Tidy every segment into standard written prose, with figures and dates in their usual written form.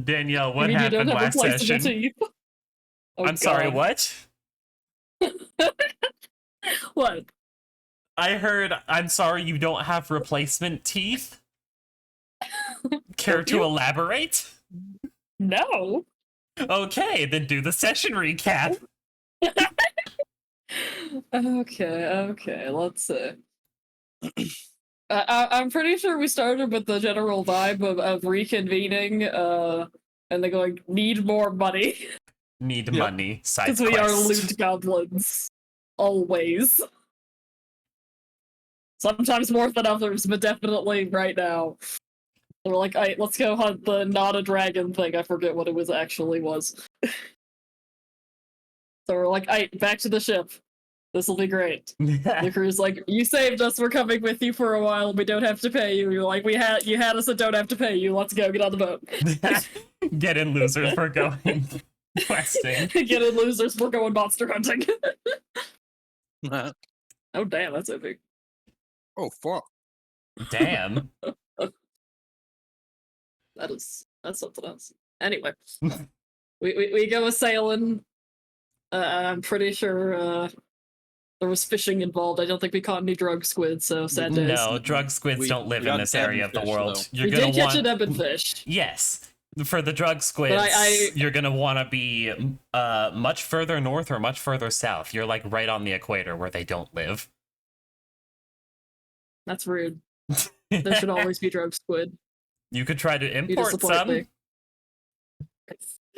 Danielle, I what mean, you don't happened have last replaceable session? teeth. Oh, I'm sorry, God. what? What? I heard, I'm sorry you don't have replacement teeth? Care Don't to you? elaborate? No. Okay, then do the session recap. Okay, let's see. I'm pretty sure we started with the general vibe of reconvening, and they're going, need more money. Need money, side Because quest. we are loot goblins. Always. Sometimes more than others, but definitely right now. We're like, alright, let's go hunt the not a dragon thing. I forget what it was actually was. So we're like, alright, back to the ship. This'll be great. The crew's like, you saved us, we're coming with you for a while, we don't have to pay you. You're like, you had us and don't have to pay you, let's go, get on the boat. Get in, losers, we're going questing. Get in, losers, we're going monster hunting. Oh damn, that's epic. Oh fuck. Damn. That's something else. Anyway. we go a sailing. I'm pretty sure there was fishing involved. I don't think we caught any drug squids, so sad days. No, drug squids don't live in this area of the world. Though. You're We gonna did catch want... an ebon fish. Yes. For the drug squids, you're gonna want to be much further north or much further south. You're like right on the equator where they don't live. That's rude. There should always be drug squid. You could try to You import disappoint some. me.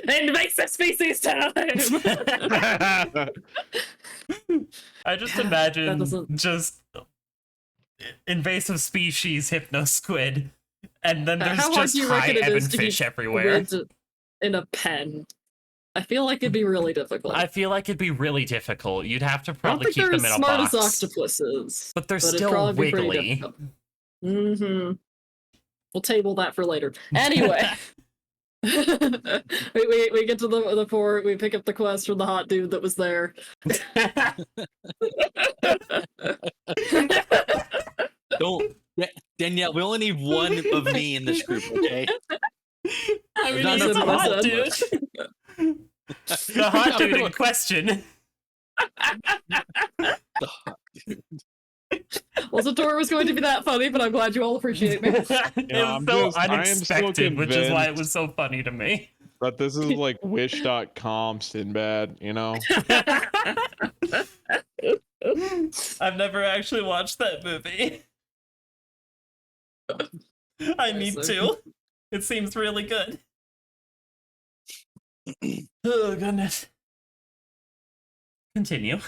Invasive species time! I just imagine doesn't- just invasive species hypno squid, and then there's How hard just do you high reckon it ebon is to fish keep everywhere. squid in a pen? I feel like it'd be really difficult. I feel like it'd be really difficult. You'd have to I don't probably think keep they're them as in a smart box. as octopuses. But they're it'd still probably be pretty wiggly. difficult. Mm-hmm. We'll table that for later. Anyway. we get to the port, we pick up the quest from the hot dude that was there. Don't, Danielle. We only need one of me in this group, okay? I mean, None he's of a them hot are dude. The hot dude in question. Wasn't Tor was going to be that funny, but I'm glad you all appreciate me. It I'm was so just- I am so unexpected, which is why it convinced. was so funny to me. But this is like Wish.com Sinbad, you know? I've never actually watched that movie. I need to. It seems really good. Oh, goodness. Continue.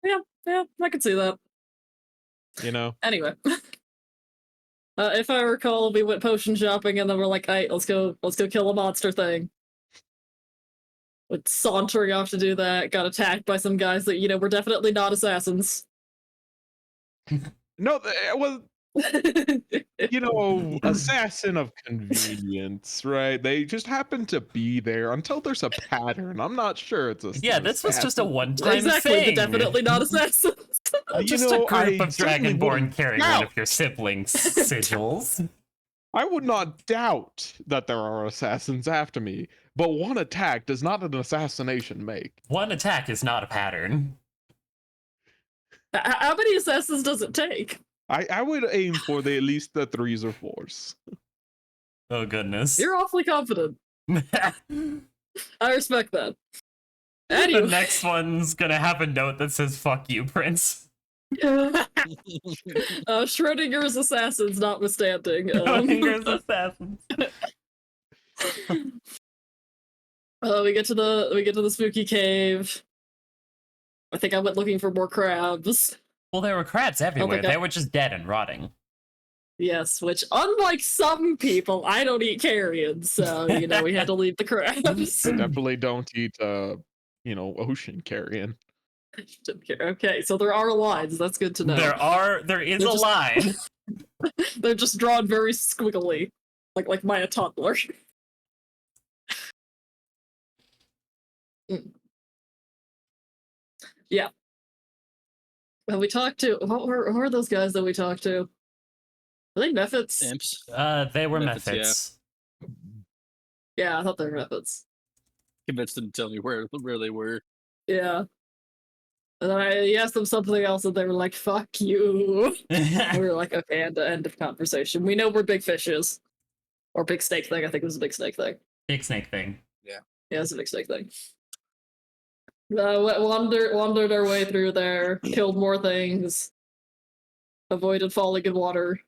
Yeah, I can see that. You know? Anyway. If I recall, we went potion shopping and then we're like, alright, let's go kill a monster thing. Went sauntering off to do that, got attacked by some guys that, were definitely not assassins. No, it was, assassin of convenience, right? They just happen to be there until there's a pattern. I'm not sure it's a Yeah, this was just a one-time Exactly, thing. they're definitely not assassins. Just a group of certainly Dragonborn wouldn't carrying one of doubt- your siblings' sigils. I would not doubt that there are assassins after me, but one attack does not an assassination make. One attack is not a pattern. How many assassins does it take? I would aim for at least the 3s or 4s. Oh, goodness. You're awfully confident. I respect that. The Anyway. next one's gonna have a note that says, "Fuck you, Prince." Schrodinger's assassins notwithstanding. Schrodinger's assassins. We get to the spooky cave. I think I went looking for more crabs. Well, there were crabs everywhere. They were just dead and rotting. Yes, which unlike some people, I don't eat carrion, so we had to leave the crabs. Definitely don't eat ocean carrion. Okay, so there are lines. That's good to know. There is a line. They're just drawn very squiggly, like my toddler. Yeah. Well, we talked to who are those guys that we talked to? Are they Mephits? Imps. They were Mephits, Mephits. Yeah, I thought they were methods. Convinced them to tell me where they were. Yeah. And then I asked them something else, and they were like, "Fuck you." And we were like, "Okay, end of conversation. We know we're big fishes, or big snake thing. I think it was a big snake thing. Big snake thing. Yeah, it's a big snake thing." Wandered our way through there, killed more things, avoided falling in water,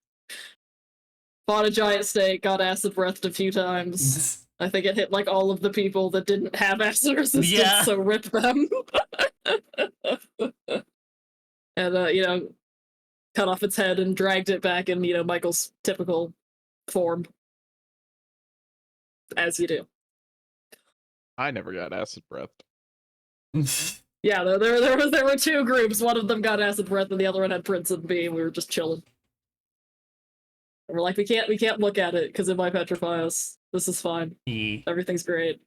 fought a giant snake, got acid breathed a few times. I think it hit like all of the people that didn't have acid resistance, Yeah. so rip them. And cut off its head and dragged it back in Michael's typical form, as you do. I never got acid breath. Yeah, there were two groups. One of them got acid breath, and the other one had Prince and me. And we were just chilling. And we're like, we can't look at it because it might petrify us. This is fine. Everything's great.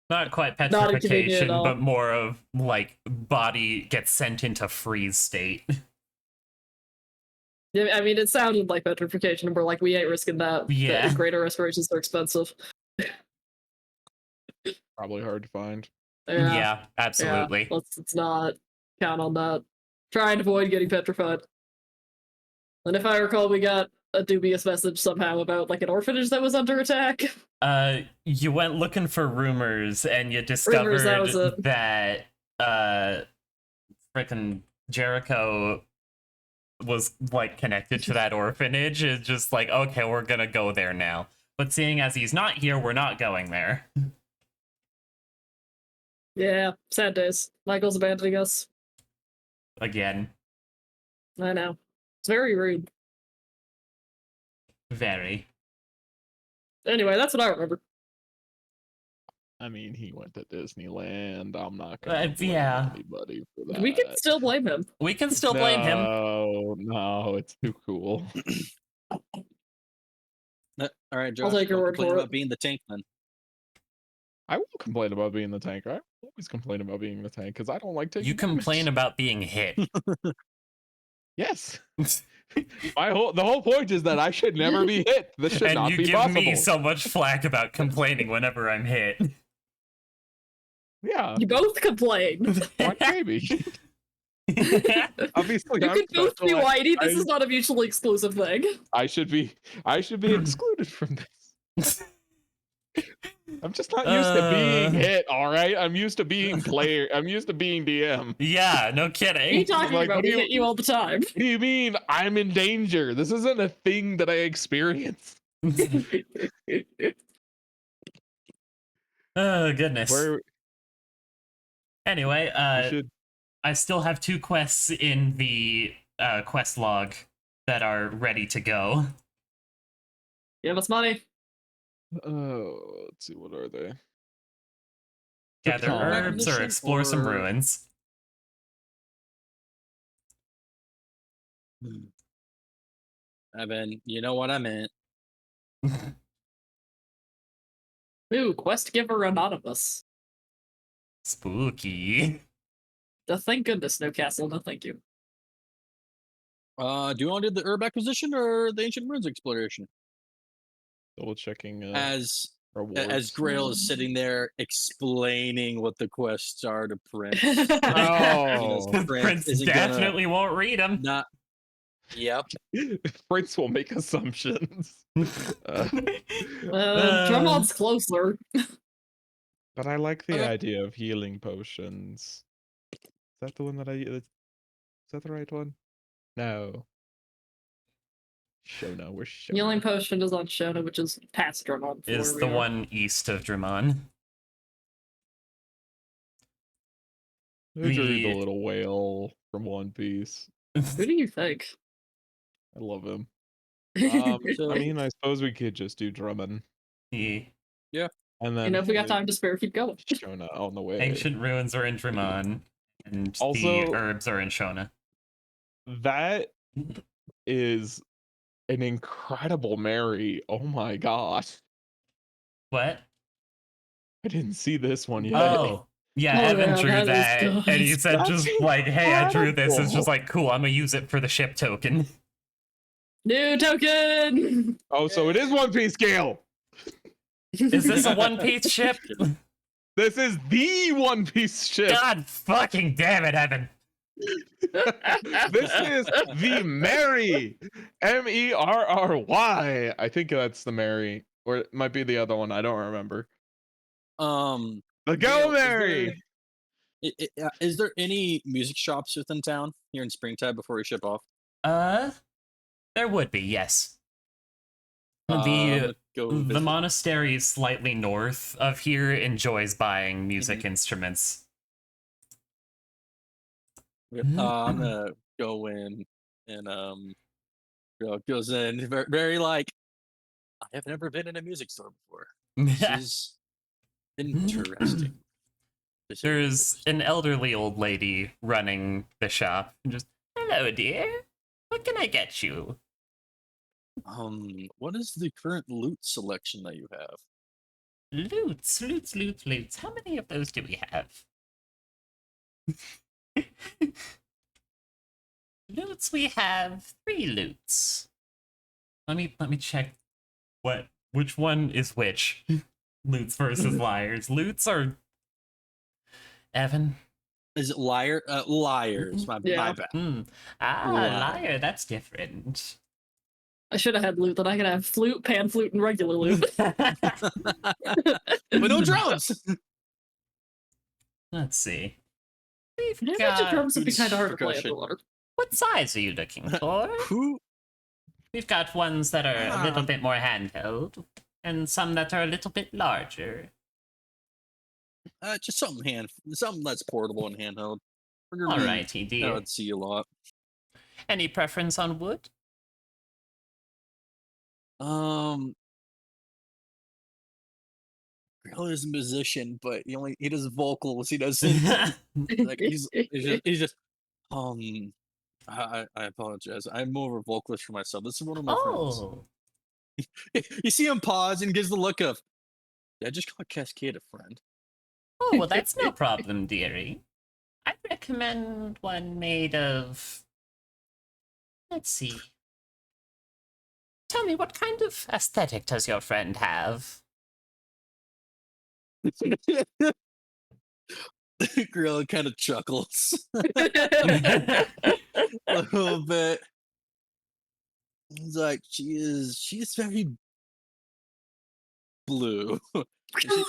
Not quite Not inconvenient petrification, at all. but more of like body gets sent into freeze state. Yeah, I mean, it sounded like petrification, and we're like, we ain't risking that. Yeah. The greater restorations are expensive. Probably hard to find. Yeah, absolutely. Yeah, let's not count on that. Try and avoid getting petrified. And if I recall, we got a dubious message somehow about like an orphanage that was under attack. You went looking for rumors and you discovered that frickin' Jericho was like connected to that orphanage. It's just like, okay, we're gonna go there now. But seeing as he's not here, we're not going there. Yeah, sad days. Michael's abandoning us. Again. I know. It's very rude. Very. Anyway, that's what I remember. I mean, he went to Disneyland. I'm not gonna blame anybody for that. We can still blame him. We can still blame him. No, it's too cool. All right, Josh, I'll take your don't word complain for about it. being the tank then. I will complain about being the tank. I always complain about being the tank because I don't like taking You complain damage. about being hit. Yes. The whole point is that I should never be hit. This should And not you be give possible. me so much flack about complaining whenever I'm hit. Yeah, You both complain. why maybe? Obviously, You I'm can both special. be whitey. This I- is not a mutually exclusive thing. I should be excluded from this. I'm just not used to being hit, all right? I'm used to being player. I'm used to being DM. Yeah, no What are you kidding. talking Like, about? what do We you- hit you all the time. What do you mean I'm in danger? This isn't a thing that I experience. Oh, goodness. Where Anyway, we should I still have 2 quests in the quest log that are ready to go. Give us money. let's see, what are they? Gather Krypton. herbs or explore some Or- ruins. Evan, you know what I meant. Ooh, quest giver anonymous. Spooky. Thank goodness, no castle. No, thank you. Do you want to do the herb acquisition or the ancient ruins exploration? Double checking As rewards. Grail is sitting there explaining what the quests are to Prince. Oh, Prince isn't gonna- definitely won't read them. Not. Yep. Prince will make assumptions. Drummond's closer. But I like the Okay. idea of healing potions. Is that the one that is that the right one? No. Shona, where's Shona? Healing potion is on Shona, which is past Drummond. from Is where the we are. one east of Dramon. Who drew the- the little whale from One Piece? Who do you think? I love him. So- I mean, I suppose we could just do Drummond, The and then if we got hit time to spare, keep going. Shona on the way. ancient ruins are in Dramon, and the Also- herbs are in Shona. That is an incredible Mary. Oh my gosh. What? I didn't see this one yet. Oh, yeah, Oh, Evan yeah, drew that is that, and he nice. said That's just like, "Hey, I drew this." It's incredible. just like, cool. I'm gonna use it for the ship token. New token. Oh, so it is One Piece scale. Is this a One Piece ship? This is the One Piece ship. God fucking damn it, Evan. This is the Merry. Merry. I think that's the Merry. Or it might be the other one. I don't remember. Um, The Dale, Go Merry. is there any music shops within town here in Springtide before we ship off? There would be, yes. I'm The gonna go the visit. monastery slightly north of here enjoys buying music instruments. Yep, I'm gonna go in and girl goes in very like I have never been in a music store before. This is interesting. to say the There's least. an elderly old lady running the shop. And just, hello, dear. What can I get you? What is the current loot selection that you have? Loots, loots, loots, loots. How many of those do we have? Loots, we have 3 loots. Let me check which one is which. Loots versus liars. Loots are Evan. Is it liar? Liars. My Yeah. bad. Liar, Liar. that's different. I should have had loot. Then I could have flute, pan flute, and regular loot. But no drums. Let's see. We've I imagine got... drums would be kind of hard to play Percussion. underwater. What size are you looking for? Who? We've got ones that are a little Ah. bit more handheld, and some that are a little bit larger. Just something that's portable and handheld. We're gonna be Alrighty, I dear. would see a lot. Any preference on wood? Girl is a musician, but he does vocals. He doesn't like he's just I apologize. I'm more of a vocalist for myself. This is one of my Oh, friends. You see him pause and gives the look of, "Did I just call Cascade a friend?" oh, well, that's no problem, dearie. I recommend one made of... Let's see. Tell me, what kind of aesthetic does your friend have? The girl kind of chuckles a little bit. He's like, she's very blue.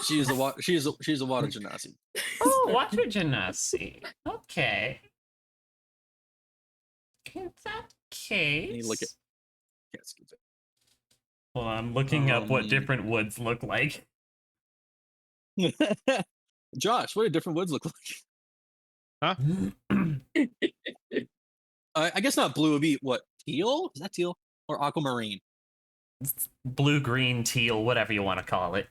She is a water genasi. Oh, water genasi. Okay. In that case... you look at- Cascade. Well, I'm looking up what Um, different woods look like. Josh, what do different woods look like? I guess not blue. Would be what, teal? Is that teal or aquamarine? Blue, green, teal, whatever you want to call it.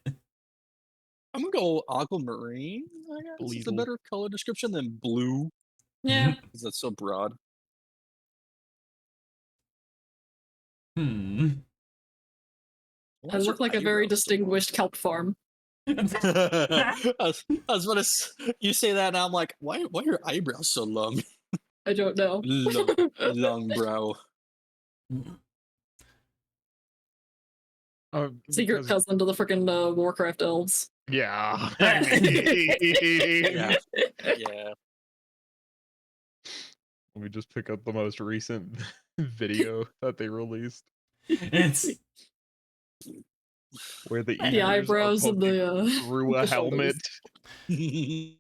I'm gonna go aquamarine. I guess it's a Bleedle. better color description than blue Yeah. because that's so broad. Hmm. I look like a very distinguished kelp farm. I was gonna. You say that, and I'm like, why are your eyebrows so long? I don't know. Long brow. Secret Because- cousin to the freaking Warcraft elves. Yeah. Yeah. Yeah. Let me just pick up the most recent video that they released, It's where the The The ears are eyebrows and poking the through a the shoulders. helmet.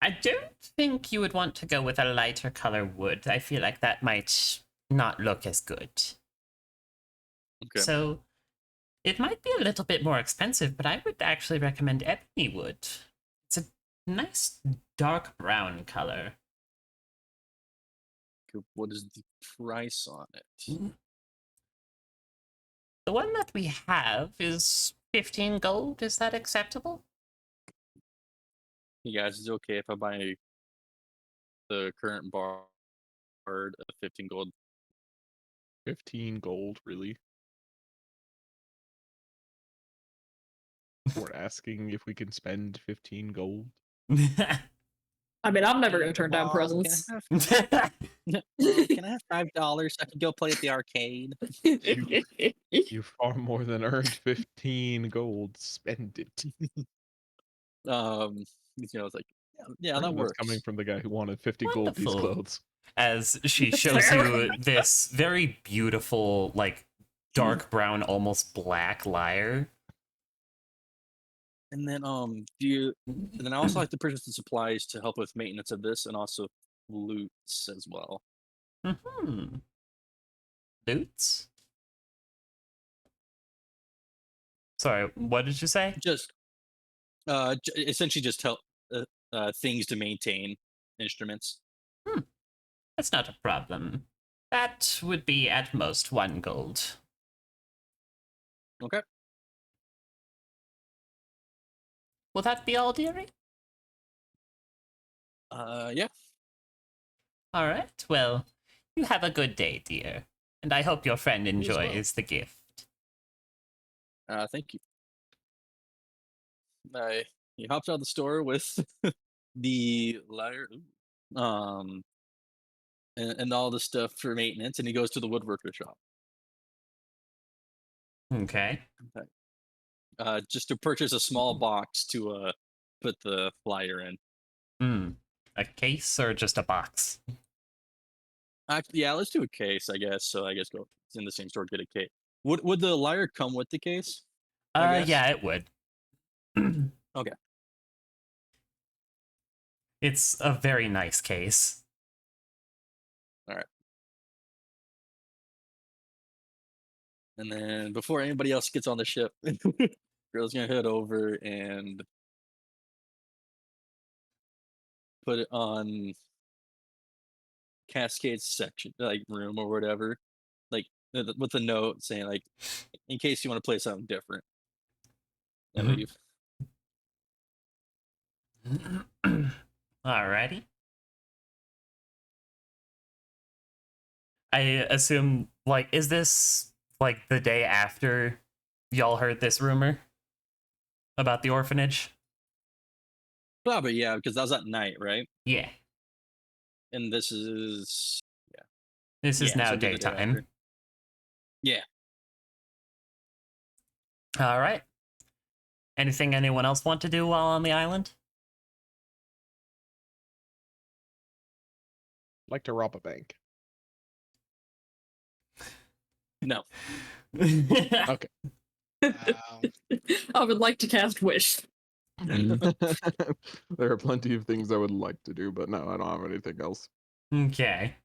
I don't think you would want to go with a lighter color wood. I feel like that might not look as good. Okay. So it might be a little bit more expensive, but I would actually recommend ebony wood. It's a nice dark brown color. What is the price on it? The one that we have is 15 gold. Is that acceptable? You guys, is it okay if I buy the current bard of 15 gold? 15 gold, really? We're asking if we can spend 15 gold. I mean, I'm never gonna turn down Mom, presents. Can I have $5 so I can go play at the arcade? You far more than earned 15 gold. Spend it. It's like, yeah, that That's works. coming from the guy who wanted 50 gold these Wonderful. clothes. As she shows you this very beautiful, like dark brown, almost black lyre. And then and then I also like to purchase the supplies to help with maintenance of this and also loots as well. Mm-hmm. Loots? Sorry, what did you say? Just essentially just help things to maintain instruments. That's not a problem. That would be at most 1 gold. Okay. Will that be all, dearie? Yeah. All right. Well, you have a good day, dear. And I hope your friend as well. enjoys the gift. Thank you. He hops out of the store with the lyre, and all the stuff for maintenance, and he goes to the woodworker shop. Okay. Just to purchase a small box to put the lyre in. A case or just a box? Actually, yeah, let's do a case, I guess. So I guess go in the same store, get a case. Would the lyre come with the case? I guess? Yeah, it would. Okay. It's a very nice case. And then before anybody else gets on the ship, girl's gonna head over and put it on Cascade's section, like room or whatever, like with a note saying like, in case you want to play something different. And Mhm. leave. Alrighty. I assume, like, is this like the day after y'all heard this rumor about the orphanage? Probably, yeah, because that was at night, right? Yeah. And this is This is Yeah, so now it'd be the day daytime. after. Yeah. All right. Anything anyone else want to do while on the island? Like to rob a bank. No. Okay. I would like to cast Wish. There are plenty of things I would like to do, but no, I don't have anything else. Okay.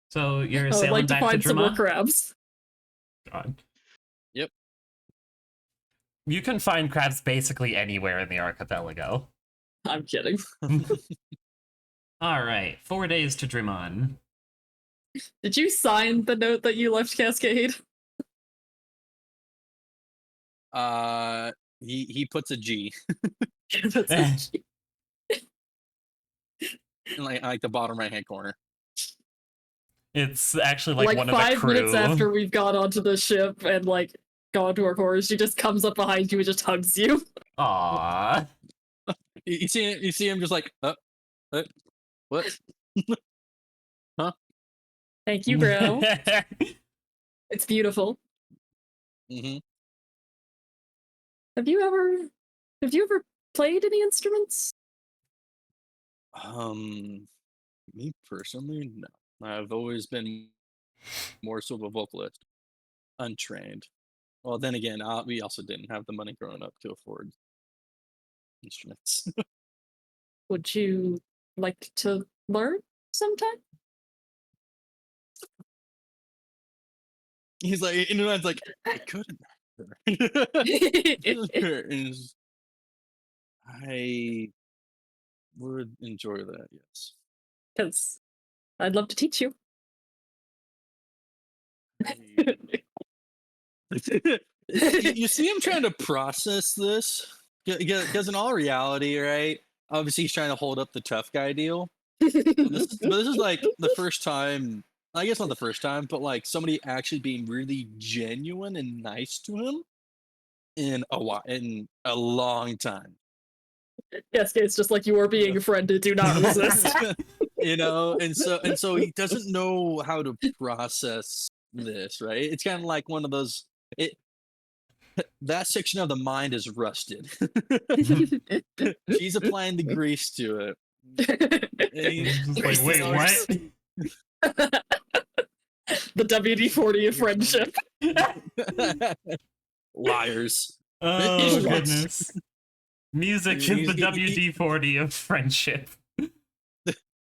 So you're I would sailing like to back to find some more Drama? crabs. God. Yep. You can find crabs basically anywhere in the archipelago. I'm kidding. All right, 4 days to Drimon. Did you sign the note that you left Cascade? He puts a G That's it. in like the bottom right hand corner. It's actually like, Like one of the 5 crew. minutes after we've got onto the ship and like gone to our quarters, she just comes up behind you and just hugs you. Aww. You see him just like, what? Thank you, bro. It's beautiful. Mm-hmm. Have you ever played any instruments? Me personally, no. I've always been more so of a vocalist, untrained. Well, then again, we also didn't have the money growing up to afford instruments. Would you like to learn sometime? He's like, and Ian's like, I couldn't. I would enjoy that, yes. Because I'd love to teach you. You see him trying to process this because in all reality, right, obviously he's trying to hold up the tough guy deal, but this is like the first time, I guess not the first time, but like somebody actually being really genuine and nice to him in a long time. Yes, it's just like you are being offended. Do not resist. You know, and so he doesn't know how to process this, right? It's kind of like one of those. That section of the mind is rusted. She's applying the grease to it. And He's just like, Grease wait, scissors. what? The WD-40 of friendship. Liars. Oh What? goodness. Music is the WD-40 of friendship.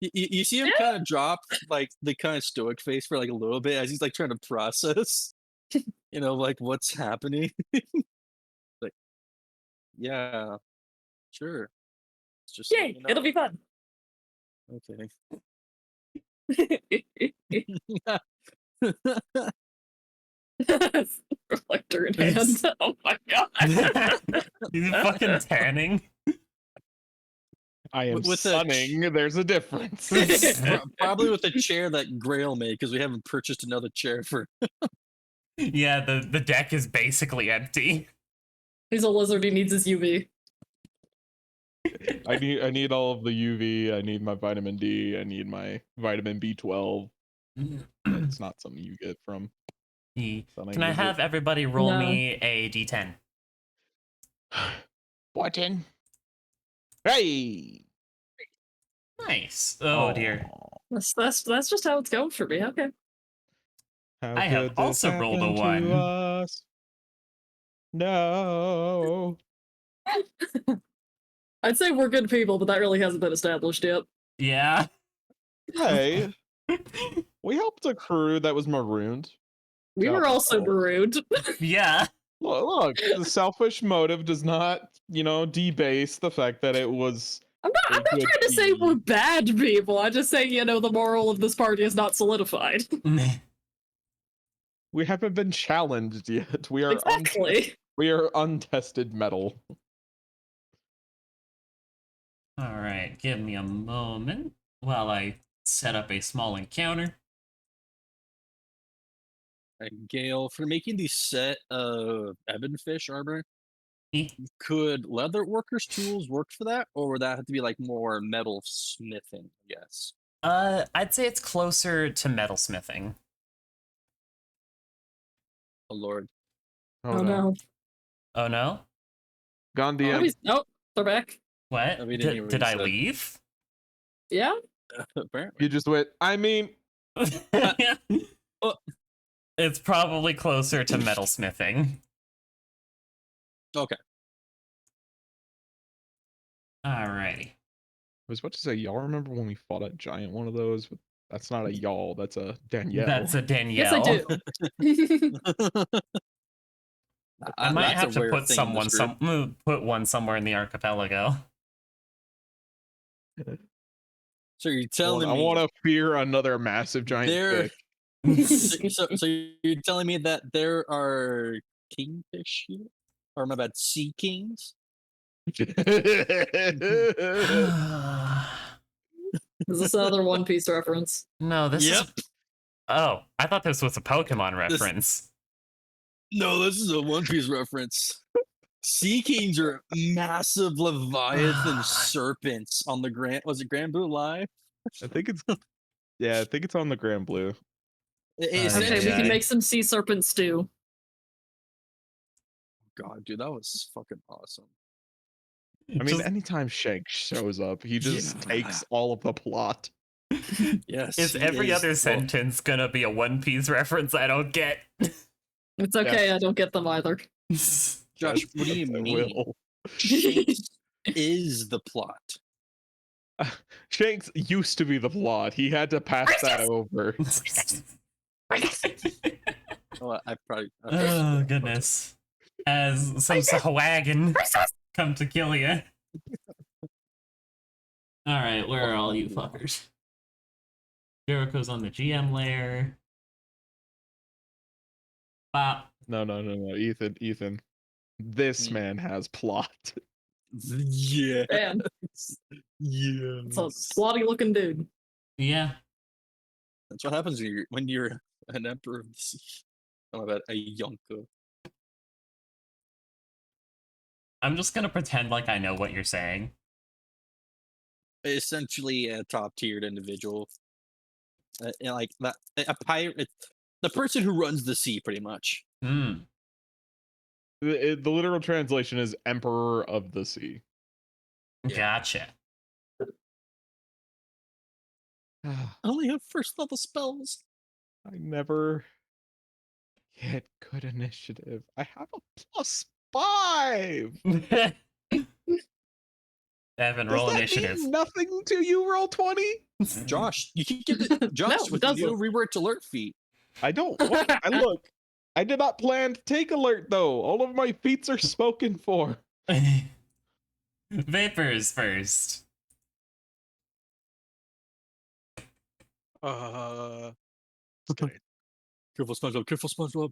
You see him kind of drop like the kind of stoic face for like a little bit as he's like trying to process, like what's happening. Like, yeah, sure. It's just Yay! It'll be fun. okay. Reflector in hand. Oh my god. He's fucking tanning. I am With a- sunning. There's a difference. Probably with a chair that Grail made because we haven't purchased another chair for. Yeah, the deck is basically empty. He's a lizard. He needs his UV. I need all of the UV. I need my vitamin D. I need my vitamin B12. It's not something you get from. Sunning, Can I is have everybody roll No. me a d10? Button. Hey. Nice. Oh dear. That's just how it's going for me. Okay. How I have could this also rolled a happen to 1. us? No. I'd say we're good people, but that really hasn't been established yet. Yeah. Hey, we helped a crew that was marooned. We Yeah, were also oh. marooned. Yeah. Look, the selfish motive does not, debase the fact that it was. I'm not Good trying to say deed. we're bad people. I'm just saying, the moral of this party is not solidified. We haven't been challenged yet. We are Exactly. we are untested metal. All right, give me a moment while I set up a small encounter. Gale, for making the set of ebonfish armor, Eh. could leather workers' tools work for that, or would that have to be like more metal smithing? I guess. I'd say it's closer to metalsmithing. Oh Lord. Oh no. Oh no? Gandhi. Oh, they're back. What? No, we didn't hear what Did you I said. leave? Yeah? Apparently. You just went. I mean, It's probably closer to metalsmithing. Okay. Alrighty. I was about to say, y'all remember when we fought a giant one of those? But that's not a y'all. That's a Danielle. That's a Yes, Danielle. I do. I might That's a have to rare put thing in this group. put one somewhere in the archipelago. So you're telling I me want to fear another massive giant there? fish. So you're telling me that there are kingfish here, or my bad, sea kings? Is this another One Piece reference? No, this Yep. is. Oh, I thought this was a Pokemon This- reference. No, this is a One Piece reference. Sea kings are massive leviathan serpents on the Grand. Was it Grand Blue Live? I think it's. Yeah, I think it's on the Grand Blue. Okay, we Essentially- can make some sea serpent stew. God, dude, that was fucking awesome. I mean, Just- anytime Shanks shows up, he just Yeah. takes all of the plot. Yes. is he every is. other Well, sentence gonna be a One Piece reference I don't get? It's okay, I don't get them either. Josh, what do you Yes, I mean? will. Shanks is the plot. Shanks used to be the plot. He had to pass that over. Oh, I probably. Oh goodness! As some Sahuagin come to kill you. All right, where are all you fuckers? Jericho's on the GM layer. Bop. No, Ethan. This man has plot. Yeah. Man, Yeah. it's a plotty looking dude. Yeah. That's what happens when you're an emperor of the sea. Oh, my bad, a Yonko. I'm just gonna pretend like I know what you're saying. essentially a top tiered individual. Like that, a pirate, the person who runs the sea, pretty much. Hmm. The literal translation is Emperor of the Sea. Yeah. Gotcha. I only have first level spells. I never get good initiative. I have a +5. Evan, Does roll that initiative. mean nothing to you, roll 20? Josh, you can get it. Josh No, it with the new doesn't. reworked alert feat. I don't. What? I look. I did not plan to take alert though. All of my feats are spoken for. Vapors first. Okay. Careful, SpongeBob. Careful, SpongeBob.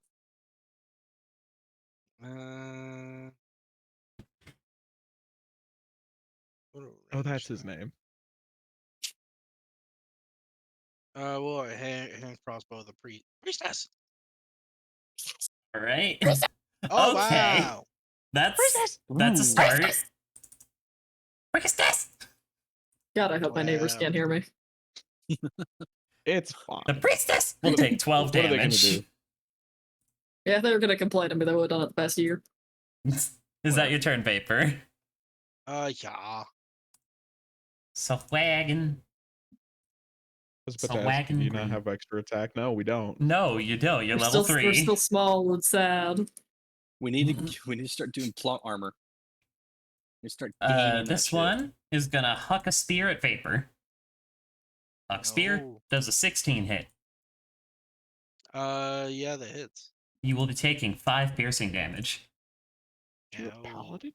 Oh, that's his name. Well, hand crossbow, the priestess. All right. Oh Okay. wow! That's a Ooh. start. Priestess. God, I hope my neighbors Wow. can't hear me. It's fine. The priestess will take 12 What are they gonna damage. do? Yeah, if they were gonna complain to me, they would have done it the past year. Is that your turn, Vapor? Yeah. So wagon. I was It's about a to ask, wagon do you not green. have extra attack? No, we don't. No, you don't. You're We're level still, 3. we're still small and sad. We need to start doing plot armor. We start gaming that This shit. one is gonna huck a spear at Vapor. Huck spear No. does a 16 hit. Yeah, that hits. You will be taking 5 piercing damage. You're a Ow. paladin?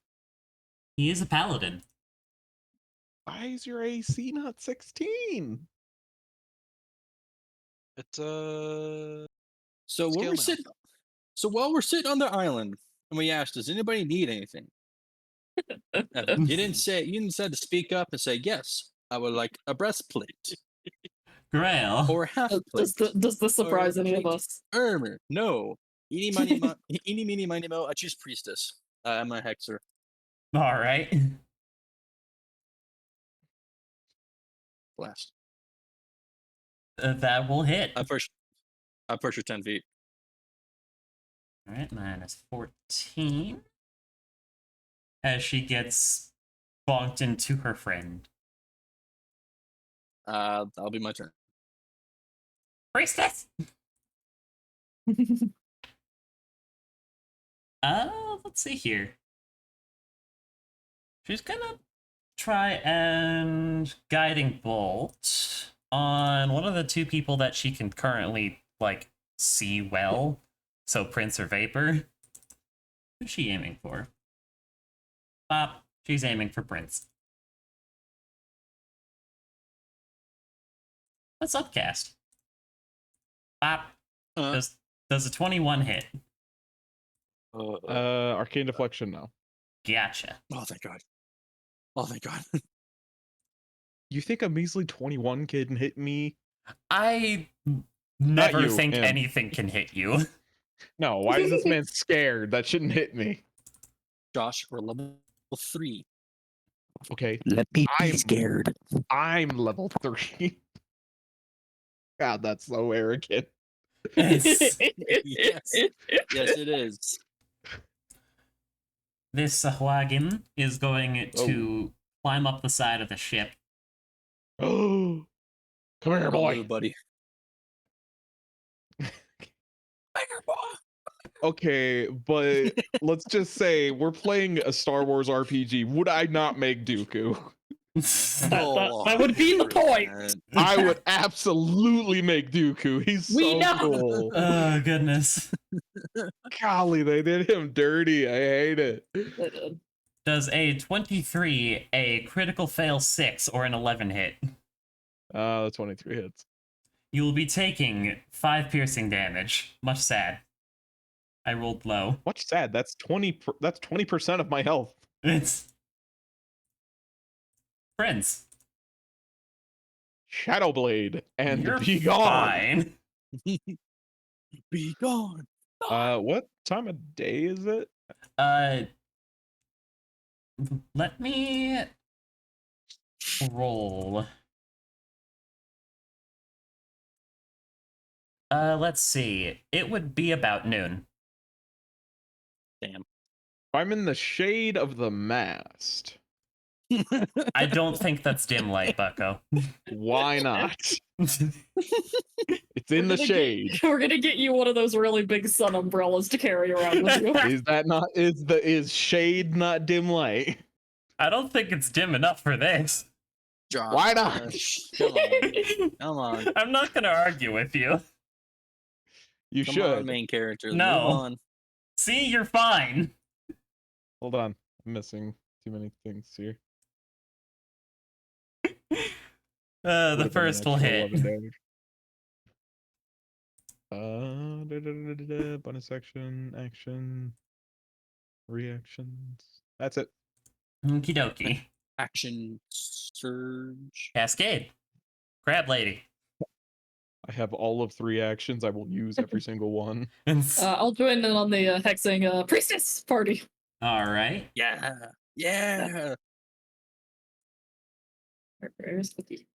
He is a paladin. Why is your AC not 16? It's So Scale when we're mail. sitting, so while we're sitting on the island, and we asked, "Does anybody need anything?" Evan, you didn't decide to speak up and say, "Yes, I would like a breastplate Grail. or a half plate Does this surprise any of plate. us? armor." No. Eeny, meeny, miny, mo. I choose priestess. I'm a hexer. All right. Blast. That will hit. I push her 10 feet. All right, minus 14. As she gets bonked into her friend. That'll be my turn. Priestess! Let's see here. She's gonna try and guiding bolt on one of the 2 people that she can currently, like, see well. So Prince or Vapor. Who's she aiming for? Bop. She's aiming for Prince. Let's upcast. Bop. Uh, Does a 21 hit? Arcane deflection, no. Gotcha. Oh, thank God. Oh, thank God. You think a measly 21 can hit me? I never you, think him. anything can hit you. No, why is this man scared? That shouldn't hit me. Josh, we're level 3. Okay, Let me I'm- scared. I'm level 3. God, that's so arrogant. Yes. Yes. Yes, it is. This wagon is going Oh. to climb up the side of the ship. Oh, come here, Hello, boy. buddy. Okay, but let's just say we're playing a Star Wars RPG. Would I not make Dooku? That would be the point. I would absolutely make Dooku. He's We so know. cool. Oh, goodness. Golly, they did him dirty. I hate it. They did. Does a 23, a critical fail 6, or an 11 hit? The 23 hits. You will be taking 5 piercing damage. Much sad. I rolled low. Much sad. That's 20% of my health. It's friends. Shadowblade and You're be gone. fine. Be gone. What time of day is it? Let me roll. Let's see. It would be about noon. Damn. If I'm in the shade of the mast, I don't think that's dim light, Bucko. why not? It's in the shade. We're gonna get you one of those really big sun umbrellas to carry around with you. Is that not is shade not dim light? I don't think it's dim enough for this. Why not? Come on. Come on. I'm not gonna argue with you. You Come should. on, main character. No. Move on. See, you're fine. Hold on. I'm missing too many things here. The Would've been an first will extra hit. 11 damage. Bonus action, action, reactions. That's it. Okie dokie. Action surge. Cascade. Crab lady. I have all of 3 actions. I will use every single one. I'll join in on the hexing priestess party. All right. Yeah. Yeah. Where's the key?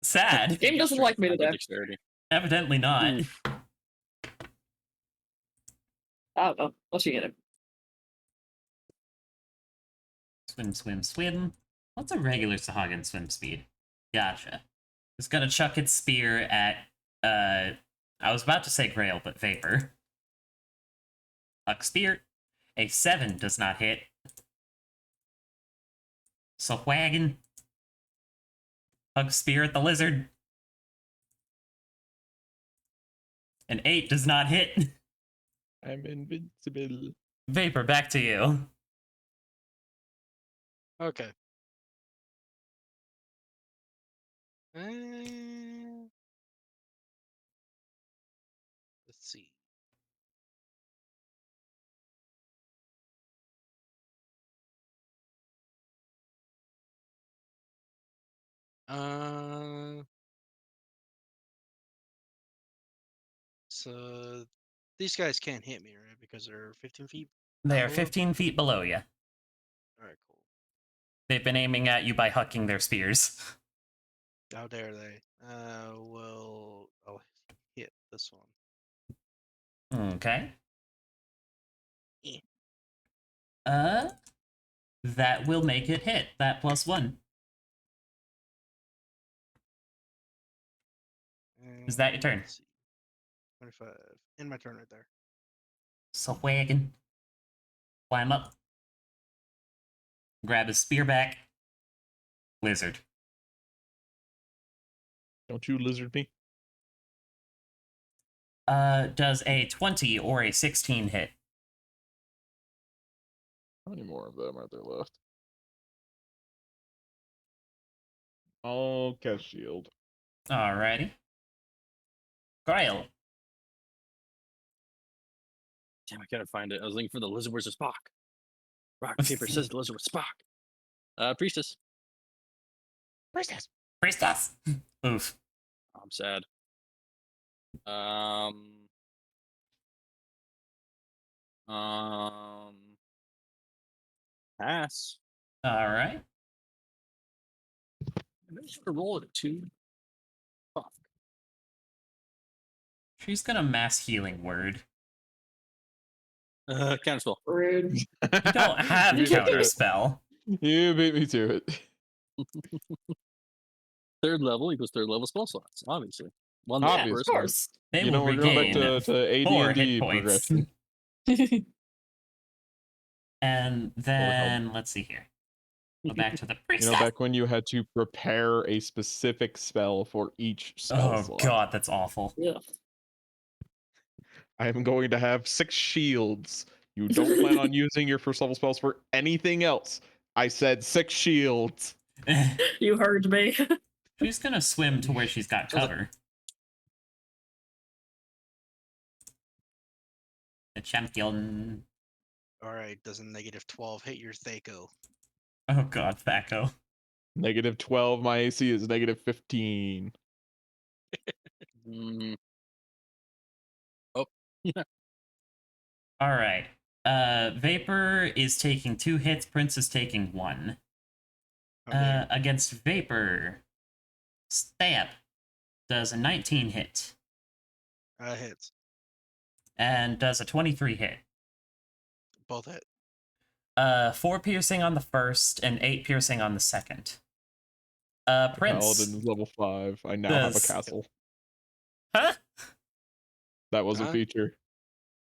Sad. Game doesn't like me today. Dexterity. Evidently not. Oof. I don't know. What you get him? Swim, swim, swim. What's a regular Sahagin swim speed? Gotcha. It's gonna chuck its spear at, I was about to say Grail, but Vapor. Huck spear. A 7 does not hit. Swagin. Hug spear at the lizard. An 8 does not hit. I'm invincible. Vapor, back to you. Okay. Let's see. So these guys can't hit me, right? Because they're 15 feet. They are below? 15 feet below you. All right, cool. They've been aiming at you by hucking their spears. How dare they? Well, I'll hit this one. Okay. Eh. That will make it hit. That +1. Is that your turn? Let's see. 25. In my turn right there. Swaggin. Climb up. Grab his spear back. Lizard. Don't you lizard me? Does a 20 or a 16 hit? How many more of them are there left? I'll cast shield. Alrighty. Grail. Damn, I gotta find it. I was looking for the lizard. Where's the Spock? Rock, paper, scissors, the lizard with Spock. Priestess. Priestess. Priestess! Oof. I'm sad. Pass. Alright. I'm just gonna roll it at 2. Fuck. She's gonna mass healing word. Counterspell. Rude. You don't have You beat me to it. counterspell. You beat me to it. 3rd level equals 3rd level spell slots, obviously. One Obvious. per Of person. course. They You will know, we're going regain back to 4 AD&D hit points. progression. And then, let's see here. Go back to the You priestess. know, back when you had to prepare a specific spell for each spell Oh slot. god, that's awful. Yeah. I am going to have 6 shields. You don't plan on using your first level spells for anything else. I said 6 shields. You heard me. She's gonna swim to where she's got cover. The champion. All right. Does a -12 hit your Thaco? Oh god, Thaco. -12. My AC is -15. Mm, Alright. Vapor is taking 2 hits, Prince is taking 1. How dare Against Vapor, Stamp does a 19 hit hits. and does a 23 hit. Both hit. 4 piercing on the first and 8 piercing on the second. The Prince. Paladin is level 5. I now have a Does- castle. Huh? That was a Huh? feature.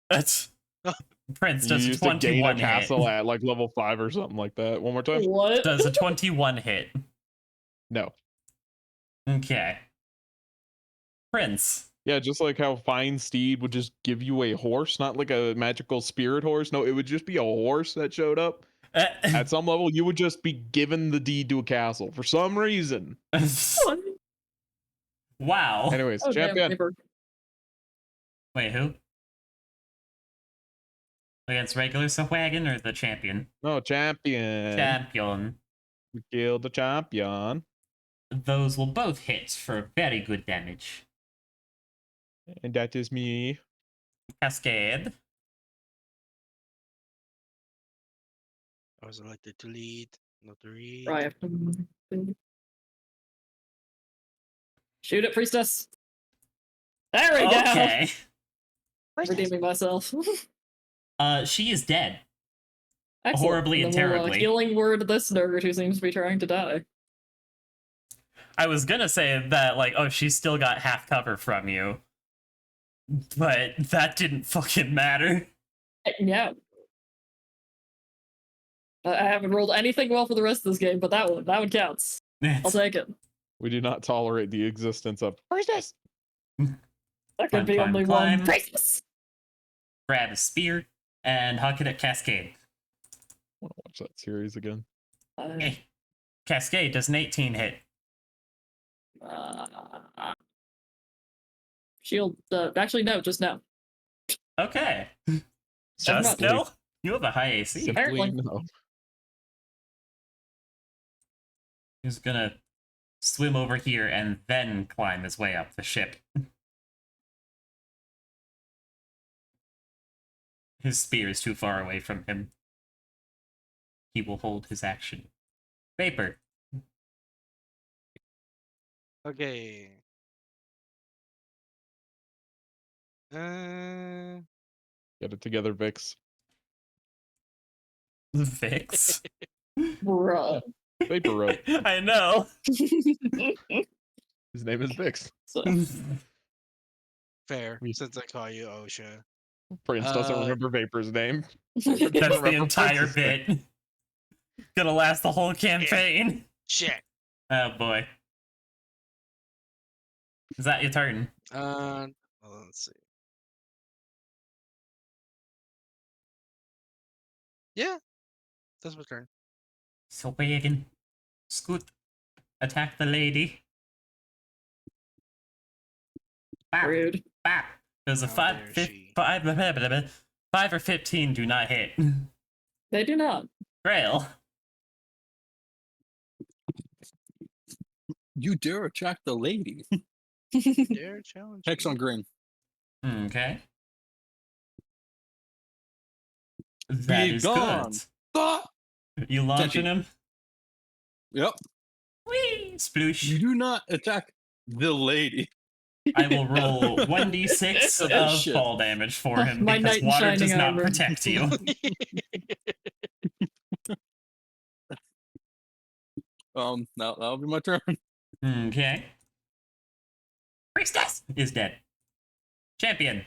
That's Prince You does a used to gain a 21 castle hit. at like level 5 or something like that. One more time? What? Does a 21 hit. No. Okay. Prince. Yeah, just like how Fine Steed would just give you a horse, not like a magical spirit horse. No, it would just be a horse that showed up. At some level, you would just be given the deed to a castle for some reason. What? Wow. Anyways, Oh, damn, champion. paper. Wait, who? Against regular Wagon or the champion? No, champion. Champion. We killed the champion. Those will both hit for very good damage. And that is me. Cascade. I was elected to lead, not to read. Right. Shoot it, priestess. There we go. Okay. Redeeming myself. She is dead. Excellent. Horribly and then we'll, terribly. healing word to this nerd who seems to be trying to die. I was gonna say that, like, oh, she's still got half cover from you. But that didn't fucking matter. Yeah. I haven't rolled anything well for the rest of this game, but that one counts. I'll take it. We do not tolerate the existence of priestess. That could Climb, be climb, only climb. one. Priestess! Grab a spear and huck it at Cascade. I want to watch that series again. Hey. Cascade does an 18 hit. Shield. Actually, no, just no. Okay. Simply- Just no? You have a high AC. Simply Apparently. no. He's gonna swim over here and then climb his way up the ship. His spear is too far away from him. He will hold his action. Vapor. Okay. Get it together, Vix. Vix. Bruh. Vapor Road. I know. His name is Vix. So, Fair, We- since I call you OSHA. Prince doesn't Uh, remember Vapor's name. That's the Remember entire Prince's name. bit. Gonna last the whole campaign. Shit. Oh boy. Is that your turn? Well, let's see. Yeah, that's my turn. So Wagon. Scoot. Attack the lady. Bap. rude. Bap. There's a How dare she. 5 or 15 do not hit. They do not. Grail. You dare attack the lady. Dare challenge. Hex me. on green. Okay. That is gone. Ah! good. You launching Touchy. him? Yep. Whee! You Sploosh. do not attack the lady. I will roll 1d6 Oh, of shit. fall damage for him My because knight in water does shining not armor. protect you. That'll be my turn. Okay. Priestess is dead. Champion.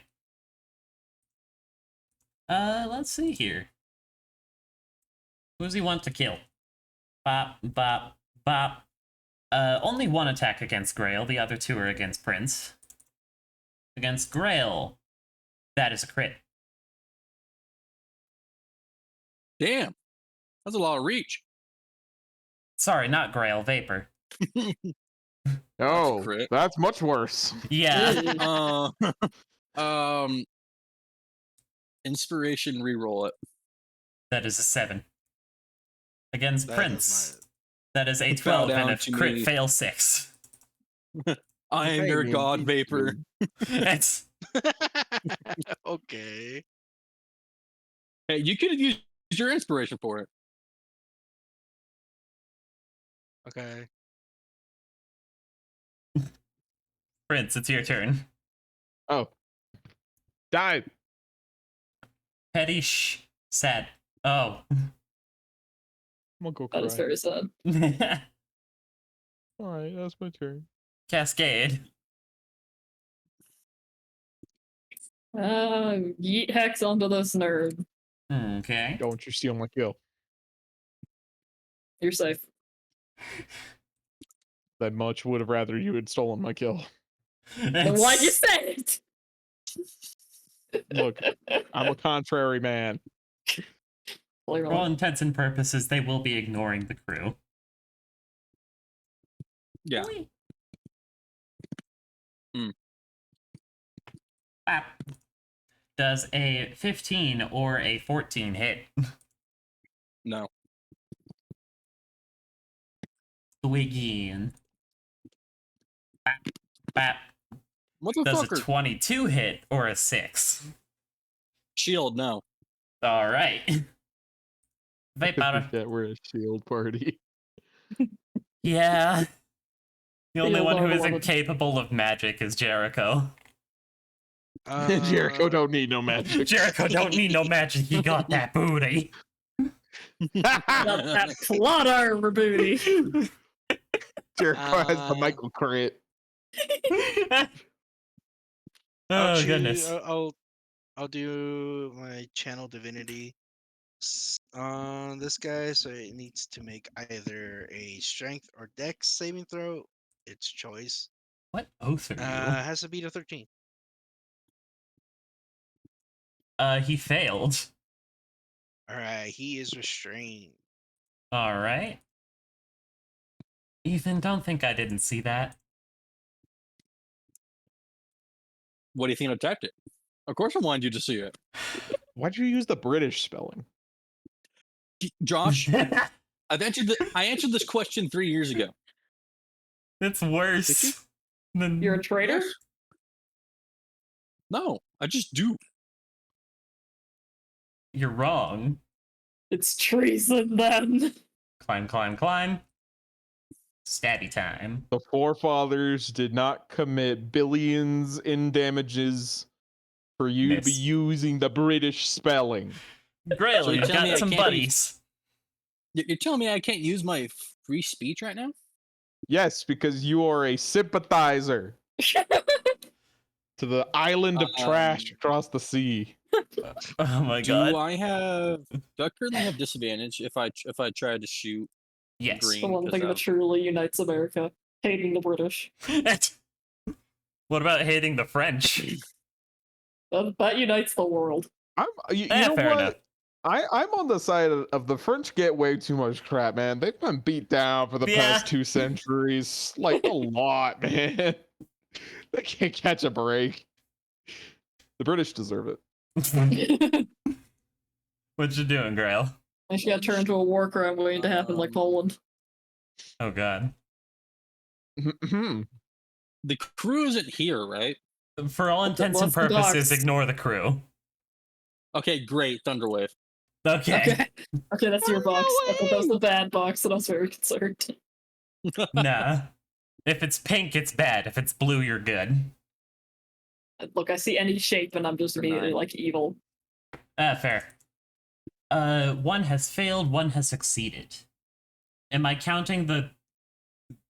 Let's see here. Who does he want to kill? Bop, bop, bop. Only one attack against Grail. The other two are against Prince. Against Grail, that is a crit. Damn. That's a lot of reach. Sorry, not Grail, Vapor. Oh, crit. that's much worse. Yeah. Inspiration reroll it. That is a 7. Against That Prince, is that is a It fell 12 and down a to crit me. fail 6. I am your god vapor. It's my. Okay. Hey, you could have used your inspiration for it. Okay. Prince, it's your turn. Oh. Die. Petty sad. Oh. I'm gonna go That is cry. very sad. Alright, that's my turn. Cascade. Yeet Hex onto this nerd. Okay. Don't you steal my kill. You're safe. That much would have rather you had stolen my kill. Then why'd you say it? Look, I'm a contrary man. For all intents and purposes, they will be ignoring the crew. Yeah. Bap. Does a 15 or a 14 hit? No. Again. Bap. Bap. Does a Motherfucker. 22 hit or a 6? Shield, no. All right. Vape powder. That we're a shield party. Yeah. The only Shield one who are isn't beloved. capable of magic is Jericho. Jericho don't need no magic. Jericho don't need no magic. He got that booty. Got that plot armor booty. Jericho has the Michael crit. Oh goodness. I'll do my channel divinity on this guy, so it needs to make either a strength or dex saving throw. Its choice. What oath are you? Has to beat a 13. He failed. All right, he is restrained. All right. Ethan, don't think I didn't see that. What do you think of tactic? Of course I wanted you to see it. Why'd you use the British spelling? Josh, I answered this question 3 years ago. It's worse than You're a traitor? Yes. No, I just do. You're wrong. It's treason then. Climb, climb, climb. Stabby time. The forefathers did not commit billions in damages for you to be Miss. using the British spelling. Grail, So you're you've telling me got I some can't buddies. You're telling me I can't use my free speech right now? Yes, because you are a sympathizer to the island of trash across the sea. Oh my Do god. I currently have disadvantage if I try to shoot Yes. green? The one 'cause thing that truly unites America. Hating the British. What about hating the French? That unites the world. You know fair what? enough. I'm on the side of the French get way too much crap, man. They've been beat down for the past 2 centuries. Like, a lot, man. They can't catch a break. The British deserve it. What you doing, Grail? I should got turned into a war crime waiting to happen like Poland. Oh god. The crew isn't here, right? For all intents and What's the purposes, docs? ignore the crew. Okay, great. Thunderwave. Okay. Okay, that's your box. I thought that was the bad box, and I was very concerned. Nah. If it's pink, it's bad. If it's blue, you're good. Look, I see any shape, and I'm just immediately like evil. Fair. One has failed, one has succeeded. Am I counting the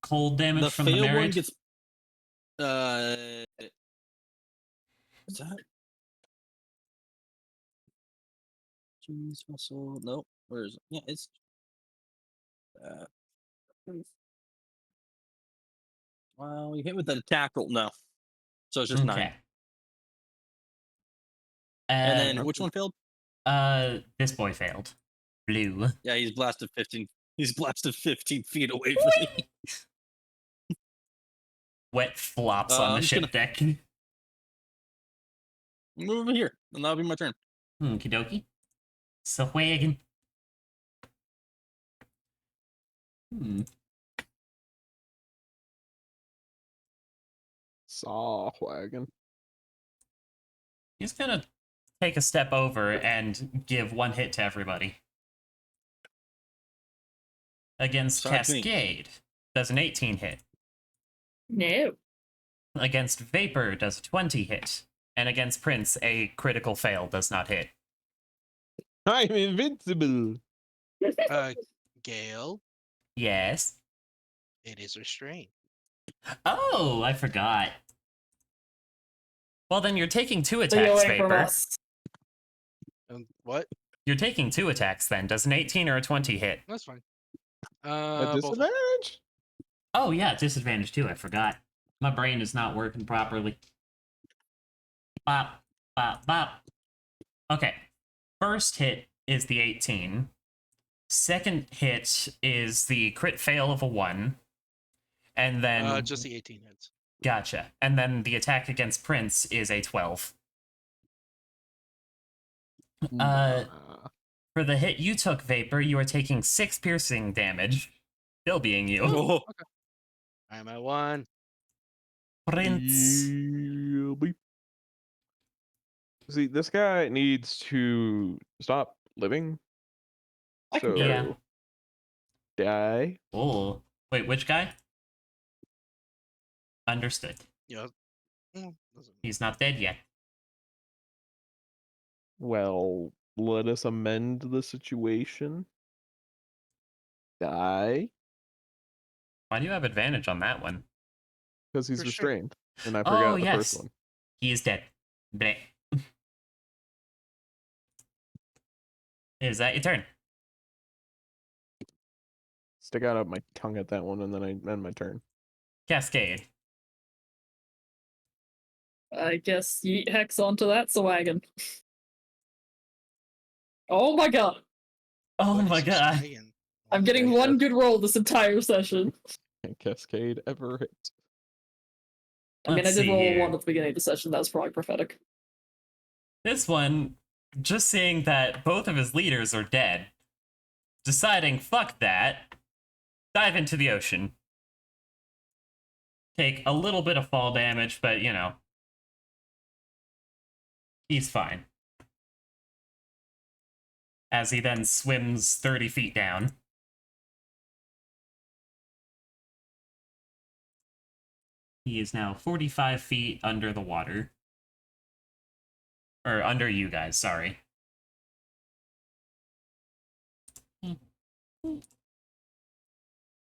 cold damage The from the failed one married? gets. What's that? Cheese muscle. Nope. Where is it? Yeah, it's. Well, you hit with the tackle. No. So it's just 9. Okay. And then which one failed? This boy failed. Blue. Yeah, he's blasted 15. He's blasted 15 feet away from me. Wet flops on the I'm ship deck. Move over here, and that'll be my turn. Okie dokie. Swagin. Saw wagon. He's gonna take a step over and give one hit to everybody. Against Besides me. Cascade. does an 18 hit. No. Against Vapor does a 20 hit. And against Prince, a critical fail does not hit. I'm invincible. Gale, Yes. it is restrained. Oh, I forgot. Well, then you're taking 2 Stay attacks, away from Vapor. us. What? You're taking 2 attacks then. Does an 18 or a 20 hit? That's fine. A Both. disadvantage? Oh, yeah, disadvantage too. I forgot. My brain is not working properly. Bop, bop, bop. Okay. First hit is the 18. Second hit is the crit fail of a 1. And then... Just the 18 hits. Gotcha. And then the attack against Prince is a 12. For the hit you took, Vapor, you are taking 6 piercing damage. Still being you. Oh, I'm at 1. Prince. Yeah, boy. See, this guy needs to stop living. I can So, Yeah. die. Oh. Wait, which guy? Understood. Yeah. He's not dead yet. Well, let us amend the situation. Die. Why do you have advantage on that one? Because he's Restrained. restrained. And I Oh, forgot the yes. first one. He is dead. Bleh. Is that your turn? Stick out my tongue at that one, and then I end my turn. Cascade. I guess yeet Hex onto that wagon. Oh my god. Oh What my is god. restrained? I'm getting Okay, one good roll this entire session. Can't Cascade ever hit. I mean, I Let's did see roll a here. 1 at the beginning of the session. That was probably prophetic. This one, just seeing that both of his leaders are dead, deciding, fuck that, dive into the ocean. Take a little bit of fall damage, but, you know, he's fine. As he then swims 30 feet down. He is now 45 feet under the water. Or under you guys, sorry.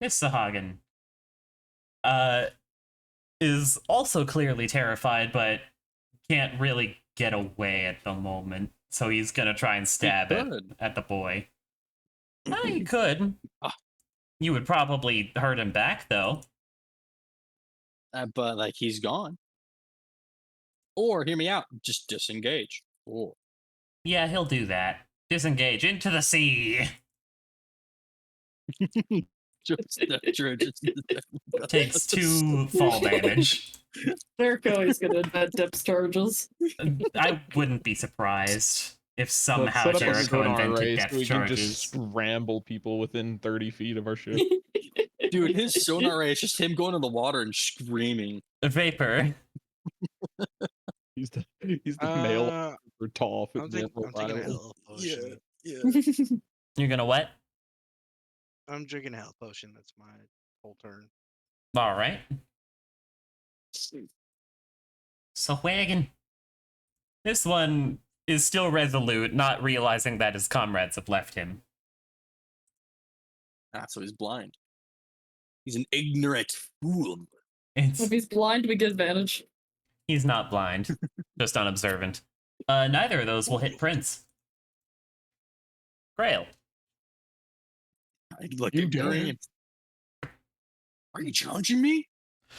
Miss Sahagin is also clearly terrified, but can't really get away at the moment. So he's gonna try and stab it could. at the boy. He could. Ah. You would probably hurt him back, though. But like he's gone. Or hear me out, just disengage. Oh. Yeah, he'll do that. Disengage into the sea. Takes 2 fall damage. Jericho is gonna invent depth charges. I wouldn't be surprised if Let's somehow set up a Jericho sonar invented array so depth we can just charges. scramble people within 30 feet of our ship. Dude, his sonar ray is just him going in the water and screaming. Vapor. He's the male Uh, for tall. I'm taking a health potion. Yeah. You're gonna what? I'm drinking a health potion. That's my whole turn. All right. So wagon. This one is still resolute, not realizing that his comrades have left him. Ah, so he's blind. He's an ignorant fool. If he's blind, we get advantage. He's not blind, just unobservant. Neither of those will hit Prince. Grail. I look You at Gary dare? and, are you challenging me?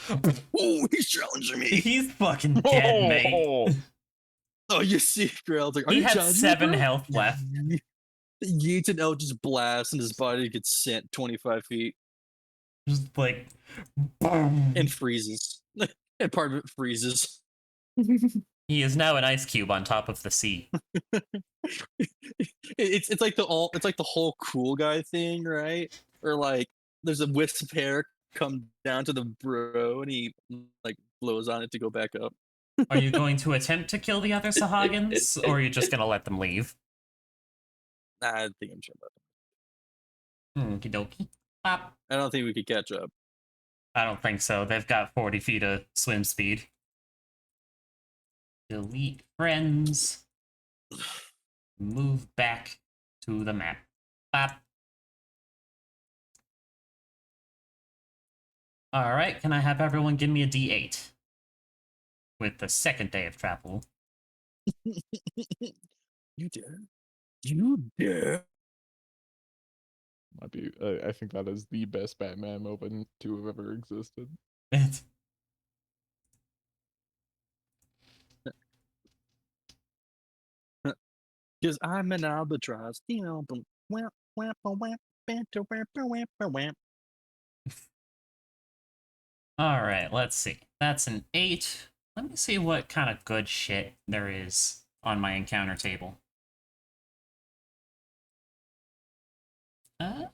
Oh, he's challenging me. He's fucking dead, mate. Oh, Oh, you see, Grail's like, are He you had challenging 7 me, bro? health left. Yeets and L just blast and his body gets sent 25 feet Just like, boom. and freezes. And part of it freezes. He is now an ice cube on top of the sea. It's like the whole cool guy thing, right? Or like there's a wisp of hair come down to the bro and he like blows on it to go back up. Are you going to attempt to kill the other Sahagins, or are you just gonna let them leave? I think I'm sure about Okie dokie. Pop. it. I don't think we could catch up. I don't think so. They've got 40 feet of swim speed. Delete friends. Move back to the map. Bop. Alright, can I have everyone give me a D8? With the second day of travel. You dare? You dare? Might be. I think that is the best Batman moment to have ever existed. Because I'm an albatross. You know, boom, wham, wham, wham, banter, wham, wham, wham. Alright, let's see. That's an 8. Let me see what kind of good shit there is on my encounter table. I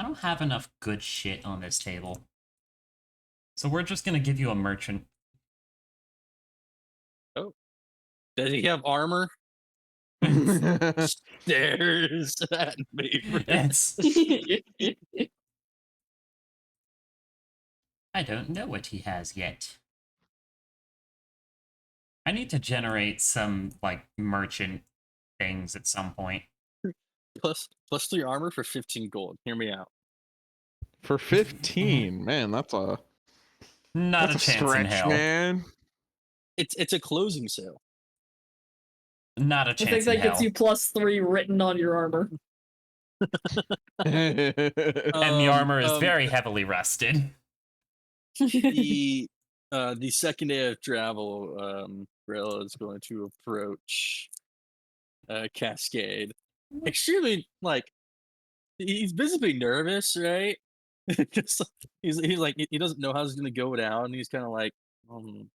don't have enough good shit on this table. So we're just gonna give you a merchant. Does he have armor? Stares at me. It's, I don't know what he has yet. I need to generate some, like, merchant things at some point. plus 3 armor for 15 gold. Hear me out. For 15, man, that's a Not that's a chance in stretch, hell. man. It's a closing sale. Not a I think chance in that gets hell. you +3 written on your armor. And the armor is very heavily rusted. The second day of travel, Grella is going to approach Cascade. Extremely, like, he's visibly nervous, right? Just he's like he doesn't know how it's gonna go down. He's kind of like, would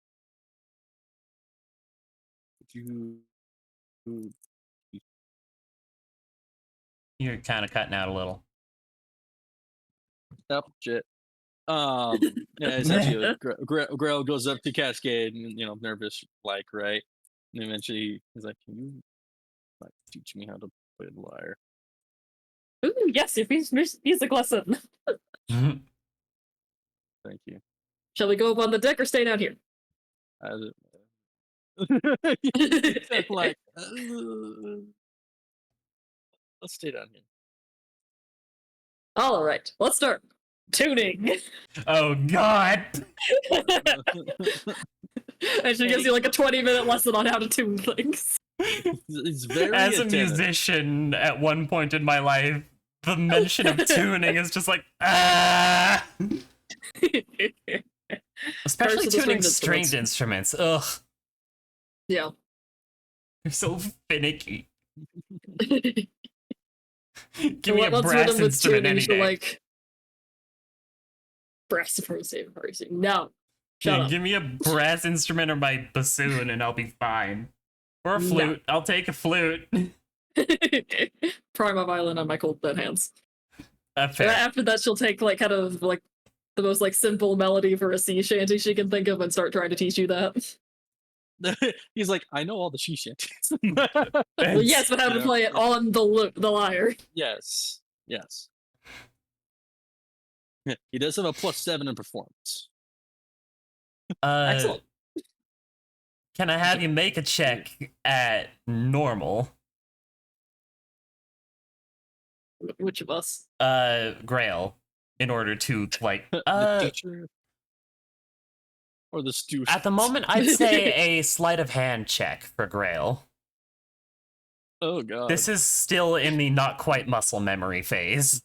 you You're kind of cutting out a little. oh shit. Yeah, it's actually Grail goes up to Cascade and nervous like, right? And eventually he's like, "Can you like teach me how to play the lyre?" Ooh, yes, your music lesson. Thank you. Shall we go up on the deck or stay down here? It's like, let's stay down here. All right, let's start tuning. Oh god! And she gives you like a 20-minute lesson on how to tune things. It's very As a attentive. musician at one point in my life, the mention of tuning is just like, ah! Especially Curse of the tuning stringed stringed instruments. Ugh. Yeah. They're so finicky. Give Give me a brass instrument any day. Like brass saving. No. Shut up. Give me a brass instrument or my bassoon and I'll be fine. Or a flute. No. I'll take a flute. Try my violin on my cold dead hands. Fair. After that, she'll take like kind of like the most like simple melody for a sea shanty she can think of and start trying to teach you that. He's like, I know all the she shanties. Well, yes, but how to play it on the lyre. Yes. He does have a +7 in performance. Excellent. Can I have you make a check at normal? Which of us? Grail. In order to, like, the teacher or the student? At the moment, I'd say a sleight of hand check for Grail. Oh god. This is still in the not quite muscle memory phase.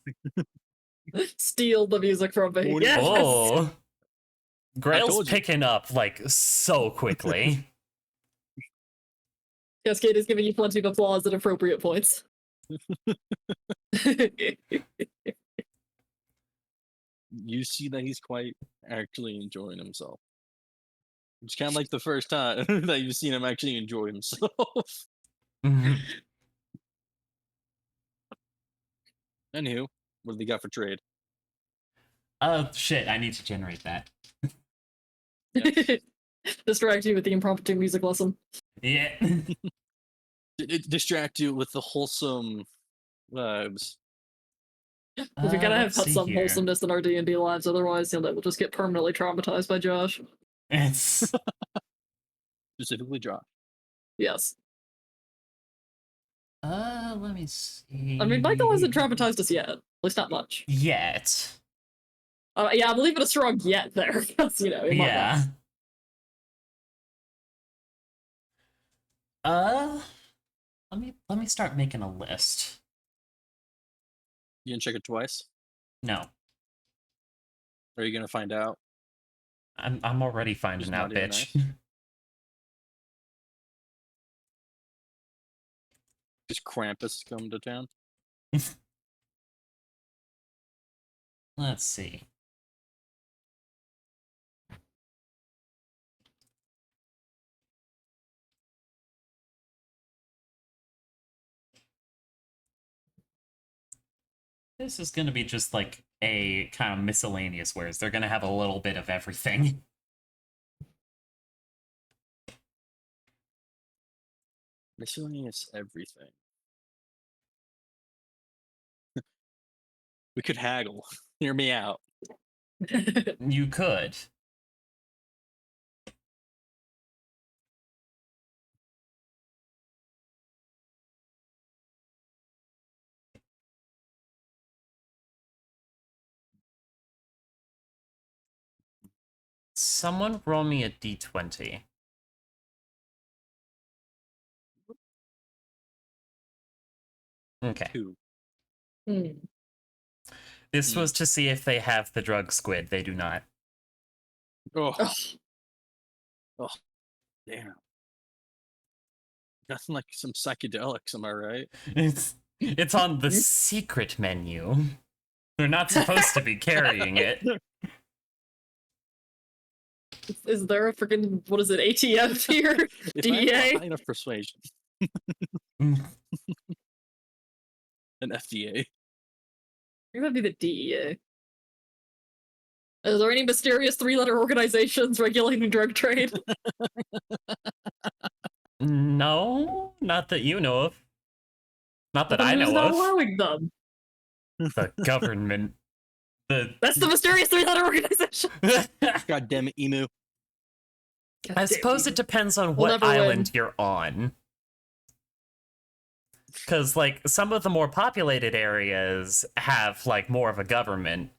Steal the music from me. Yes! Oh. Grail's picking up, like, so quickly. Cascade is giving you plenty of applause at appropriate points. You see that he's quite actually enjoying himself. It's kind of like the first time that you've seen him actually enjoy himself. Anywho, what do they got for trade? Shit, I need to generate that. Yes. Distract you with the impromptu music lesson. Yeah. Distract you with the wholesome vibes. We gotta have let's see some here. wholesomeness in our D&D lives, otherwise, we'll just get permanently traumatized by Josh. It's Specifically, Josh. Yes. let me see. I mean, Michael hasn't traumatized us yet. At least not much. Yet. Yeah, I'm leaving a strong yet there, because, in my Yeah. mouth. Let me start making a list. You gonna check it twice? No. Or are you gonna find out? I'm already finding Just out, not even bitch. Just Krampus come to town? Let's see. This is gonna be just like a kind of miscellaneous wares. They're gonna have a little bit of everything. Miscellaneous everything. We could haggle. Hear me out. You could. Someone roll me a d20. Okay. 2. Hmm. This was to see if they have the drug squid. They do not. Oh, Ugh. damn. Nothing like some psychedelics, am I right? It's on the secret menu. They're not supposed to be carrying it. Is there a freaking, what is it, ATF here? If I have DEA? a high enough persuasion. An FDA. You're gonna be the DEA. Is there any mysterious 3-letter organizations regulating drug trade? No, not that you know of. Not that Then I who's know not of. allowing them? The government. That's the mysterious 3-letter organization. God damn it, Emu. I suppose it depends on We'll what never island win. you're on. Because, like, some of the more populated areas have, like, more of a government.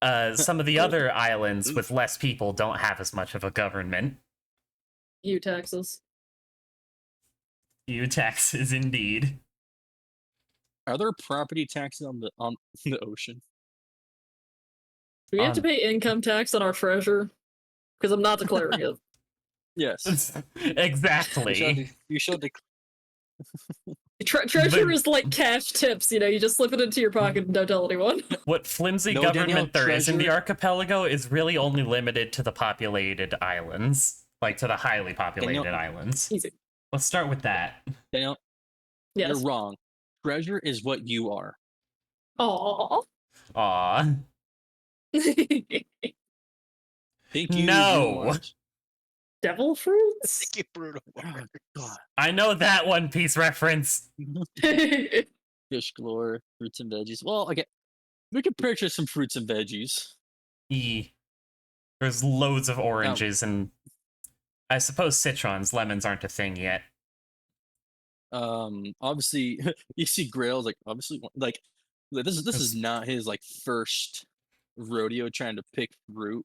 Some of the other islands with less people don't have as much of a government. You taxes. You taxes, indeed. Are there property taxes on the ocean? Do we have to pay income tax on our treasure? Because I'm not declaring it. Yes. Exactly. You shall Treasure is like cash tips, you just slip it into your pocket and don't tell anyone. What flimsy No, government Danielle, there is in the treasure- archipelago is really only limited to the populated islands. Like, to the highly populated Danielle- islands. Easy. Let's start with that. Daniel, Yes. you're wrong. Treasure is what you are. Aww. Aw. Thank you. No. Bruno Mars. Devil fruits? Thank you, Bruno Mars. God. I know that One Piece reference. Fish galore, fruits and veggies. Well, okay. We could purchase some fruits and veggies. There's loads of oranges and I suppose citrons. Lemons aren't a thing yet. Obviously, you see Grail's like obviously like this is not his like first rodeo trying to pick fruit.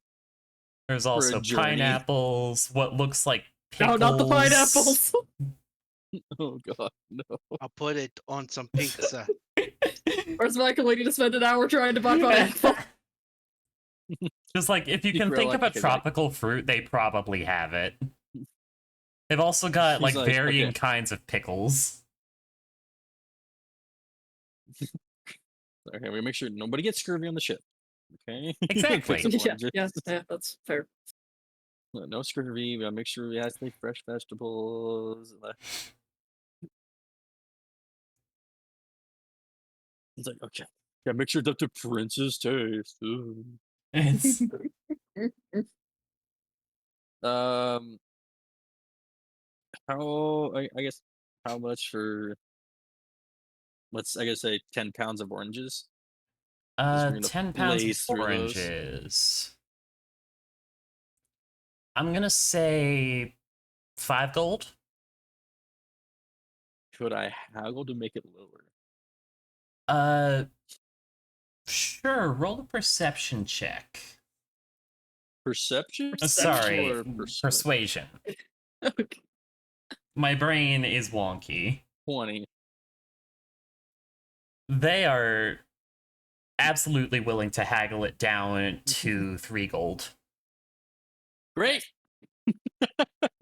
There's a also journey. pineapples, what looks like pickles. No, not the pineapples. Oh god, no. I'll put it on some pizza. Where's Michael? We need to spend an hour trying to buy pineapple. Just like, if you You can grow think like of a a kid, like- tropical fruit, they probably have it. They've also got, like, He's like, varying okay. kinds of pickles. Okay, we make sure nobody gets scurvy on the ship. Okay. Exactly. Pick some yeah, oranges. yeah, that's fair. No scurvy. We gotta make sure we have to fresh vegetables. It's like, okay. Gotta make sure that the prince's taste. Ooh. It's How I guess how much for let's I guess say 10 pounds of oranges. we're gonna 10 pounds blaze of through those. oranges. I'm gonna say 5 gold. Could I haggle to make it lower? Sure. Roll a perception check. Perception? Sorry, Or persuasion. Okay. My brain is wonky. 20. They are absolutely willing to haggle it down to 3 gold. Great.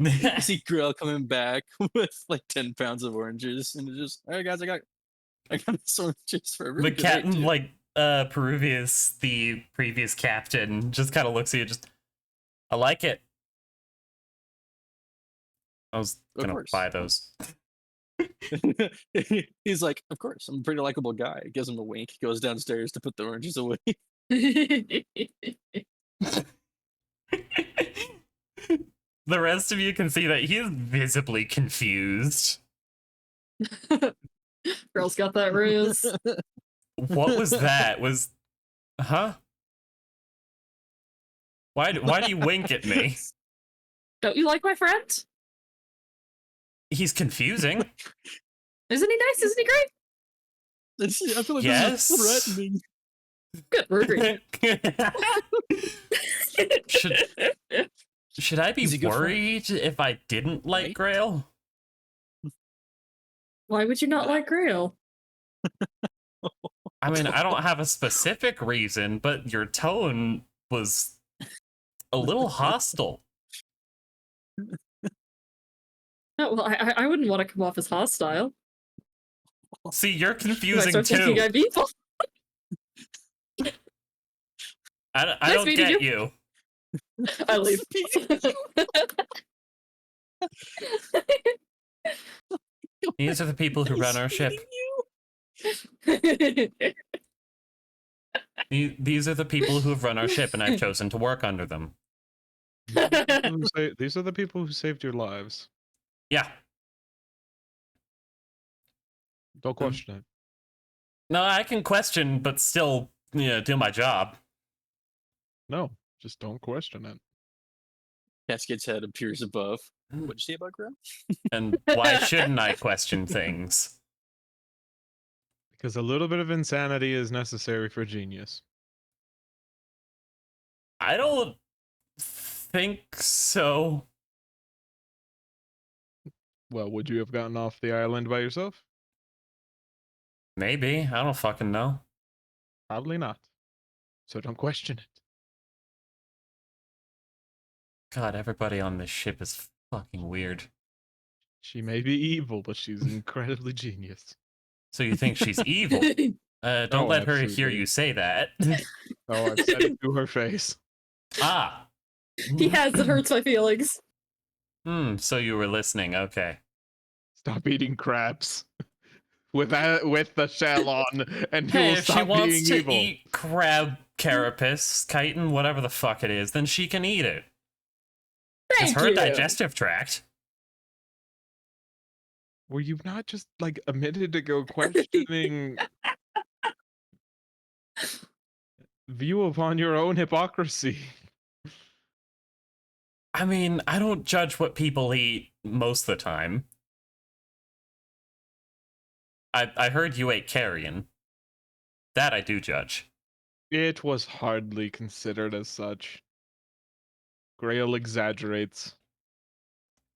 I see Grill coming back with like 10 pounds of oranges, and it's just, all right, guys, I got this oranges for The everybody. captain, like Peruvius, the previous captain, just kind of looks at you. Just, I like it. I was Of gonna course. buy those. He's like, of course, I'm a pretty likable guy. Gives him a wink. He goes downstairs to put the oranges away. The rest of you can see that he is visibly confused. Girl's got that ruse. What was that? Huh? Why do you wink at me? Don't you like my friend? He's confusing. Isn't he nice? Isn't he great? I feel like Yes. this is threatening. Good, we're agreed. Should I be Is he good for- worried if I didn't like Right? Grail? Why would you not like Grail? I mean, I don't have a specific reason, but your tone was a little hostile. No, well, I wouldn't want to come off as hostile. See, you're I confusing start thinking too. I'm evil. I Nice don't meeting get you. I leave. These are the people who run our ship. These are the people who have run our ship, and I've chosen to work under them. These are the people who saved your lives. Yeah. Don't question it. No, I can question, but still, do my job. No, just don't question it. Cascade's head appears above. What'd you say about Grill? And why shouldn't I question things? Because a little bit of insanity is necessary for genius. I don't think so. Well, would you have gotten off the island by yourself? Maybe. I don't fucking know. Probably not. So don't question it. God, everybody on this ship is fucking weird. She may be evil, but she's incredibly genius. So you think she's evil? Don't Oh, let her hear absolutely. you say that. Oh, I've said it to her face. Ah. He has. It hurts my feelings. So you were listening. Okay. Stop eating crabs. With the shell on, and you Hey, will if she stop wants being to evil. eat crab carapace, chitin, whatever the fuck it is, then she can eat it. Thank It's her you. digestive tract. Were you not just like a minute ago questioning view upon your own hypocrisy? I mean, I don't judge what people eat most of the time. I heard you ate carrion. That I do judge. It was hardly considered as such. Grail exaggerates.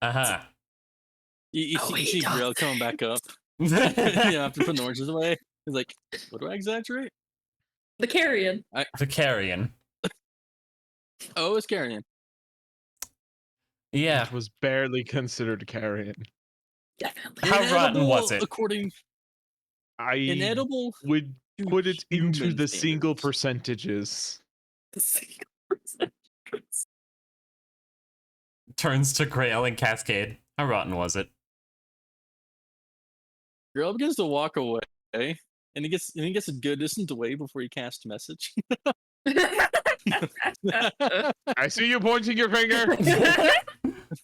Uh-huh. You Oh, see, he does. Grill coming back up. After putting the oranges away. He's like, what do I exaggerate? The carrion. The carrion. Oh, it's carrion. Yeah. It was barely considered carrion. Definitely. How rotten was it? According I inedible. would put it into human the single standards. percentages. The single percent. Turns to Grail and Cascade. How rotten was it? Grill begins to walk away, and he gets a good distance away before he casts message. I see you pointing your finger.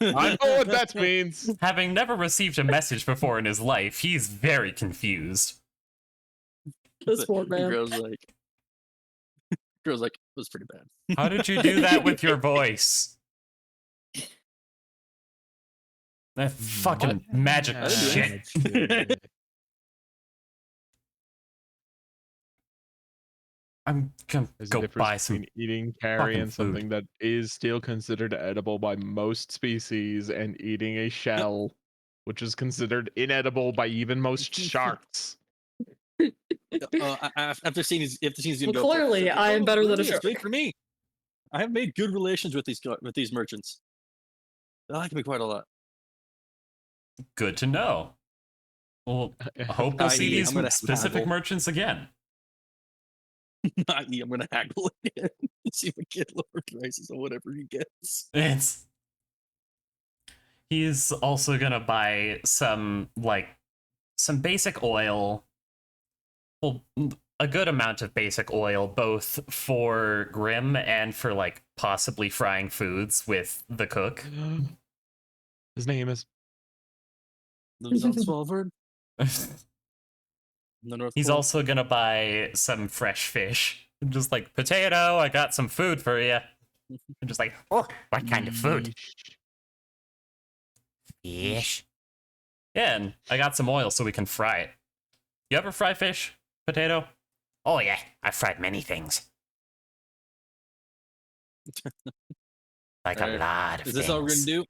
I know what that means. Having never received a message before in his life, he's very confused. This poor man. Girl's like, it was pretty bad. How did you do that with your voice? That fucking magic I didn't do shit. I'm gonna There's a go difference buy some. between eating carry fucking and food. something that is still considered edible by most species, and eating a shell, which is considered inedible by even most sharks. After seeing these Well, clearly, I am better than a shark. Wait for me. I have made good relations with these merchants. They like me quite a lot. Good to know. Well, I hope we'll see i.e., these I'm gonna specific haggle. merchants again. I'm gonna haggle again. See if I get lower prices on whatever he gets. He's also gonna buy some basic oil. Well, a good amount of basic oil, both for Grim and for possibly frying foods with the cook. His name is. Lives on Svalbard. He's also gonna buy some fresh fish. Just like, potato, I got some food for you. I'm just like, oh, what kind of food? Fish. Yeah, and I got some oil so we can fry it. You ever fry fish, potato? Oh yeah, I've fried many things. Like a lot of Is things. this all we're gonna do?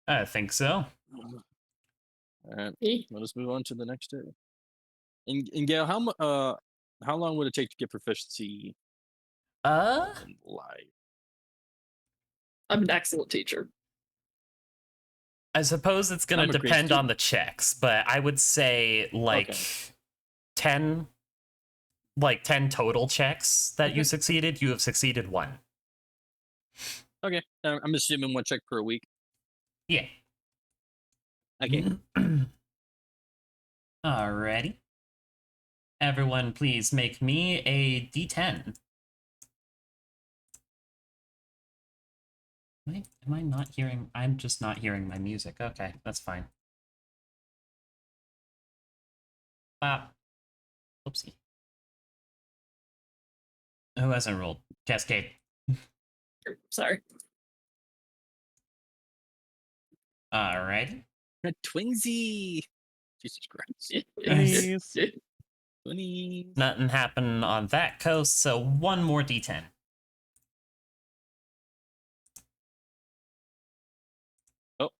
I think so. All right, let us move on to the next day. And Gail, how long would it take to get proficiency in live? I'm an excellent teacher. I suppose it's gonna I'm a great depend student. on the checks, but I would say Okay. 10 total checks that you succeeded. You have succeeded 1. Okay, I'm assuming 1 check per week. Yeah. Okay. Alrighty. Everyone, please make me a D10. Am I not hearing? I'm just not hearing my music. Okay, that's fine. Oopsie. Who hasn't rolled? Cascade. Sorry. Alright. Twinsy. Jesus Christ. Nice. 20. Nothing happened on that coast, so 1 more D10. Oh.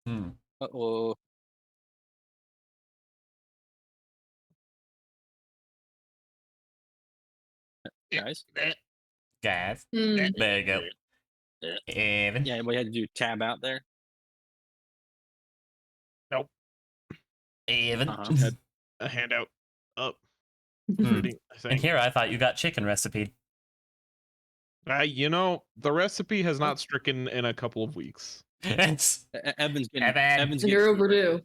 Hmm. Uh-oh. Guys? Guys. Hmm. There you go. Evan. Yeah, we had to do tab out there. Evan. Uh-huh. A handout up. Hmm. Reading, I And think. here I thought you got chicken recipe. The recipe has not stricken in a couple of weeks. It's Evan's getting Evan. Evan's And getting you're food right overdue.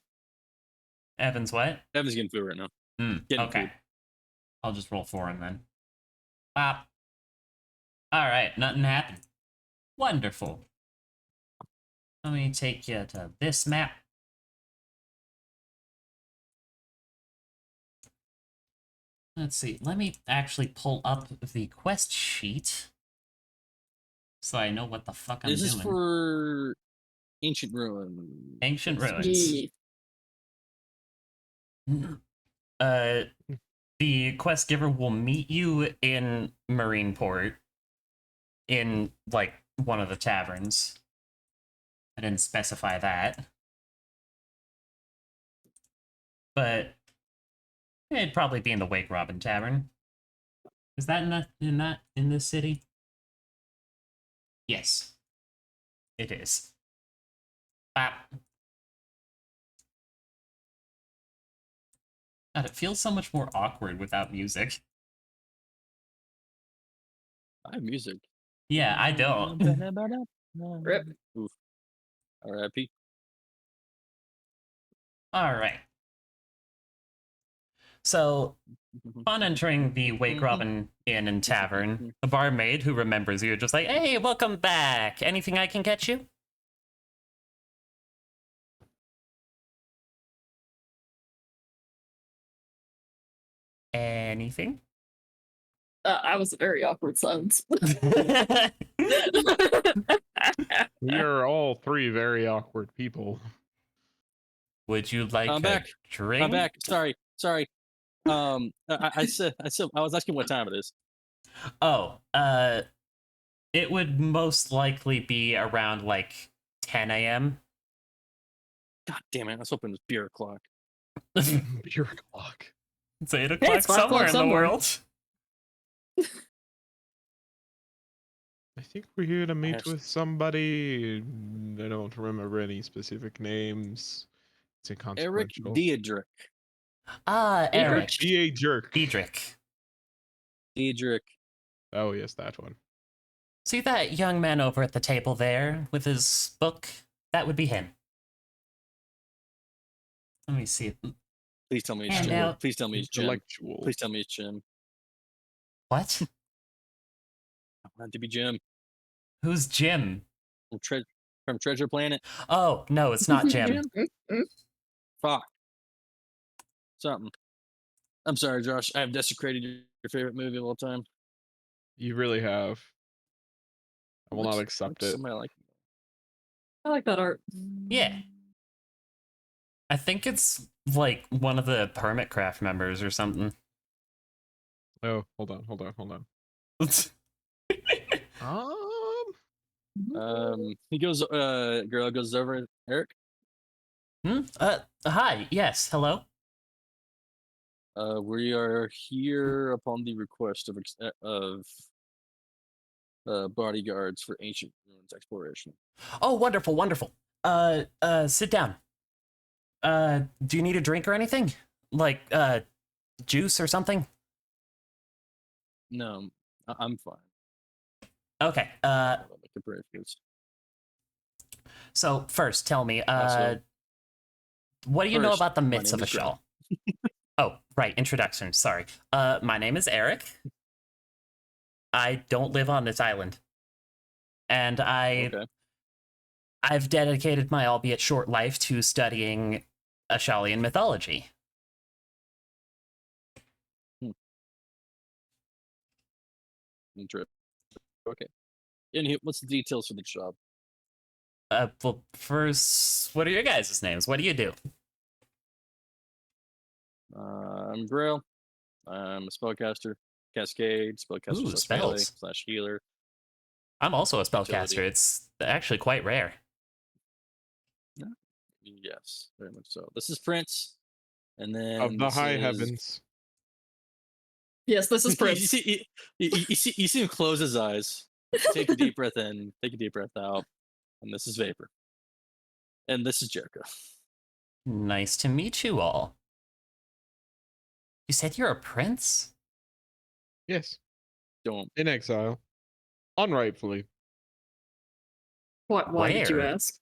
Evans what? now. Evan's getting food right now. Getting Okay. food. I'll just roll 4 and then. Pop. Alright, nothing happened. Wonderful. Let me take you to this map. Let's see. Let me actually pull up the quest sheet so I know what the fuck I'm This is doing. for Ancient Ruin. Ancient Ruins. Yeah. The quest giver will meet you in Marineport in one of the taverns. I didn't specify that. But it'd probably be in the Wake Robin Tavern. Is that in this city? Yes. It is. God, it feels so much more awkward without music. I have music. Yeah, I don't. Rip. Oof. R.I.P. Alright. So, upon entering the Wake Robin Inn and Tavern, the barmaid who remembers you just like, hey, welcome back. Anything I can get you? Anything? I was a very awkward silence. We are all three very awkward people. Would you like I'm a back. drink? I'm back. Sorry. I said I was asking what time it is. Oh, it would most likely be around like 10 a.m. God damn it! I was hoping it was beer o'clock. Beer o'clock. It's 8 Hey, o'clock it's 5 somewhere o'clock in the somewhere. world. I think we're here to meet Yes. with somebody. I don't remember any specific names. It's Eric inconsequential. Diedrich. Eric. B.A. Jerk. Diedrich. Diedrich. Oh, yes, that one. See that young man over at the table there with his book? That would be him. Let me see. Please tell me it's And Jim. now- Please tell me it's Jim. Intellectual. Please tell me it's Jim. What? I want it to be Jim Who's Jim? from Treasure Planet. Oh, no, it's not Jim. Fuck. Something. I'm sorry, Josh. I have desecrated your favorite movie of all time. You really have. I will not Looks accept like it. Somebody like I like that art. Yeah. I think it's like one of the Hermitcraft members or something. Oh, hold on. He goes. Girl goes over. Eric. Hi. Yes. Hello. We are here upon the request of bodyguards for ancient ruins exploration. Oh, wonderful, wonderful. Sit down. Do you need a drink or anything? Like, juice or something? No, I'm fine. Okay. I'll make a brave goose. So first, tell me, Also, what do you know first, about the my myths name of is Graham. Ashal? Oh, right, introduction. Sorry. My name is Eric. I don't live on this island, and Okay. I've dedicated my albeit short life to studying Ashalian mythology. Interesting. Okay. And what's the details for the job? Well, first, what are your guys' names? What do you do? I'm Grail. I'm a spellcaster. Cascade, spellcaster Ooh, slash melee spells. slash healer. I'm also a Utility. spellcaster. It's actually quite rare. Yes, very much so. This is Prince. And then Of the this high is- heavens. Yes, this is you, Prince. see, you see him close his eyes. Take a deep breath in, take a deep breath out. And this is Vapor. And this is Jericho. Nice to meet you all. You said you're a prince? Yes, Don't. in exile. Unrightfully. Why did you Where? ask?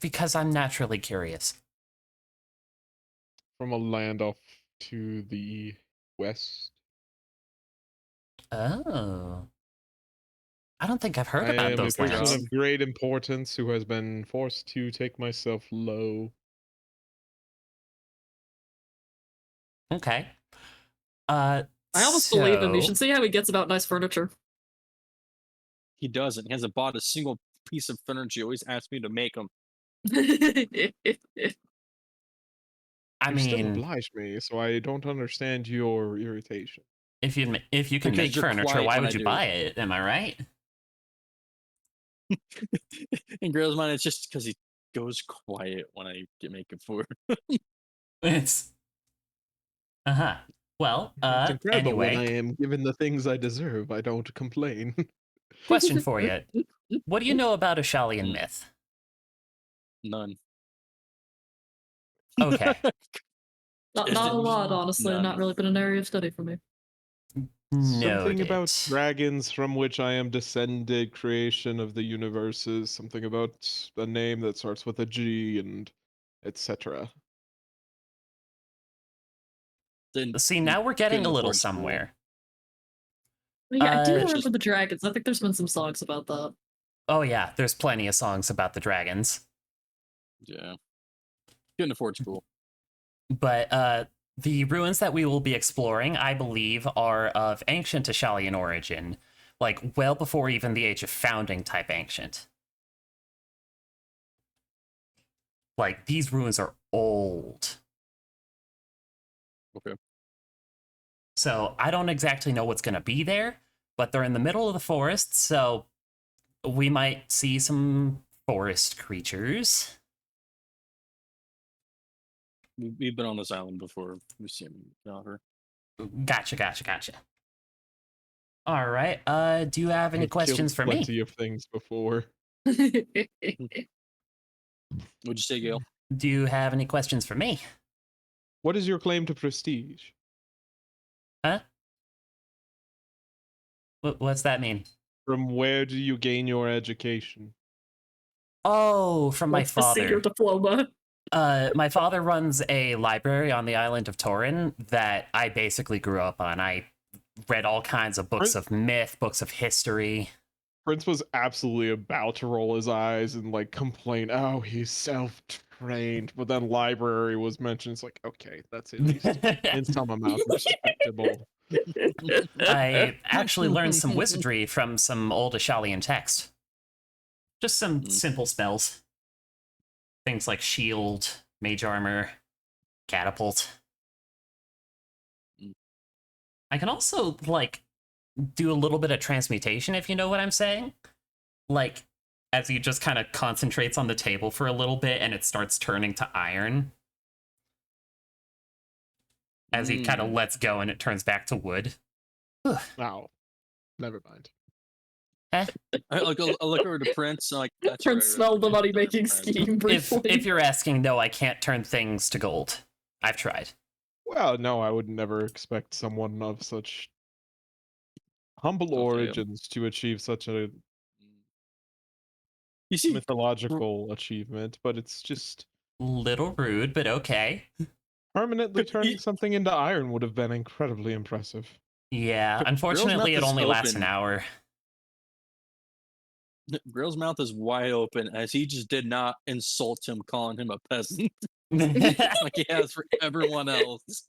Because I'm naturally curious. From a land off to the west. Oh. I don't think I've heard I about am those a person lands. of great importance who has been forced to take myself low. Okay. I almost believe him. You so- should see how he gets about nice furniture. He doesn't. He hasn't bought a single piece of furniture. He always asks me to make them. I You still mean, oblige me, so I don't understand your irritation. if you can Because make you're furniture, quiet why when would I you do. buy it? Am I right? In Grail's mind, it's just because he goes quiet when I make him food. It's uh-huh. Well, It's incredible when I anyway, am given the things I deserve. I don't complain. question for you. What do you know about Ashalian Mm. myth? None. Okay. Not a lot, honestly. None. Not really been an area of study for me. Something about Noted. dragons from which I am descended, creation of the universes, something about a name that starts with a G and etc. Then See, now we're getting a couldn't little afford school. somewhere. But yeah, I do It's remember just- the dragons. I think there's been some songs about that. Oh yeah, there's plenty of songs about the dragons. Yeah. Couldn't afford school. But the ruins that we will be exploring, I believe, are of ancient Ashalian origin, like well before even the Age of Founding type ancient. Like, these ruins are old. Okay. So I don't exactly know what's going to be there, but they're in the middle of the forest, so we might see some forest creatures. We've been on this island before. We've seen her. Gotcha. All right. Do you have any I've killed questions for me? plenty of things before. What'd you say, Gail? Do you have any questions for me? What is your claim to prestige? Huh? What's that mean? From where do you gain your education? Oh, from my What's the father. secret diploma? My father runs a library on the island of Torin that I basically grew up on. I read all kinds of books of myth, books of history. Prince was absolutely about to roll his eyes and like complain, oh, he's self-trained. But then library was mentioned. It's like, okay, that's at least in some amount respectable. I actually learned some wizardry from some old Ashalian text. Just some simple spells. Things like shield, mage armor, catapult. I can also, like, do a little bit of transmutation, if you know what I'm saying. Like, as he just kind of concentrates on the table for a little bit and it starts turning to iron. As he kind of lets go and it turns back to wood. Wow. Never mind. I look over to Prince. Like, that's Prince right, smelled the money making Prince. scheme briefly. If you're asking, no, I can't turn things to gold. I've tried. Well, no, I would never expect someone of such humble Okay. origins to achieve such a You see, mythological achievement, but it's just Little rude, but okay. permanently turning something into iron would have been incredibly impressive. Yeah, unfortunately, it mouth is only lasts an open. hour. Grill's mouth is wide open as he just did not insult him, calling him a peasant like he has for everyone else.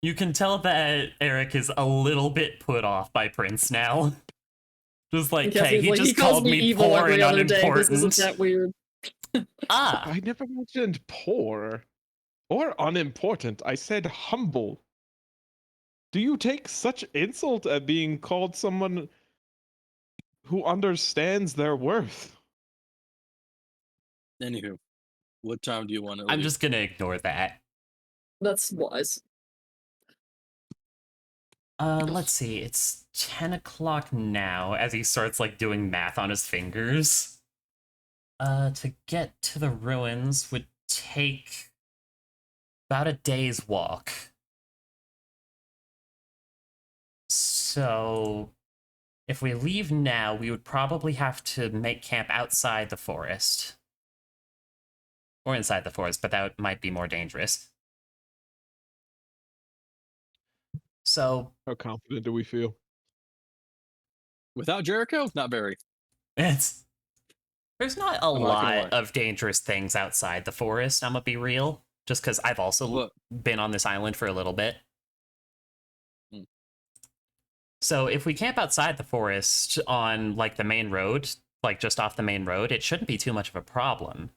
You can tell that Eric is a little bit put off by Prince now. Just like, Because okay, he's he like, just calls called me me evil poor every and other day. This isn't unimportant. that weird. Ah, I never mentioned poor or unimportant. I said humble. Do you take such insult at being called someone who understands their worth? Anywho, what time do you want to I'm leave? just gonna ignore that. That's wise. Let's see. It's 10 o'clock now as he starts, like, doing math on his fingers. To get to the ruins would take about a day's walk. So, if we leave now, we would probably have to make camp outside the forest. Or inside the forest, but that might be more dangerous. So, How confident do we feel? Without Jericho? Not very. there's not a I'm not gonna lot lie. of dangerous things outside the forest, I'm gonna be real. Just because I've also What? been on this island for a little bit. Hmm. So if we camp outside the forest on, like, the main road, like just off the main road, it shouldn't be too much of a problem.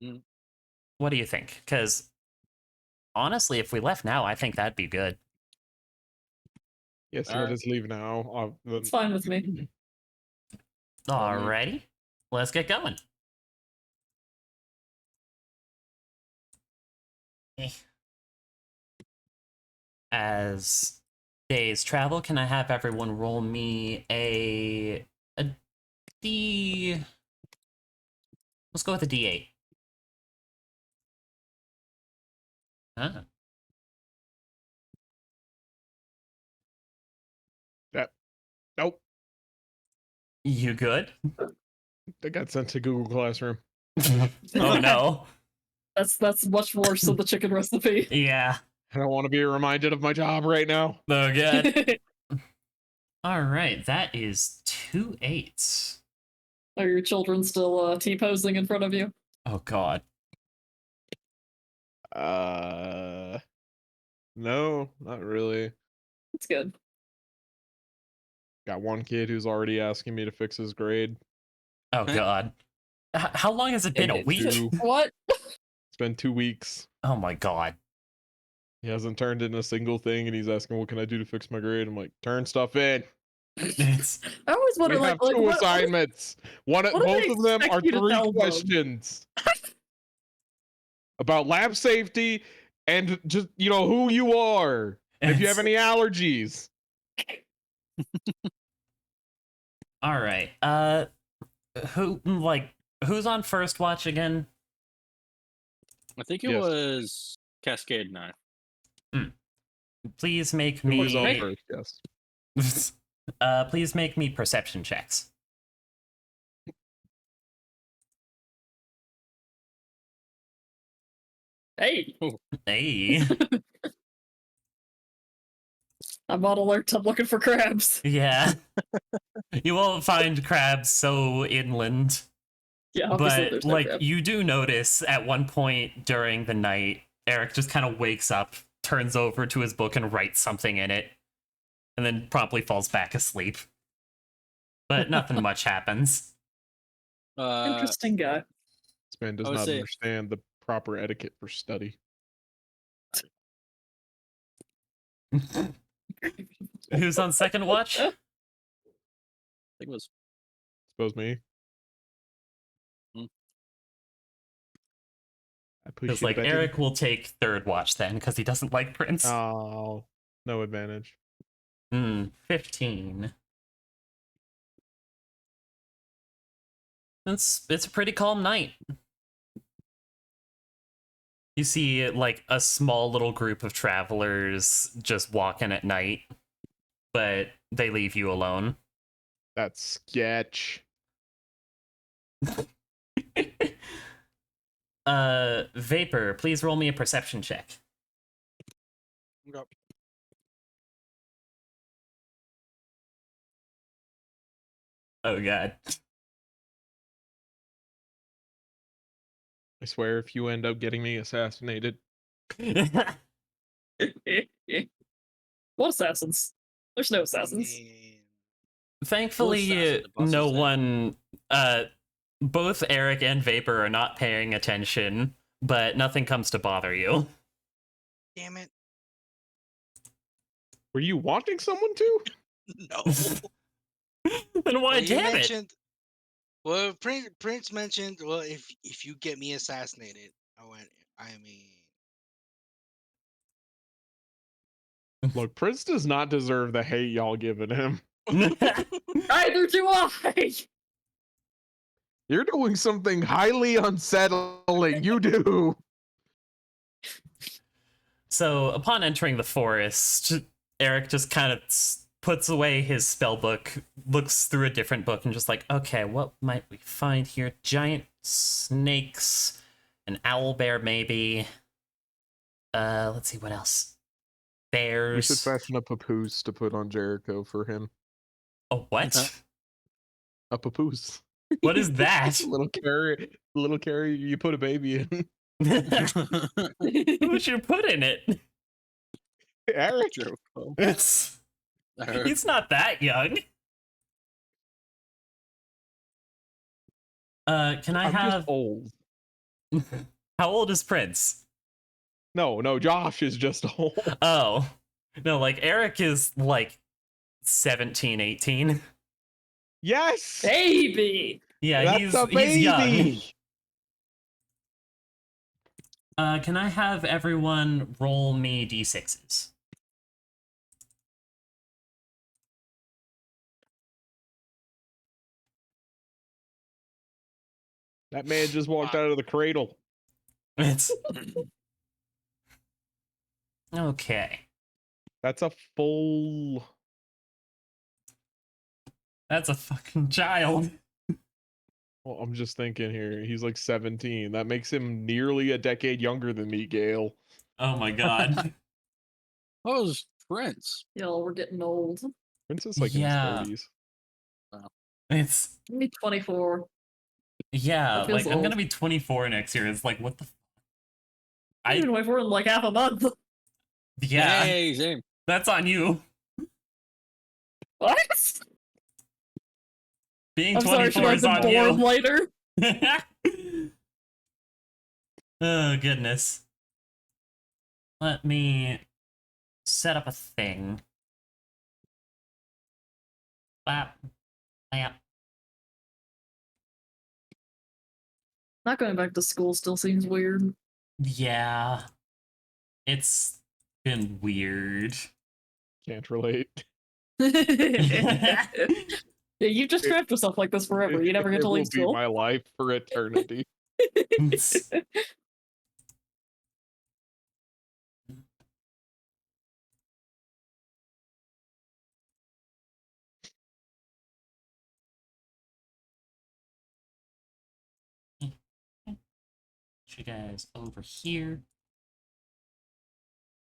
Hmm. What do you think? Because honestly, if we left now, I think that'd be good. Yes, Alright. let us leave now. It's fine with me. Alrighty, let's get going. As days travel, can I have everyone roll me a D? Let's go with a D8. Huh. Nope. You good? They got sent to Google Classroom. Oh no. That's much worse than the chicken recipe. Yeah. I don't want to be reminded of my job right now. Oh good. All right, that is 2 8s. Are your children still T-posing in front of you? Oh God. No, not really. That's good. Got one kid who's already asking me to fix his grade. Oh God. How long has it been? A week? Two. What? It's been 2 weeks. Oh my God. He hasn't turned in a single thing, and he's asking, "What can I do to fix my grade?" I'm like, "Turn stuff in." It's I always wonder, We like, have like two what assignments. what do Both they of them expect are you to 3 tell them? questions about lab safety and just who you are. And if you have any allergies. all right. Who's on first watch again? I think it Yes. was Cascade and I. Please make Who was on me. first? Yes. Please make me perception checks. Hey, Hey. I'm on alert. I'm looking for crabs. Yeah. You won't find crabs so inland. Yeah, obviously But there's no crab. you do notice at one point during the night, Eric just kind of wakes up, turns over to his book and writes something in it, and then promptly falls back asleep. But nothing much happens. Interesting guy. This man does I would not say- understand the proper etiquette for study. Who's on second watch? I think it was. Suppose me. Hmm. I push Because you like back in. Eric will take third watch then, because he doesn't like Prince. Oh, no advantage. 15. It's a pretty calm night. You see like a small little group of travelers just walking at night, but they leave you alone. That's sketch. Vapor, please roll me a perception check. Okay. Oh God. I swear, if you end up getting me assassinated, What assassins? There's no I assassins. mean, Thankfully, assassin, the boss no is dead. one, both Eric and Vapor are not paying attention, but nothing comes to bother you. damn it. were you wanting someone to? No. Then why Well, he damn it? mentioned. Well, Prince mentioned. Well, if you get me assassinated, I went. I mean, Look, Prince does not deserve the hate y'all giving him. Neither do I. You're doing something highly unsettling. You do. So, upon entering the forest, Eric just kind of puts away his spell book, looks through a different book, and just like, okay, what might we find here? Giant snakes, an owl bear, maybe. Let's see what else. We Bears. should fashion a papoose to put on Jericho for him. Oh, what? Uh-huh. A papoose. What is that? little carrier you put a baby in. Who should put in it? Eric. Jericho. It's, I heard. he's not that young. Can I I'm have? just old. How old is Prince? No, Josh is just old. Oh, no, like Eric is like 17, 18. Yes. Baby. Yeah, That's he's a baby. young. Can I have everyone roll me d6s? That man just walked out of the cradle. It's okay. That's a full. That's a fucking child. Well, I'm just thinking here. He's like 17. That makes him nearly a decade younger than me, Gale. Oh my god. What was Prince? Y'all, we're getting old. Prince is like Yeah. in his 30s. It's Me 24. yeah, That feels like I'm gonna old. be 24 next year. It's like what the I've been I 24 in like half a month. yeah, Hey, same. that's on you. What? Being I'm sorry, should 24 I is have been on born later? you. Oh goodness. Let me set up a thing. Bap, bap. Not going back to school still seems weird. Yeah, it's been weird. Can't relate. Yeah, you just trapped yourself like this forever. You never get It to will leave be school. my life for eternity. You guys over here.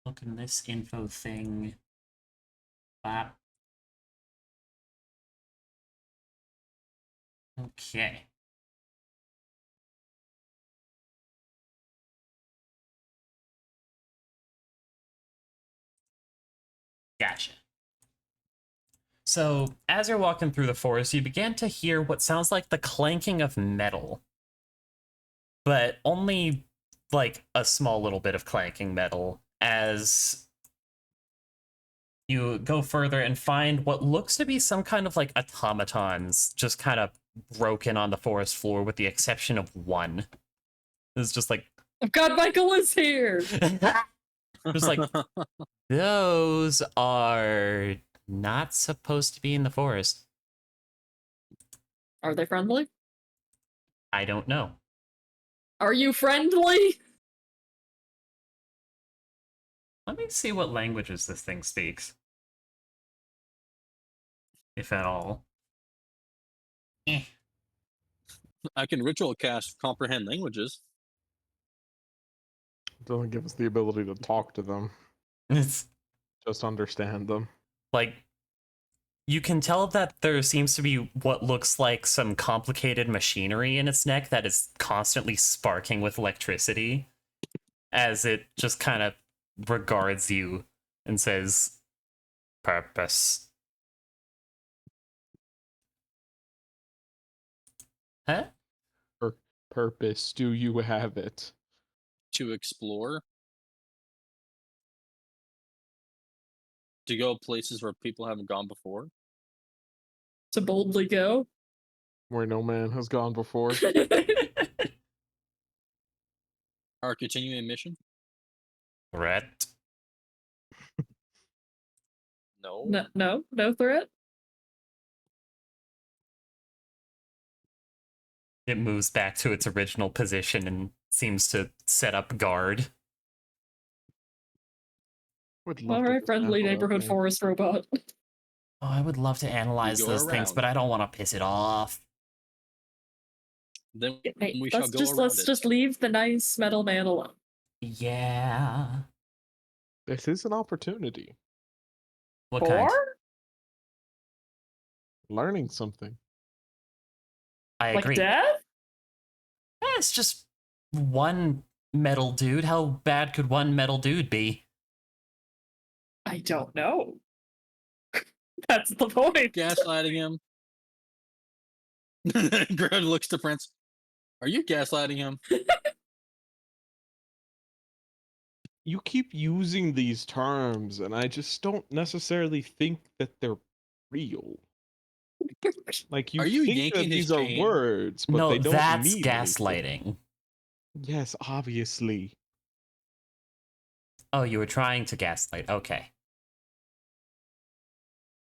Look in this info thing. Bop. Okay. Gotcha. So, as you're walking through the forest, you begin to hear what sounds like the clanking of metal. But only like a small little bit of clanking metal as you go further and find what looks to be some kind of like automatons just kind of broken on the forest floor with the exception of one. It's just like God, Michael is here. just like those are not supposed to be in the forest. Are they friendly? I don't know. Are you friendly? Let me see what languages this thing speaks. If at all. Eh. I can ritual cast comprehend languages. Doesn't give us the ability to talk to them, It's just understand them. like you can tell that there seems to be what looks like some complicated machinery in its neck that is constantly sparking with electricity as it just kind of regards you and says, "Purpose." Huh? Purpose, do you have it? To explore, to go places where people haven't gone before. To boldly go. Where no man has gone before. Our continuing mission. Threat. No. No threat. It moves back to its original position and seems to set up guard. Would love All to right, friendly dismantle that neighborhood thing. forest robot. Oh, I would love to analyze go those things, around. but I don't want to piss it off. Then Hey, we shall let's go just around let's it. just leave the nice metal man alone. Yeah. This is an opportunity. What kind? Learning something. I Like agree. death? It's just one metal dude. How bad could one metal dude be? I don't know. That's the point. Gaslighting him. Greg looks to Prince. Are you gaslighting him? You keep using these terms, and I just don't necessarily think that they're real. Like, you Are you think yanking that his these are chain? words, but No, they don't that's mean anything. gaslighting. Yes, obviously. Oh, you were trying to gaslight. Okay.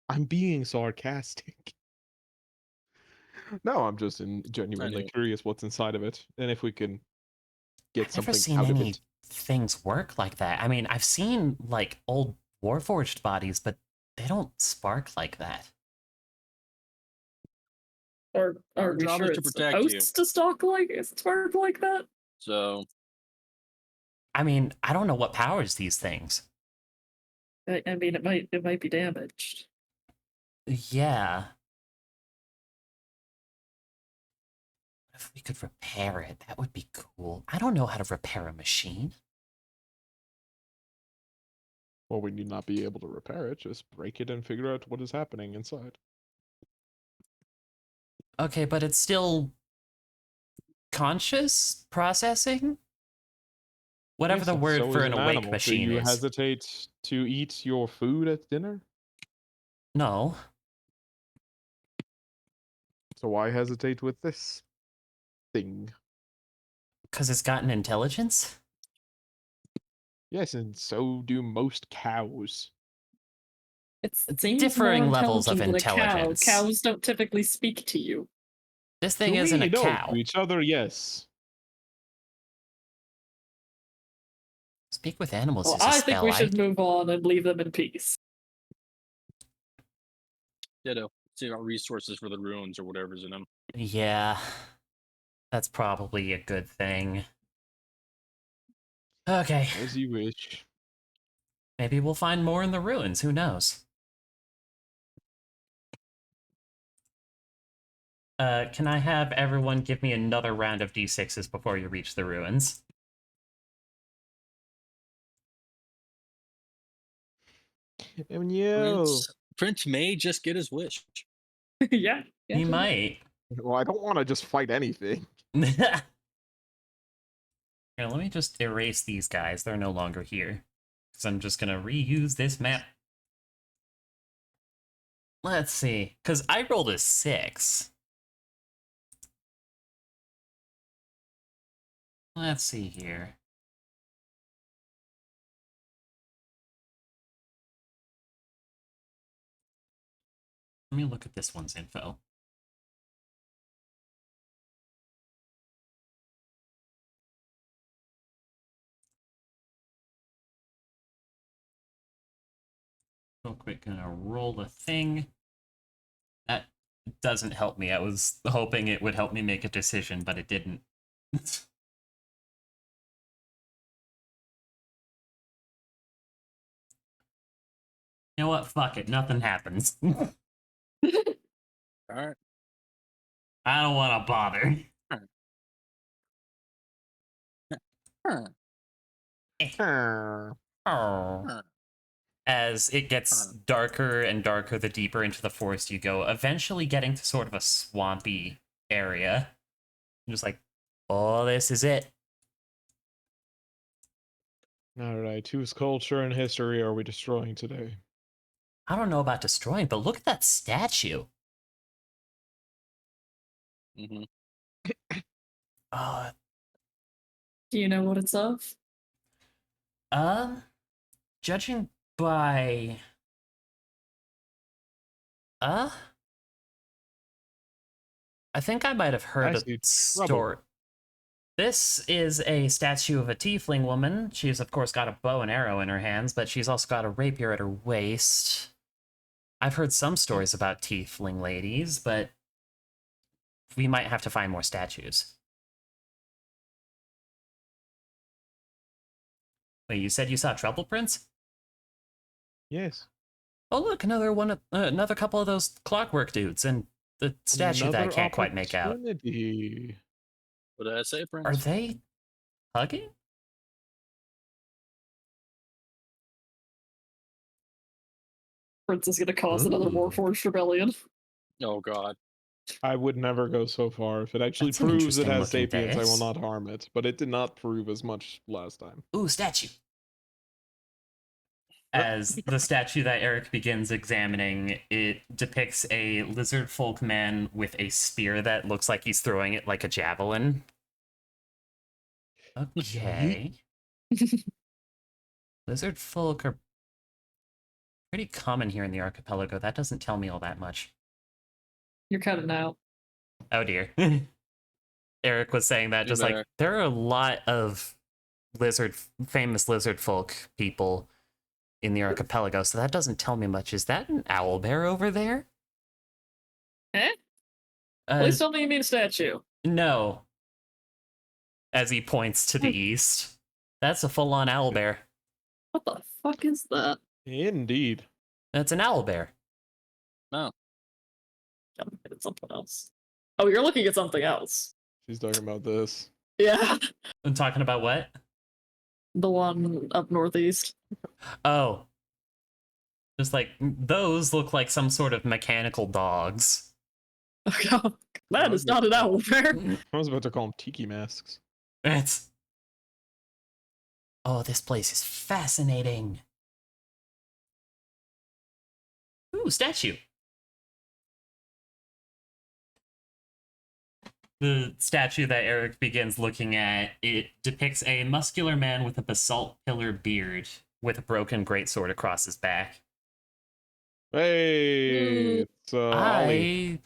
I'm being sarcastic. No, I'm just genuinely knew. curious what's inside of it, and if we can get I've never something seen out of any it. things work like that. I mean, I've seen like old Warforged bodies, but they don't spark like that. Or Our are we job sure is to it's protect you. supposed to stalk like spark like that? So I mean, I don't know what powers these things. I mean, it might be damaged. Yeah. we could repair it. That would be cool. I don't know how to repair a machine. Well, we need not be able to repair it. Just break it and figure out what is happening inside. Okay, but it's still conscious processing? Whatever Yes, the and word so for is an an awake animal. machine Do you is. hesitate to eat your food at dinner? No. So why hesitate with this thing? Because it's got an intelligence? Yes, and so do most cows. It seems Differing more levels of intelligent than a cow. intelligence. Cows don't typically speak to you. This thing To isn't me, a no. cow. To each other, yes. Speak with animals Well, is a I think spell. we should move on and leave them in peace. Ditto. See our resources for the ruins or whatever's in them. Yeah. That's probably a good thing. Okay. As you wish. Maybe we'll find more in the ruins. Who knows? Can I have everyone give me another round of d6s before you reach the ruins? And yo. Prince may just get his wish. Yeah. He might. Well, I don't want to just fight anything. Here, let me just erase these guys. They're no longer here. Because I'm just going to reuse this map. Let's see. Because I rolled a 6. Let's see here. Let me look at this one's info. Real quick, gonna roll a thing. That doesn't help me. I was hoping it would help me make a decision, but it didn't. You know what? Fuck it. Nothing happens. All right. I don't want to bother. Huh. As it gets darker and darker the deeper into the forest you go, eventually getting to sort of a swampy area. I'm just like, oh, this is it. Alright, whose culture and history are we destroying today? I don't know about destroying, but look at that statue. Mm-hmm. Do you know what it's of? Judging by I think I might have heard I a see story. trouble. This is a statue of a tiefling woman. She's of course got a bow and arrow in her hands, but she's also got a rapier at her waist. I've heard some stories about tiefling ladies, but we might have to find more statues. Wait, you said you saw Trouble Prince? Yes. Oh, look, another couple of those clockwork dudes and the statue that I Another can't quite make out. opportunity. What did I say, Prince? Are they hugging? Prince is gonna cause another Ooh. Warforged rebellion. Oh God. I would never go so far. If it actually That's an proves it interesting has looking sapience, I will dice. not harm it. But it did not prove as much last time. Ooh, statue. As the statue that Eric begins examining, it depicts a lizard folk man with a spear that looks like he's throwing it like a javelin. Okay. Lizard folk are pretty common here in the archipelago. That doesn't tell me all that much. You're cutting out. Oh dear. Eric was saying that You just like better. there are a lot of famous lizard folk people in the archipelago, so that doesn't tell me much. Is that an owl bear over there? Eh? Uh, Please tell me you mean a statue. no. As he points to the east. That's a full-on owl bear. What the fuck is that? Indeed. That's an owl bear. I'm looking at something else. Oh, you're looking at something else. She's talking about this. Yeah, I'm talking about what? the one up northeast. Oh, just like those look like some sort of mechanical dogs. Oh, that is not an owl bear. I was about to call them tiki masks. It's. Oh, this place is fascinating. Ooh, statue. The statue that Eric begins looking at, it depicts a muscular man with a basalt pillar beard with a broken greatsword across his back. Hey, it's Ollie.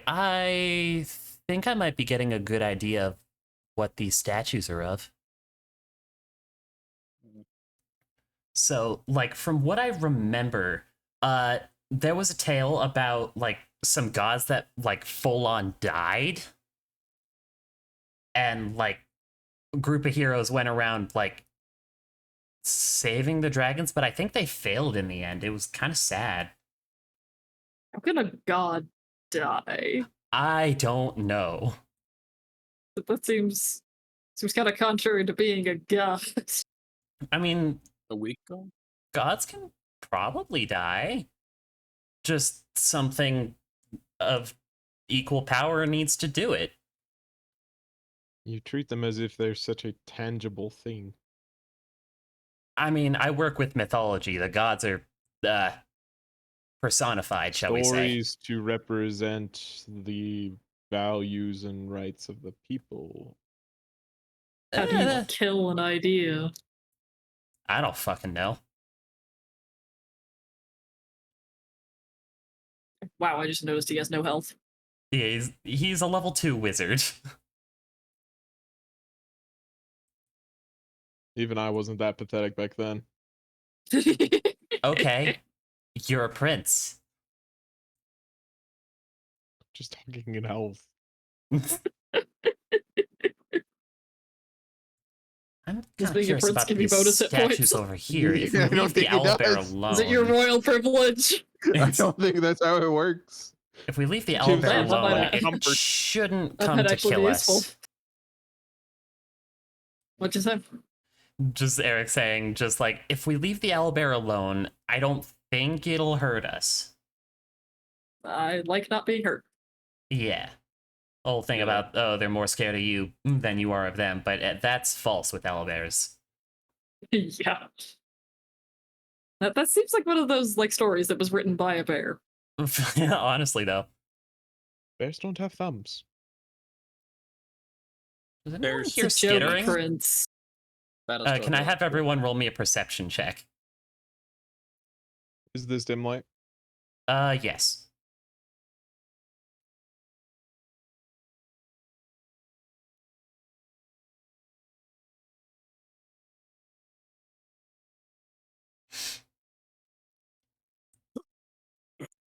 I think I might be getting a good idea of what these statues are of. So, like, from what I remember, there was a tale about like some gods that like full on died, and like a group of heroes went around like saving the dragons, but I think they failed in the end. It was kind of sad. How can a god die? I don't know. That seems kind of contrary to being a god. I mean, A week ago? gods can probably die. Just something of equal power needs to do it. You treat them as if they're such a tangible thing. I mean, I work with mythology. The gods are personified, shall we say. Stories to represent the values and rights of the people. How do you kill an idea? I don't fucking know. Wow, I just noticed he has no health. He's a level 2 wizard. Even I wasn't that pathetic back then. Okay, you're a prince. Just talking in health. I'm Just kind of being a curious prince about give you these bonus hit points. statues over here. If we Yeah, I don't leave the think it owlbear does. alone, Is it your royal privilege? I don't think that's how it works. if we leave the Gives owlbear them alone, that it comfort. shouldn't That come might to actually be kill useful. us. What'd you say? Just Eric saying, just like, if we leave the owlbear alone, I don't think it'll hurt us. I like not being hurt. Yeah. Whole thing about, oh, they're more scared of you than you are of them, but that's false with owlbears. Yeah. That seems like one of those like stories that was written by a bear. Honestly, though. Bears don't have thumbs. Does anyone Bears- hear It's a joke, skittering? Prince. Can I have everyone roll me a perception check? Is this dim light? Yes.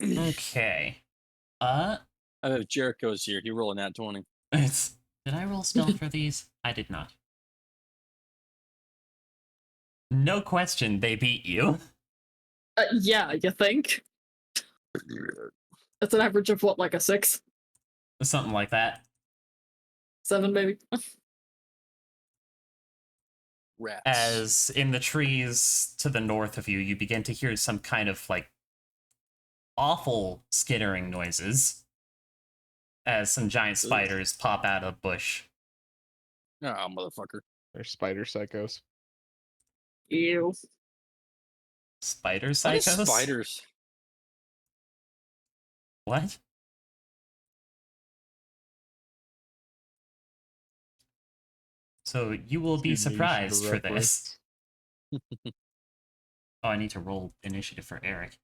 Okay. If Jericho's here, he rolling that 20. Did I roll stealth for these? I did not. No question, they beat you. Yeah, you think? That's an average of what, like a 6? Something like that. 7, maybe? Rats. As in the trees to the north of you, you begin to hear some kind of like awful skittering noises as some giant spiders pop out of a bush. Oh, motherfucker. They're spider psychos. Ew. Spider What is psychos? spiders? What? So you will be Excuse me, surprised for reference. this. Oh, I need to roll initiative for Eric.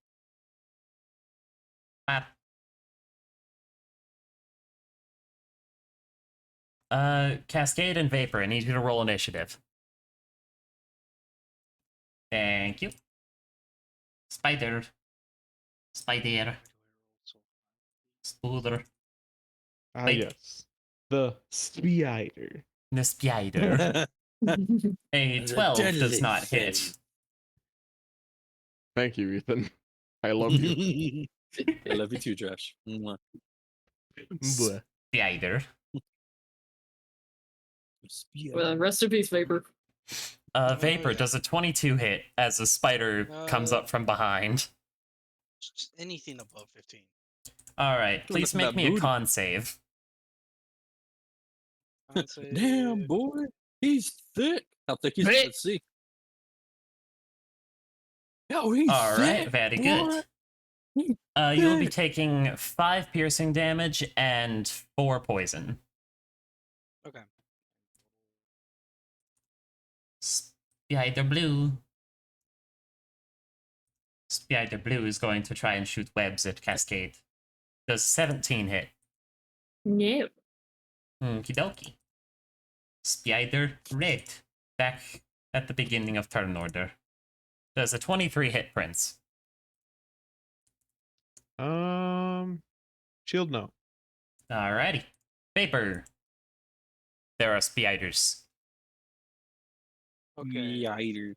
Cascade and Vapor, I need you to roll initiative. Thank you. Spider. Spider. Spooder. Ah, Wait. yes. The spider. The spider. A 12 does not hit. Thank you, Ethan. I love you. I love you too, Josh. Mwah. Bleh. Spider. Rest in peace, Vapor. Vapor yeah. does a 22 hit as a spider comes up from behind. Just anything above 15. Alright, Coming please up make that me a booty. con save. I'd say Damn, boy. He's thick. How thick is Thick. Let's see. Yo, he's Alright, thick, very boy. good. He's You'll be thick. taking 5 piercing damage and 4 poison. Okay. Spider Blue. Spider Blue is going to try and shoot webs at Cascade. Does 17 hit? No. Okie dokie. Spider Red. Back at the beginning of turn order. Does a 23 hit, Prince? Shield no. Alrighty. Vapor. There are spiders. Okay. Spider.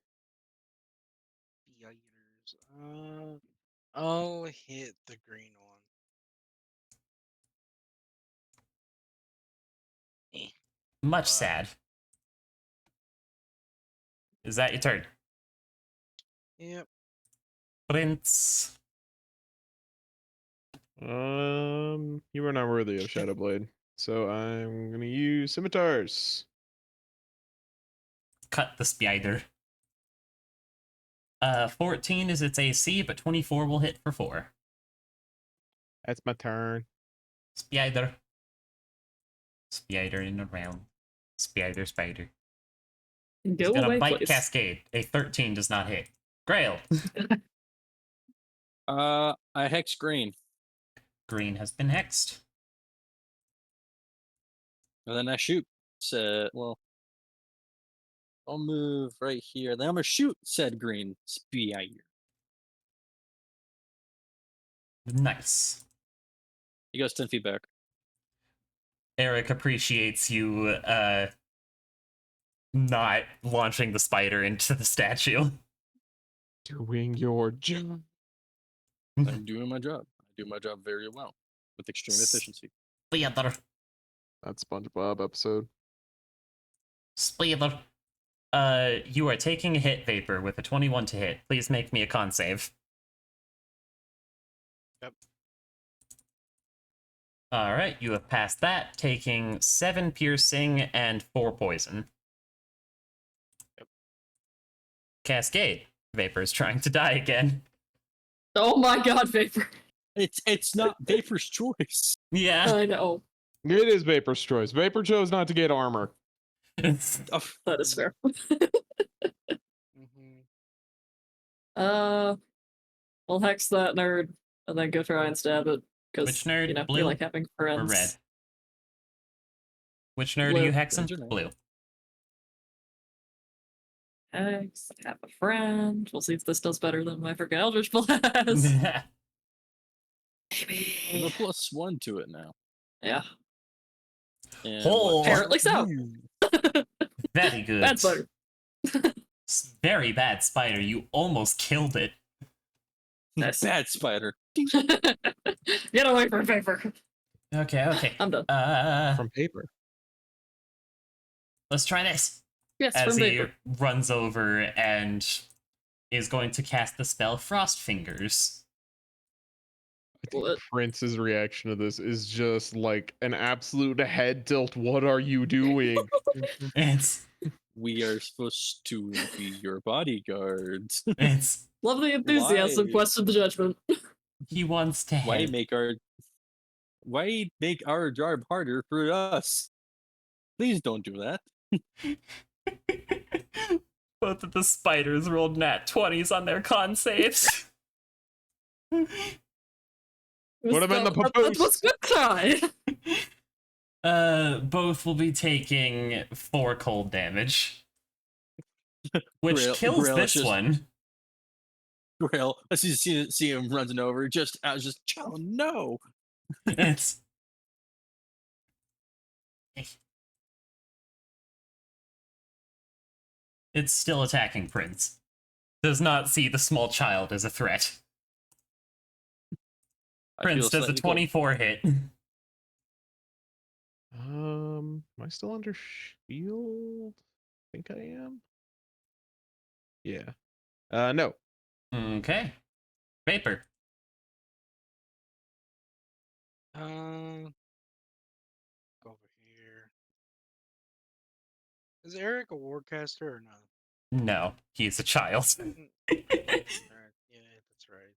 Spiders. I'll hit the green one. Much Wow. sad. Is that your turn? Yep. Prince. You are not worthy of Shadow Blade, so I'm gonna use scimitars. Cut the spider. 14 is its AC, but 24 will hit for 4. That's my turn. Spider. Spider in the round. Spider, spider. He's Go gonna away, bite please. Cascade. A 13 does not hit. Grail. I hex green. Green has been hexed. And then I shoot. Well, I'll move right here. Then I'm gonna shoot said green spider. Nice. He goes 10 feet back. Eric appreciates you not launching the spider into the statue. Doing your job. I'm doing my job. I do my job very well with extreme efficiency. Spider. That SpongeBob episode. Spider. You are taking a hit, Vapor, with a 21 to hit. Please make me a con save. Yep. Alright, you have passed that, taking 7 piercing and 4 poison. Yep. Cascade. Vapor's trying to die again. Oh my god, Vapor. It's not Vapor's choice. Yeah. I know. It is Vapor's choice. Vapor chose not to get armor. Oh, That is fair. Mm-hmm. We'll hex that nerd and then go try and stab it. Because, Which nerd? you know, Blue we like having friends. or red? Which nerd are Blue. you hexing? Red's your name. Blue. Hex, have a friend. We'll see if this does better than my freaking Eldritch Blast. There's a Maybe. +1 to it now. Yeah. And Oh. Apparently so. Very good. That's better. Very bad spider. You almost killed it. Nice. Bad spider. Get away from Vapor. Okay. I'm done. From paper. Let's try this. Yes, As from he Vapor. runs over and is going to cast the spell Frost Fingers. I think What? Prince's reaction to this is just like an absolute head tilt. What are you doing? It's We are supposed to be your bodyguards. it's Love the enthusiasm, Why? question the judgment. he wants to Why head. make our job harder for us? Please don't do that. Both of the spiders rolled nat 20s on their con saves. Put him in the That was good try. Both will be taking 4 cold damage. Which Grail- kills Grail is this just- one. Grail, as you see him running over, I was just, oh no. It's It's still attacking Prince. Does not see the small child as a threat. I feel Prince does a slightly cold. 24 hit. Am I still under shield? I think I am. Yeah. No. Okay. Vapor. Over here. Is Eric a warcaster or not? No, he's a child. Alright, yeah, that's right.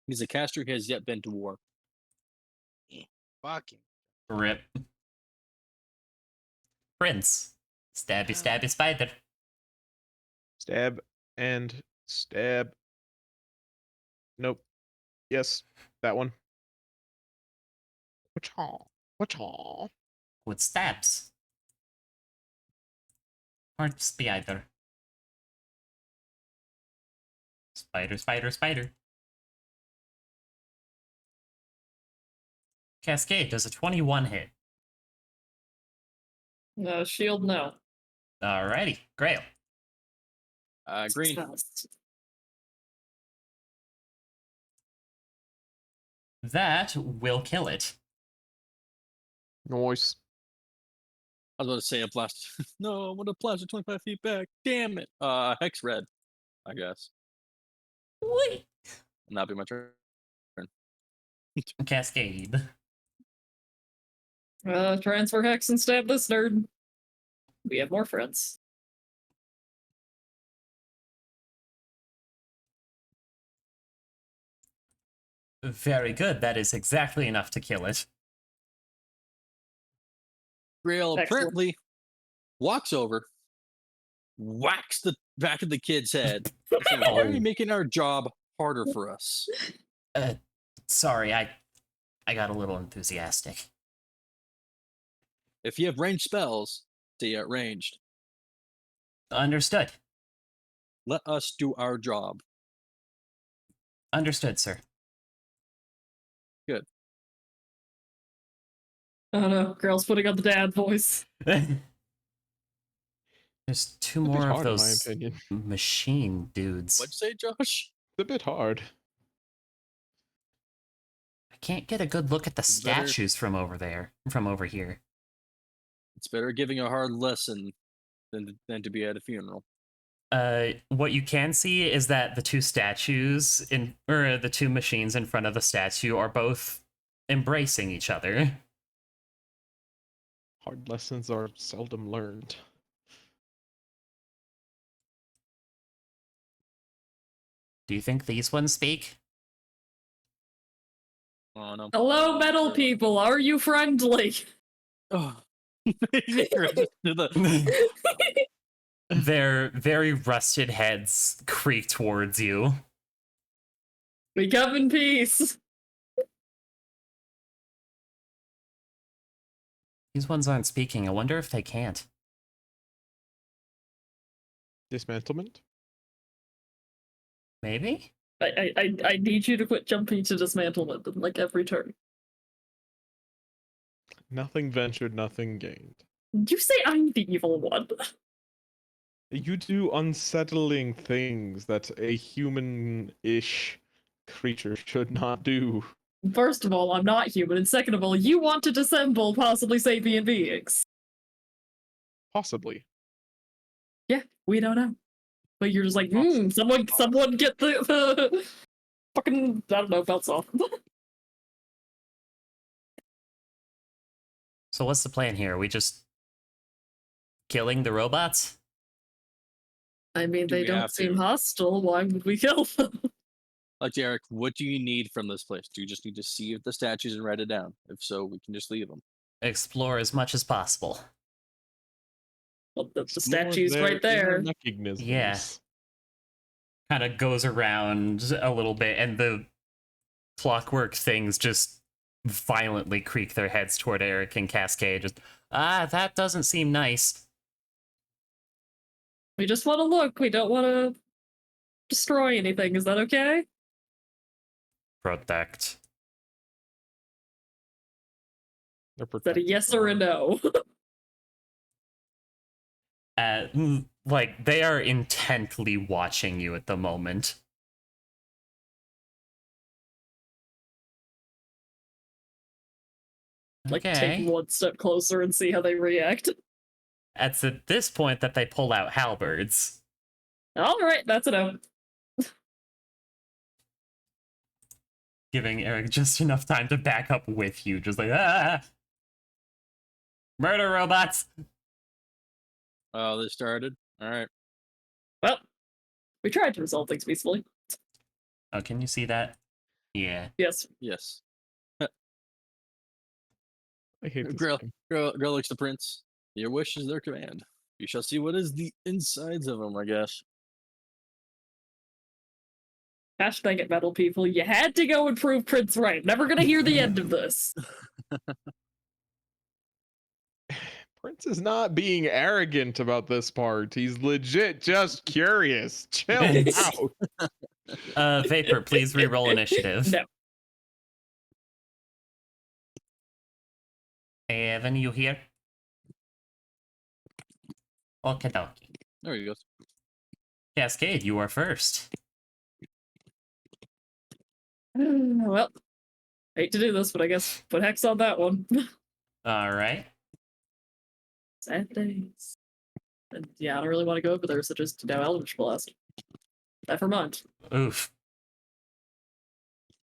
He's a caster who has yet been to war. Fuck him. Rip. Prince. Stabby, stabby, spider. Stab and stab. Nope. Yes, that one. What's With stabs. Or spider. Spider, spider, spider. Cascade does a 21 hit. Shield, no. Alrighty, Grail. Green. That will kill it. Noise. I was about to say a blast. No, I want to blast it 25 feet back. Damn it. Hex red, I guess. Wait. And that'll be my turn. Cascade. Transfer hex and stab this nerd. We have more friends. Very good. That is exactly enough to kill it. Grail Excellent. apparently walks over, whacks the back of the kid's head. Saying, why are you making our job harder for us? Sorry, I got a little enthusiastic. If you have ranged spells, stay at ranged. Understood. Let us do our job. Understood, sir. Good. Oh no, girl's putting on the dad voice. There's two It's a bit more of hard, in my those opinion. machine dudes. What'd you say, Josh? It's a bit hard. I can't get a good look at the It's better- statues from over here. It's better giving a hard lesson than to be at a funeral. What you can see is that the two statues or the two machines in front of the statue are both embracing each other. Hard lessons are seldom learned. Do you think these ones speak? Oh no. Hello, metal people. Are you friendly? Oh. The- Their very rusted heads creak towards you. We come in peace. These ones aren't speaking. I wonder if they can't. Dismantlement? Maybe? I need you to quit jumping to dismantlement in like every turn. Nothing ventured, nothing gained. You say I'm the evil one. You do unsettling things that a human-ish creature should not do. First of all, I'm not human, and second of all, you want to dissemble possibly sapient beings. Possibly. Yeah, we don't know. But you're just like, someone get the fucking, I don't know, belts off. So what's the plan here? Are we just killing the robots? I mean, Do they we don't have seem to? hostile. Why would we kill them? Like Derek, what do you need from this place? Do you just need to see if the statues and write it down? If so, we can just leave them. Explore as much as possible. Well, the Explore statue's their right there. inner mechanisms. Yeah. Kind of goes around a little bit, and the clockwork things just violently creak their heads toward Eric and Cascade. Just, that doesn't seem nice. We just want to look. We don't want to destroy anything. Is that okay? Protect. They're Is that a yes or a no? Like, they are intently watching you at the moment. like Okay. take one step closer and see how they react. It's at this point that they pull out halberds. All right, that's a no. Giving Eric just enough time to back up with you, just like, ah! Murder robots! Oh, they started. All right. Well, we tried to resolve things peacefully. Oh, can you see that? Yeah. Yes. Yes. I hate this Grill, game. Grill looks the prince. Your wish is their command. You shall see what is the insides of them, I guess. Gosh dang it, metal people. You had to go and prove Prince right. Never gonna hear the end of this. Prince is not being arrogant about this part. He's legit just curious. Chill out. Vapor, please re-roll initiative. No. Evan, you here? Okie dokie. There you go. Cascade, you are first. Well, hate to do this, but I guess put hex on that one. Alright. Sad days. And yeah, I don't really want to go over there, so just now Eldritch Blast. Never mind. Oof.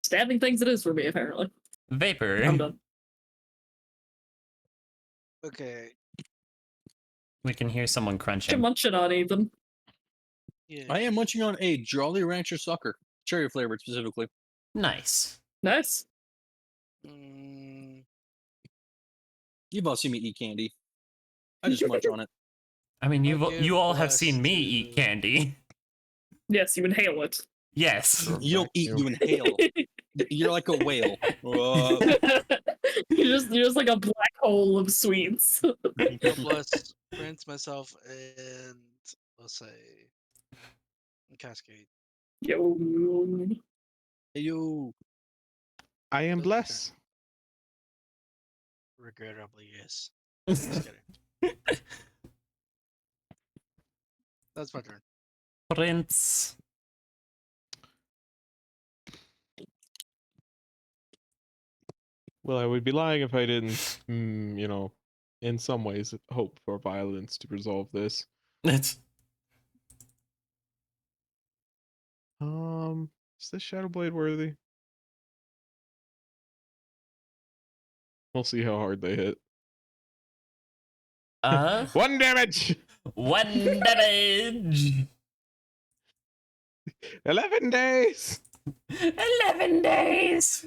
Stabbing things it is for me, apparently. I'm Vapor, done. Okay. we can hear someone What you crunching. munching on, Ethan? Yeah. I am munching on a Jolly Rancher sucker, cherry flavored specifically. Nice. Nice. Mm, You've all seen me eat candy. I just munch on it. I mean, I'll you give all have bless seen me eat to- candy. Yes, you inhale it. Yes. You don't eat, you inhale. You're like a whale. you're just like a black hole of sweets. God bless Prince, myself, and let's say Cascade. Yo. Hey, yo. I am Okay. blessed. Regrettably, yes. Just kidding. That's my turn. Prince. Well, I would be lying if I didn't, in some ways, hope for violence to resolve this. Is this Shadow Blade worthy? We'll see how hard they hit. 1 damage! 1 damage! 11 days! 11 days!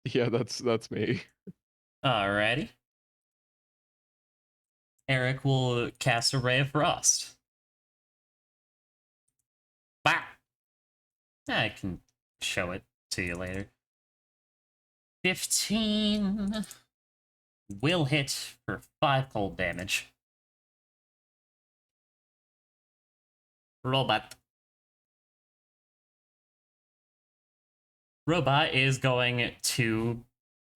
Yeah, that's me. Alrighty. Eric will cast a Ray of Frost. Bah! I can show it to you later. 15 will hit for 5 cold damage. Robot. Robot is going to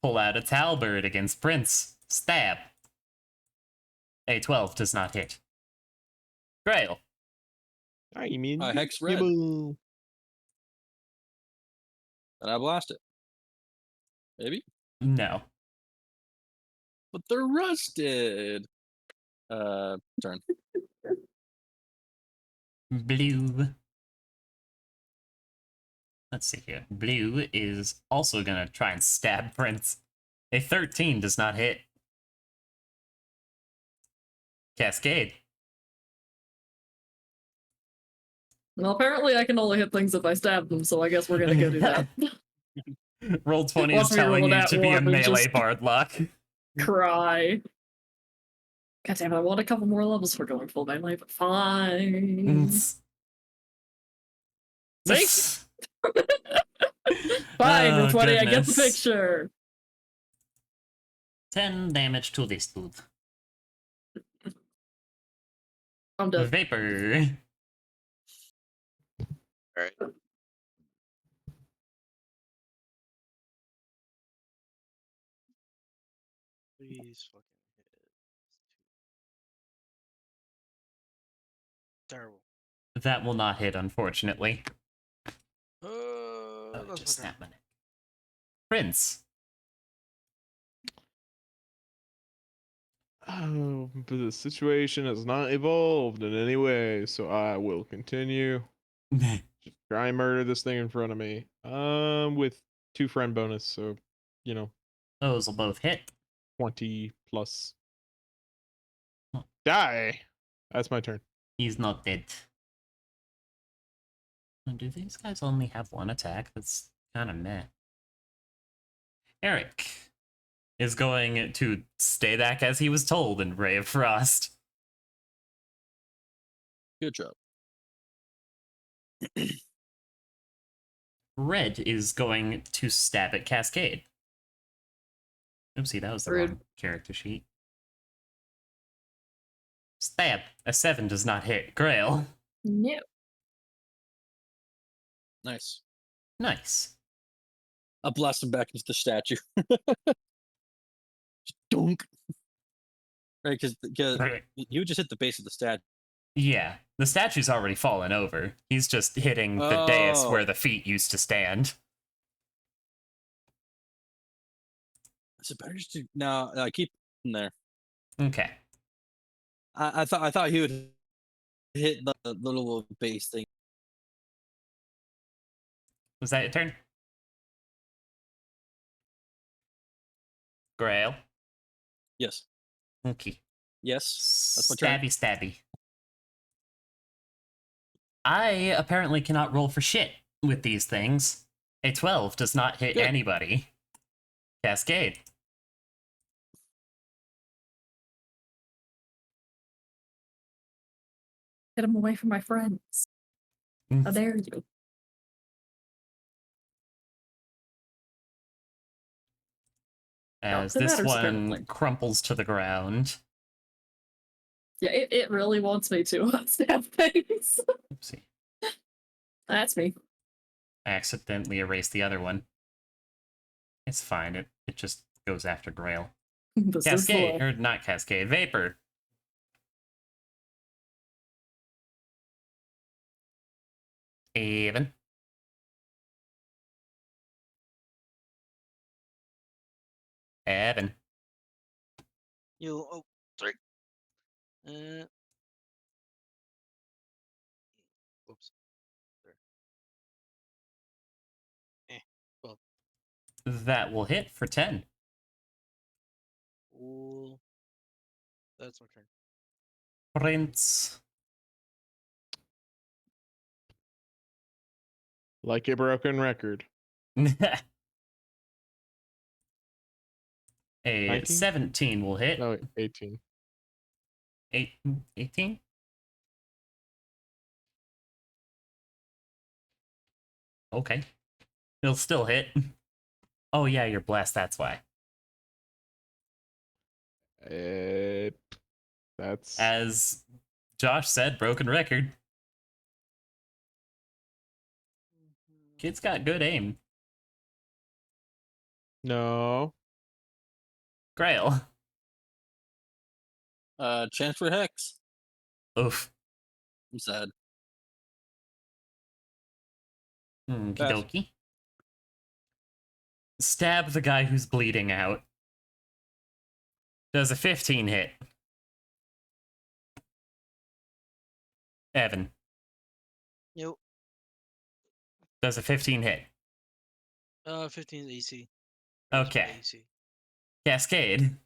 pull out a Talbert against Prince. Stab. A 12 does not hit. Grail. I mean, Hex red. Yibble. And I blast it. Maybe? No. But they're rusted. Turn. Blue. Let's see here. Blue is also gonna try and stab Prince. A 13 does not hit. Cascade. Well, apparently I can only hit things if I stab them, so I guess we're gonna go do that. Roll 20 is Once we telling roll you that to be a one, we melee just- bard lock. Cry. God damn it, I want a couple more levels for going full melee, but fine. See? Fine, Oh, for 20, I get the goodness. picture. 10 damage to this dude. I'm done. Vapor. Alright. Please fucking hit. Terrible. That will not hit, unfortunately. That's Just my turn. snap my neck. Prince. Oh, but the situation has not evolved in any way, so I will continue. Just try and murder this thing in front of me. With 2 friend bonus, so Those will both hit. 20 plus. Huh. Die. That's my turn. He's not dead. Do these guys only have one attack? That's kind of meh. Eric is going to stay back as he was told in Ray of Frost. Good job. Red is going to stab at Cascade. Oopsie, that was the Rude. wrong character sheet. Stab. A 7 does not hit. Grail. No. Nice. Nice. I'll blast him back into the statue. Dunk. Right, because you would just hit the base of the statue. Yeah, the statue's already fallen over. He's just hitting the dais Oh. where the feet used to stand. Is it better just to no? Keep him there. Okay. I thought he would hit the little base thing. Was that your turn? Grail. Yes. Okay. Yes. That's my turn. Stabby. I apparently cannot roll for shit with these things. A 12 does not hit Good. anybody. Cascade. Get him away from my friends. How dare you? As that this matters, one apparently. crumples to the ground. Yeah, it really wants me to stab things. Oopsie. That's me. I accidentally erased the other one. It's fine. It just goes after Grail. This is Cascade, the or not Cascade, Vapor. Even. Evan. Sorry. Oops. There. Well, That will hit for 10. cool. That's my turn. Prince. Like a broken record. A 19? 17 will hit. No, 18. 18? Okay. He'll still hit. Oh yeah, you're blessed, that's why. That's As Josh said, broken record. Kid's got good aim. no. Grail. Chance for Hex. Oof. I'm sad. Okie Pass. dokie. Stab the guy who's bleeding out. Does a 15 hit? Evan. Nope. Does a 15 hit? 15 AC. That's my Okay. AC. Cascade.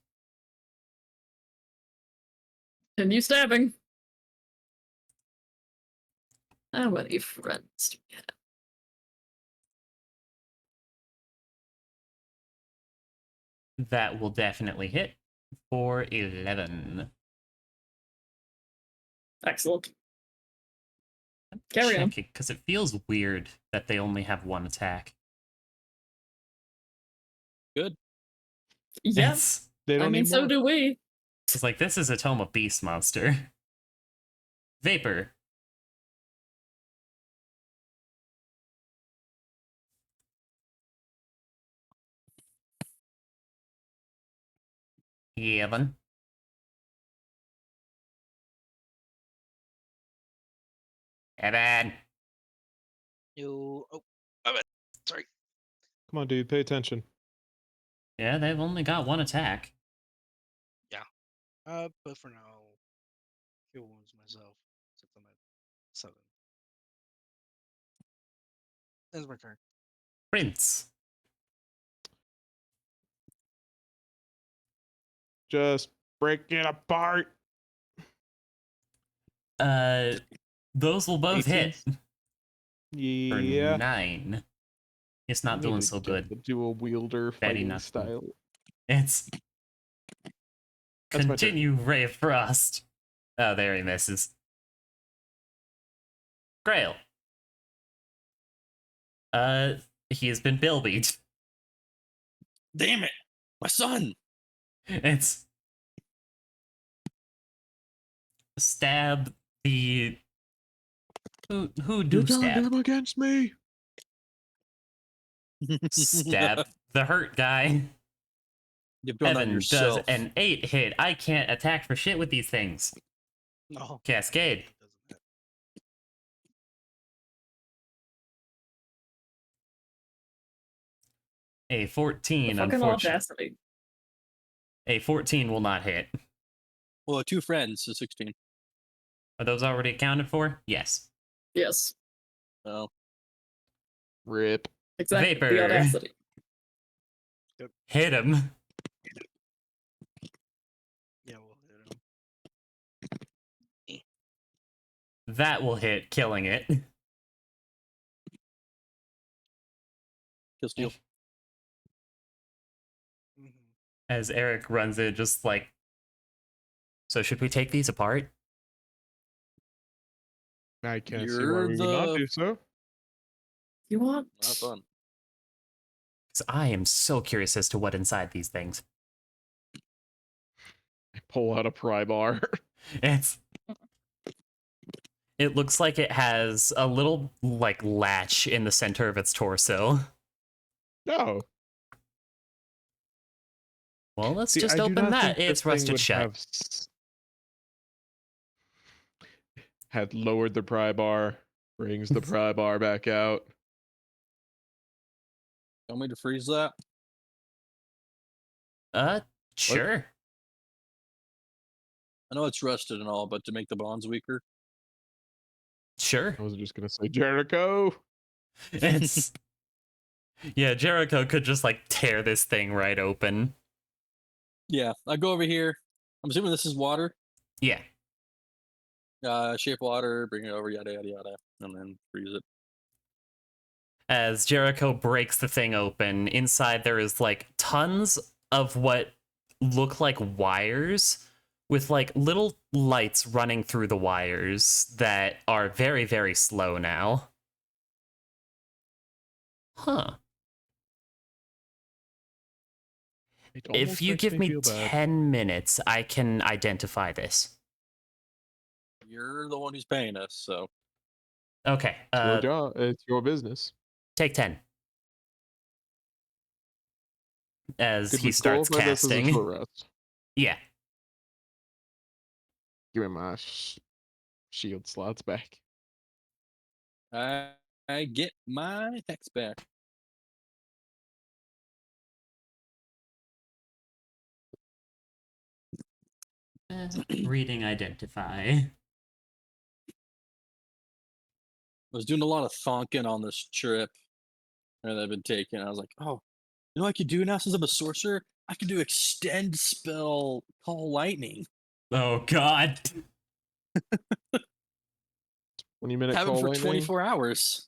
Continue stabbing. How many friends do we have? That will definitely hit for 11. Excellent. Carry on. Because it feels weird that they only have one attack. Good. Yes. They don't I mean, need so more. do we. It's like, this is a Tome of Beast monster. Vapor. Evan. Evan. You. Oh, my bad. Sorry. Come on, dude, pay attention. Yeah, they've only got one attack. But for now, heal wounds myself. Since I'm at 7. That's my turn. Prince. Just break it apart. Those will both 18? hit for Yeah. 9. It's not I doing need to so get good. The dual wielder Betty fighting not- style. It's That's my turn. continue Ray of Frost. Oh, there he misses. Grail. He has been bilbied. Damn it, my son. It's stab the who do You're turning stab? him against me. Stab the hurt guy. You've done that Evan does yourself. an 8 hit. I can't attack for shit with these things. No. Cascade. Doesn't matter. A 14, Fucking unfortunately. audacity. A 14 will not hit. Well, 2 friends, so 16. Are those already accounted for? Yes. Yes, Oh, Rip. exactly. Vapor. The audacity. Hit him. Yeah, we'll hit him. That will hit, killing it. kill steal. Mhm. As Eric runs in, just like, so should we take these apart? I can't see why You're we would not the- do so. You want? Not fun. 'Cause I am so curious as to what inside these things. I pull out a pry bar. It's. It looks like it has a little like latch in the center of its torso. No. Well, let's See, just I do open not that. think this It's thing rusted would shut. have had lowered the pry bar, brings the pry bar back out. Want me to freeze that? Sure. I know it's rusted and all, but to make the bonds weaker. Sure. I was just gonna say Jericho. It's. Yeah, Jericho could just like tear this thing right open. Yeah, I go over here. I'm assuming this is water. Yeah. Shape water, bring it over, yada yada yada, and then freeze it. As Jericho breaks the thing open, inside there is like tons of what look like wires with like little lights running through the wires that are very, very slow now. Huh. It If almost you makes give me feel bad. 10 minutes, I can identify this. You're the one who's paying us, so Okay. It's your job. It's your business. Take 10. As Could he we starts qualify this as a casting. short rest? Yeah. Give me my shield slots back. I get my hex back. Reading identify. I was doing a lot of thonking on this trip that I've been taking. I was like, oh, you know what I could do now since I'm a sorcerer? I can do extend spell call lightning. Oh god. 20-minute Have it call for lightning. 24 hours.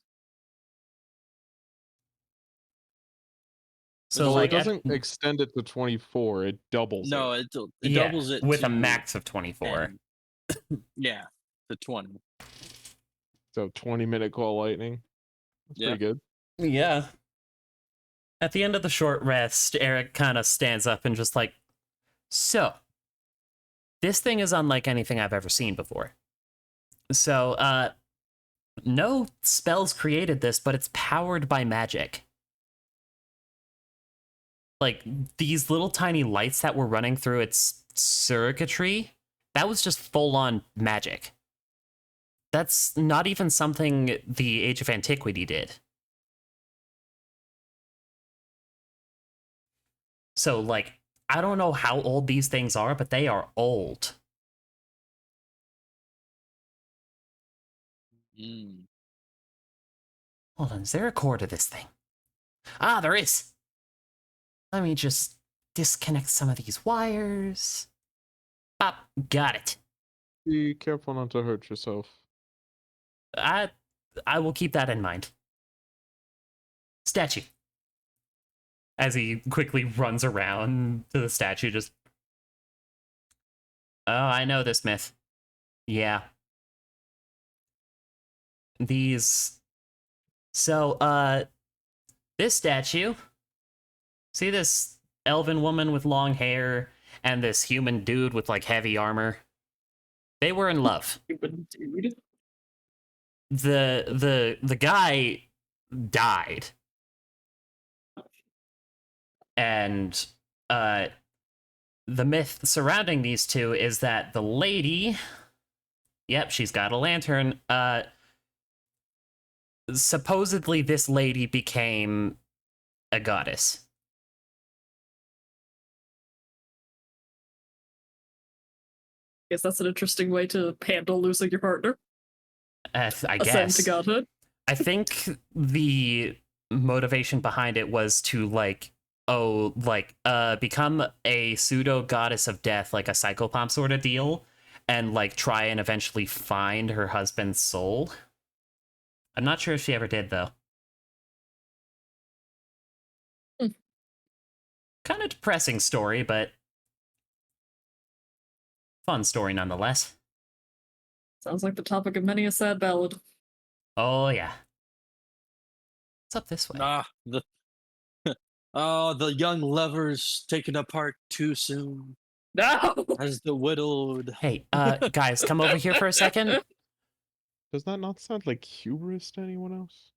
So So like it at- doesn't extend it to 24. It doubles. No, it. it yeah, doubles it with a to max of 24. 10. Yeah, to 20. So 20-minute call lightning. That's Yeah. pretty good. Yeah. At the end of the short rest, Eric kind of stands up and just like, so, this thing is unlike anything I've ever seen before. So, no spells created this, but it's powered by magic. Like, these little tiny lights that were running through its circuitry, that was just full-on magic. That's not even something the Age of Antiquity did. So, like, I don't know how old these things are, but they are old. Mm. Hold on, is there a core to this thing? Ah, there is! Let me just disconnect some of these wires. Pop, got it. Be careful not to hurt yourself. I will keep that in mind. Statue. As he quickly runs around to the statue, just... Oh, I know this myth. Yeah. These... So, this statue... See this elven woman with long hair and this human dude with, like, heavy armor? They were in love. Stupid dude. The guy died. And, the myth surrounding these two is that the lady... Yep, she's got a lantern. Supposedly this lady became a goddess. Guess that's an interesting way to handle losing your partner. I Ascend guess. to godhood. I think the motivation behind it was to, like, become a pseudo goddess of death, like a psychopomp sort of deal, and, like, try and eventually find her husband's soul. I'm not sure if she ever did, though. Kind of depressing story, but fun story nonetheless. Sounds like the topic of many a sad ballad. Oh, yeah. What's up this way? The young lovers taken apart too soon, No! as the widowed. Hey, guys, come over here for a second. Does that not sound like hubris to anyone else?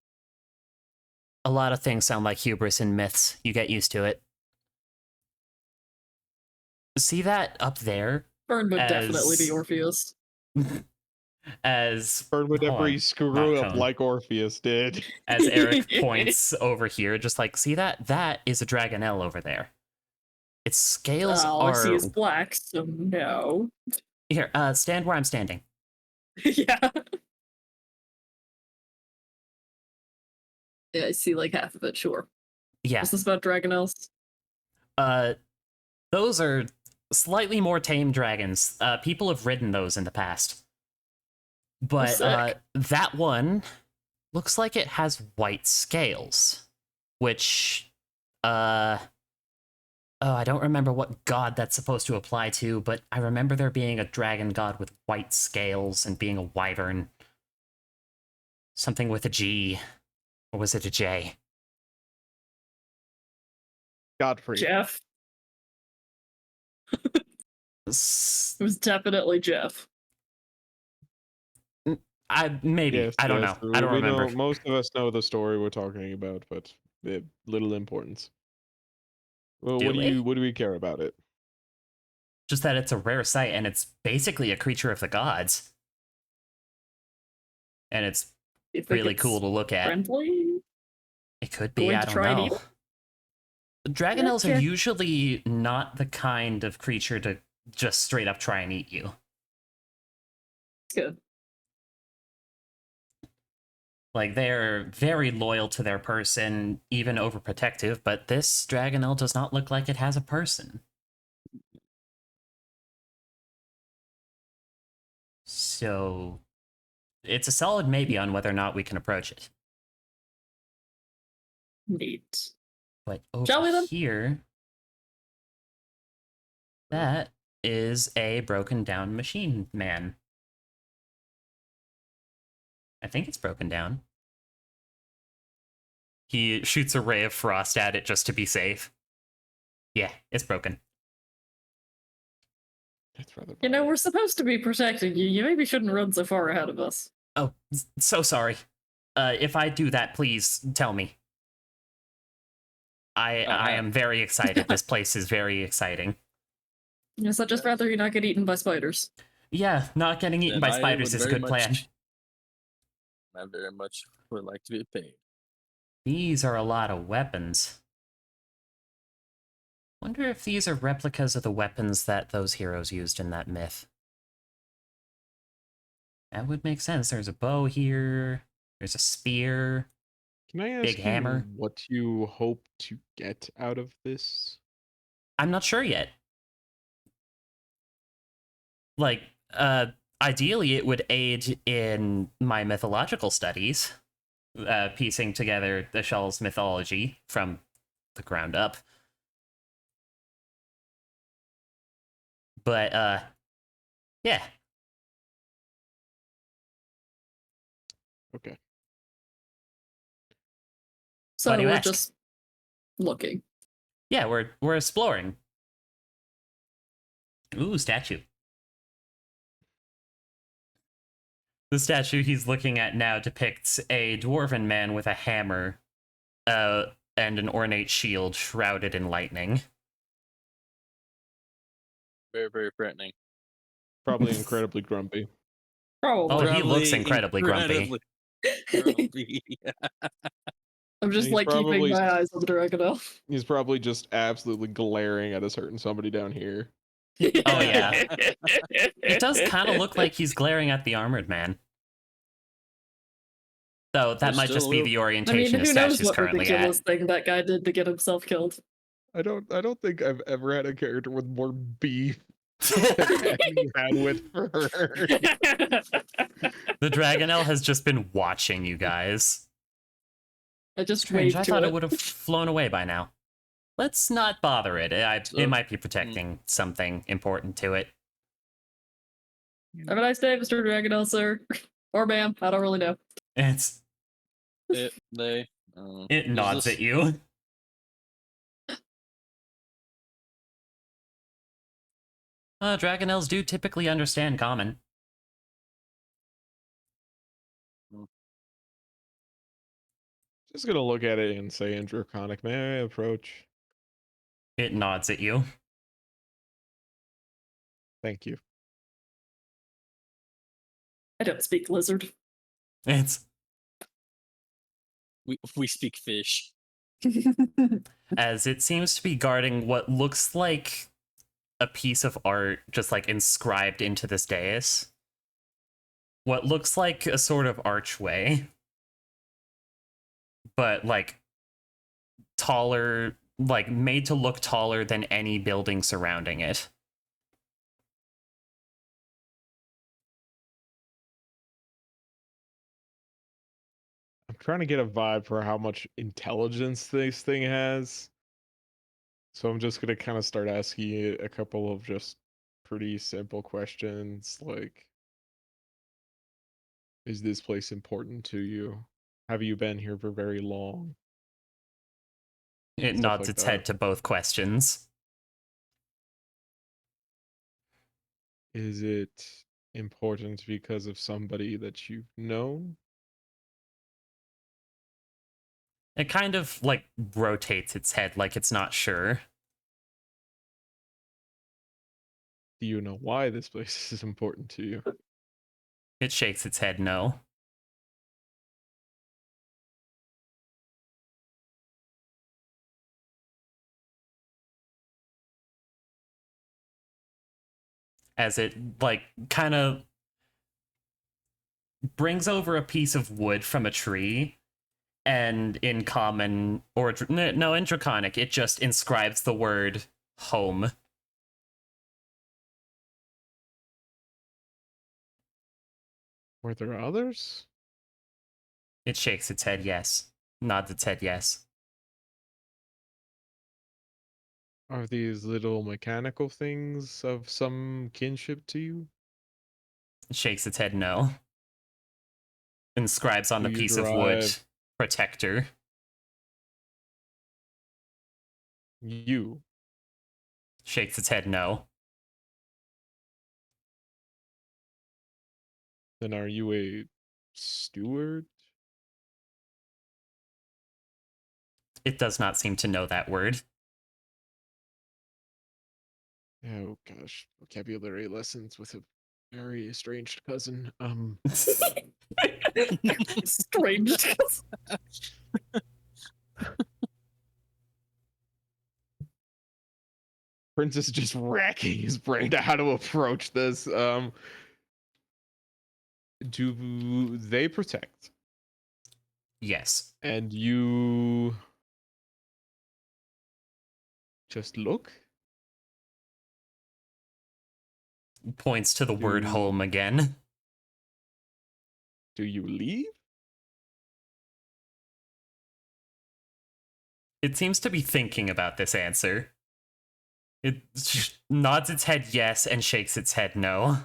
A lot of things sound like hubris in myths. You get used to it. See that up there? Fern would definitely As- be Orpheus. As Bird would hold never on, screw not up cone. like Orpheus did. As Eric points over here, just like, see that? That is a Dragonelle over there. Its scales All I are... see is black, so no. Here, stand where I'm standing. Yeah. Yeah, I see like half of it, sure. Yeah. Is this about Dragonelles? Those are slightly more tame dragons. People have ridden those in the past. But sick. that one looks like it has white scales, which oh, I don't remember what god that's supposed to apply to, but I remember there being a dragon god with white scales and being a wyvern. Something with a G. Or was it a J? Godfrey. Jeff. S- It was definitely Jeff. maybe. Yes, I don't yes, know. I don't we remember. know, most of us know the story we're talking about, but little importance. Well, Do we? what do we care about it? Just that it's a rare sight and it's basically a creature of the gods. And it's You think really it's cool to look at. Friendly? It could be, Going I to don't try and eat know. it? Dragonelles Okay. are usually not the kind of creature to just straight up try and eat you. It's good. Like, they're very loyal to their person, even overprotective, but this Dragonelle does not look like it has a person. So, it's a solid maybe on whether or not we can approach it. Neat. But Shall we over then? here, that is a broken down machine man. I think it's broken down. He shoots a ray of frost at it just to be safe. Yeah, it's broken. That's rather. You know, we're supposed to be protecting you. You maybe shouldn't run so far ahead of us. Oh, so sorry. If I do that, please tell me. I am very excited. This place is very exciting. Yes, I'd just rather you not get eaten by spiders. Yeah, not getting eaten by And I spiders would is a very good plan. much- I very much would like to be paid. These are a lot of weapons. Wonder if these are replicas of the weapons that those heroes used in that myth. That would make sense. There's a bow here. There's a spear. Can I ask Big hammer. you what you hope to get out of this? I'm not sure yet. Like, ideally, it would aid in my mythological studies, piecing together the Shell's mythology from the ground up. But, yeah. Okay. So Why do you we're ask? just looking. Yeah, we're exploring. Ooh, statue. The statue he's looking at now depicts a dwarven man with a hammer, and an ornate shield shrouded in lightning. Very, very threatening. Probably incredibly grumpy. Probably. Oh, he looks Probably incredibly grumpy. grumpy. I'm just He's like keeping probably- my eyes on the Dragon Elf. He's probably just absolutely glaring at a certain somebody down here. Oh, yeah. It does kind of look like he's glaring at the armored man. Though that There's might still just a be little- the I mean, orientation of who knows statues what currently ridiculous at. thing that guy did to get himself killed. I don't think I've ever had a character with more beef than you had with her. The Dragonel has just been watching you guys. I just Strange, waved I to thought it. it would have flown away by now. Let's not bother it. It So- might be protecting something important to it. Have a nice day, Mr. Dragonel, sir. Or ma'am, I don't really know. It They. it nods this- at you. Dragonels do typically understand common. Just gonna look at it and say in Draconic, may I approach? It nods at you. Thank you. I don't speak lizard. It's We speak fish. as it seems to be guarding what looks like a piece of art just like inscribed into this dais. What looks like a sort of archway, but like taller, like made to look taller than any building surrounding it. I'm trying to get a vibe for how much intelligence this thing has. So I'm just gonna kind of start asking it a couple of just pretty simple questions like, is this place important to you? Have you been here for very long? It Stuff nods like its that. head to both questions. Is it important because of somebody that you've known? It kind of like rotates its head like it's not sure. Do you know why this place is important to you? It shakes its head no. As it like kind of brings over a piece of wood from a tree, and in common or no, in Draconic it just inscribes the word home. Were there others? It shakes its head yes, nods its head yes. Are these little mechanical things of some kinship to you? It shakes its head no. Inscribes on Do the you piece of wood drive- protector. You. Shakes its head no. Then are you a steward? It does not seem to know that word. Oh gosh, vocabulary lessons with a very estranged cousin. Strange. Prince is just racking his brain to how to approach this. Do they protect? Yes. And you just look? Points to the word Do- home again. Do you leave? It seems to be thinking about this answer. It nods its head yes and shakes its head no.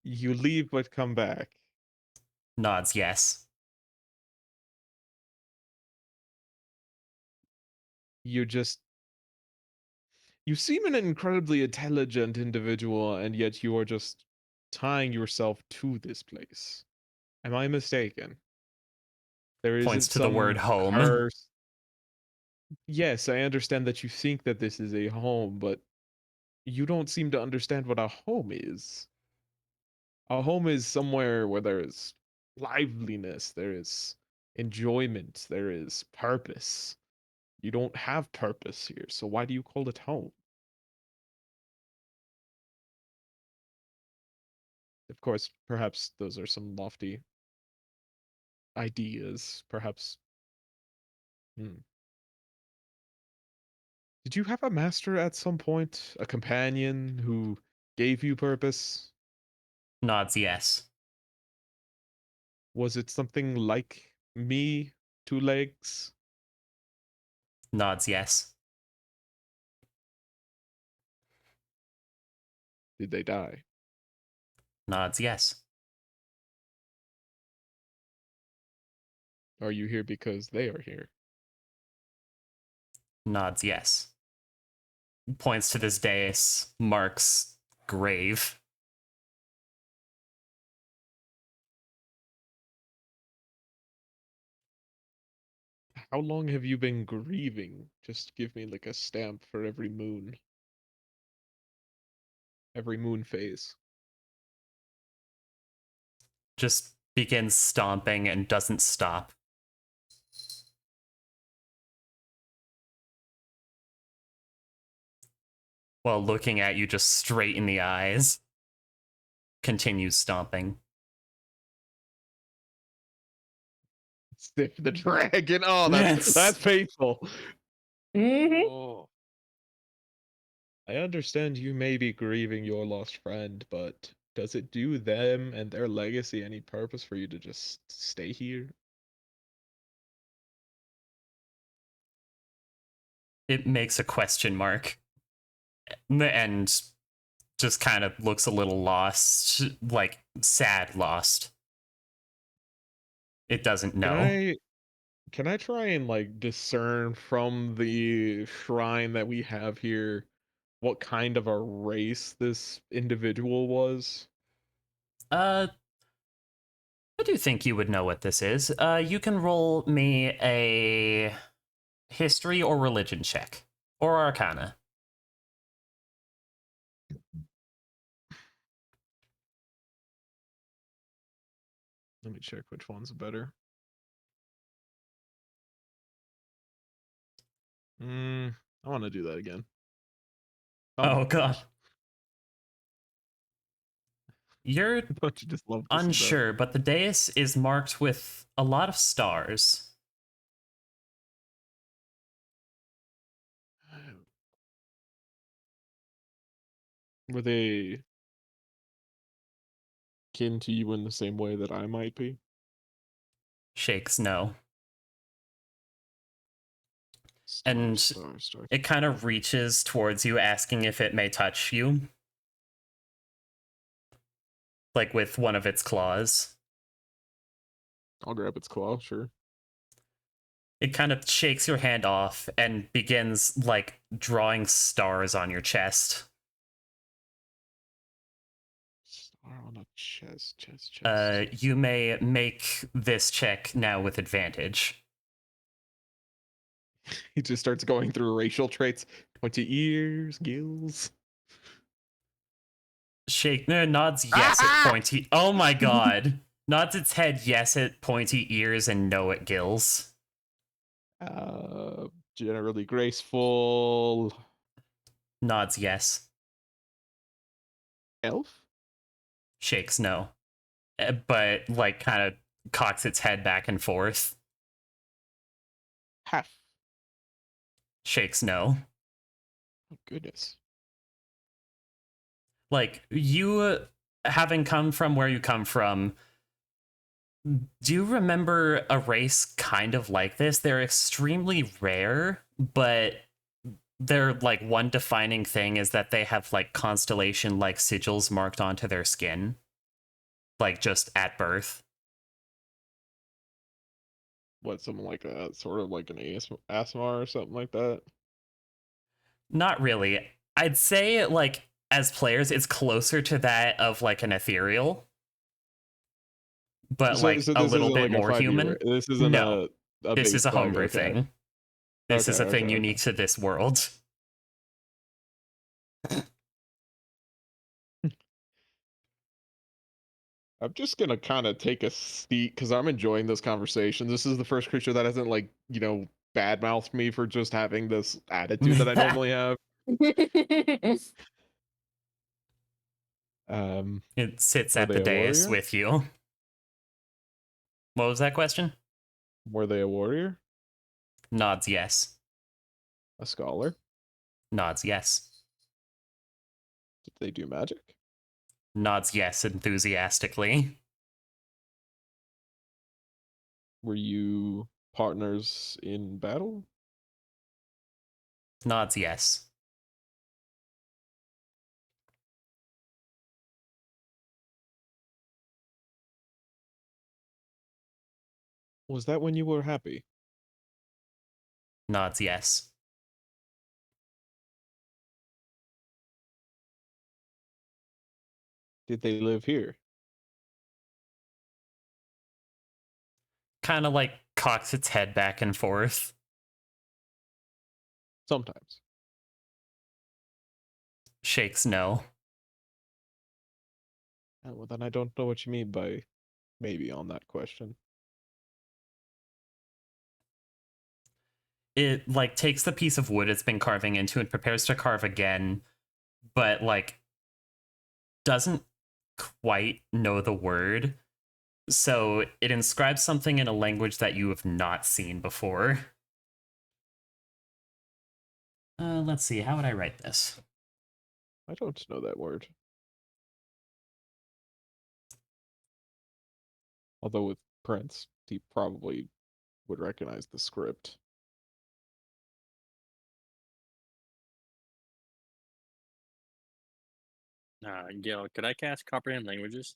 You leave but come back. Nods yes. You just. You seem an incredibly intelligent individual, and yet you are just tying yourself to this place. Am I mistaken? There isn't Points to the word some home. curse. Yes, I understand that you think that this is a home, but you don't seem to understand what a home is. A home is somewhere where there is liveliness, there is enjoyment, there is purpose. You don't have purpose here, so why do you call it home? Of course, perhaps those are some lofty ideas. Perhaps. Did you have a master at some point? A companion who gave you purpose? Nods yes. Was it something like me, 2 legs? Nods yes. Did they die? Nods yes. Are you here because they are here? Nods yes. Points to this dais, Mark's grave. How long have you been grieving? Just give me like a stamp for every moon. Every moon phase. Just begins stomping and doesn't stop. While looking at you just straight in the eyes. Continues stomping. Stiff the dragon. Oh, Yes. that's painful. Mm-hmm. Oh, I understand you may be grieving your lost friend, but does it do them and their legacy any purpose for you to just stay here? It makes a question mark. And just kind of looks a little lost, like sad lost. It doesn't know. Can I try and like discern from the shrine that we have here what kind of a race this individual was? I do think you would know what this is. You can roll me a history or religion check. Or arcana. Let me check which one's better. I want to do that again. Oh god. You're Don't you just love this unsure, but the dais is marked with a lot of stars. Were they kin to you in the same way that I might be? Shakes no. Star, And star. it kind of reaches towards you, asking if it may touch you. Like with one of its claws. I'll grab its claw, sure. It kind of shakes your hand off and begins, like, drawing stars on your chest. Star on a chest. You may make this check now with advantage. He just starts going through racial traits. Pointy ears, gills. Shake nods yes at pointy. Oh my god. Nods its head yes at pointy ears and no at gills. Generally graceful. Nods yes. Elf? Shakes no. But, like, kind of cocks its head back and forth. Half. Shakes no. Oh, goodness. Like, you having come from where you come from, do you remember a race kind of like this? They're extremely rare, but their like one defining thing is that they have like constellation like sigils marked onto their skin, like just at birth. What, something like a sort of like an ASMR or something like that? Not really. I'd say like as players, it's closer to that of like an ethereal, but like So a this little isn't bit like a more 5e, human. this isn't No, a this is base a bug, homebrew okay. thing. This is a Okay, thing okay, unique to this world. I'm just gonna kind of take a seat because I'm enjoying this conversation. This is the first creature that hasn't like, badmouthed me for just having this attitude that I normally have. It sits Were at the they a dais warrior? with you. What was that question? Were they a warrior? Nods yes. A scholar? Nods yes. Did they do magic? Nods yes enthusiastically. Were you partners in battle? Nods yes. Was that when you were happy? Nods yes. Did they live here? Kind of like cocks its head back and forth. Sometimes. Shakes no. Well, then I don't know what you mean by maybe on that question. It like takes the piece of wood it's been carving into and prepares to carve again, but like doesn't quite know the word. So it inscribes something in a language that you have not seen before. Let's see, how would I write this? I don't know that word. Although with Prince, he probably would recognize the script. Gil, could I cast comprehend languages?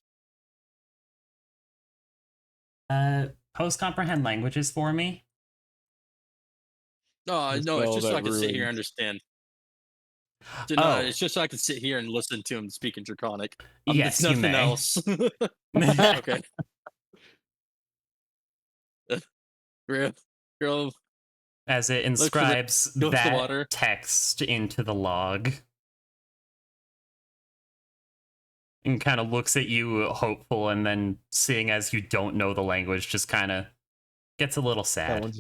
Post comprehend languages for me. No, The no, it's spell just so that I can sit here and ruins- understand. So, no, it's just so I can sit here and listen to him speak in Draconic. Yes, It's you nothing may. else. Okay. Real, girl, As it Look for the- inscribes go to the that water. text into the log. And kind of looks at you hopeful, and then seeing as you don't know the language, just kind of gets a little sad.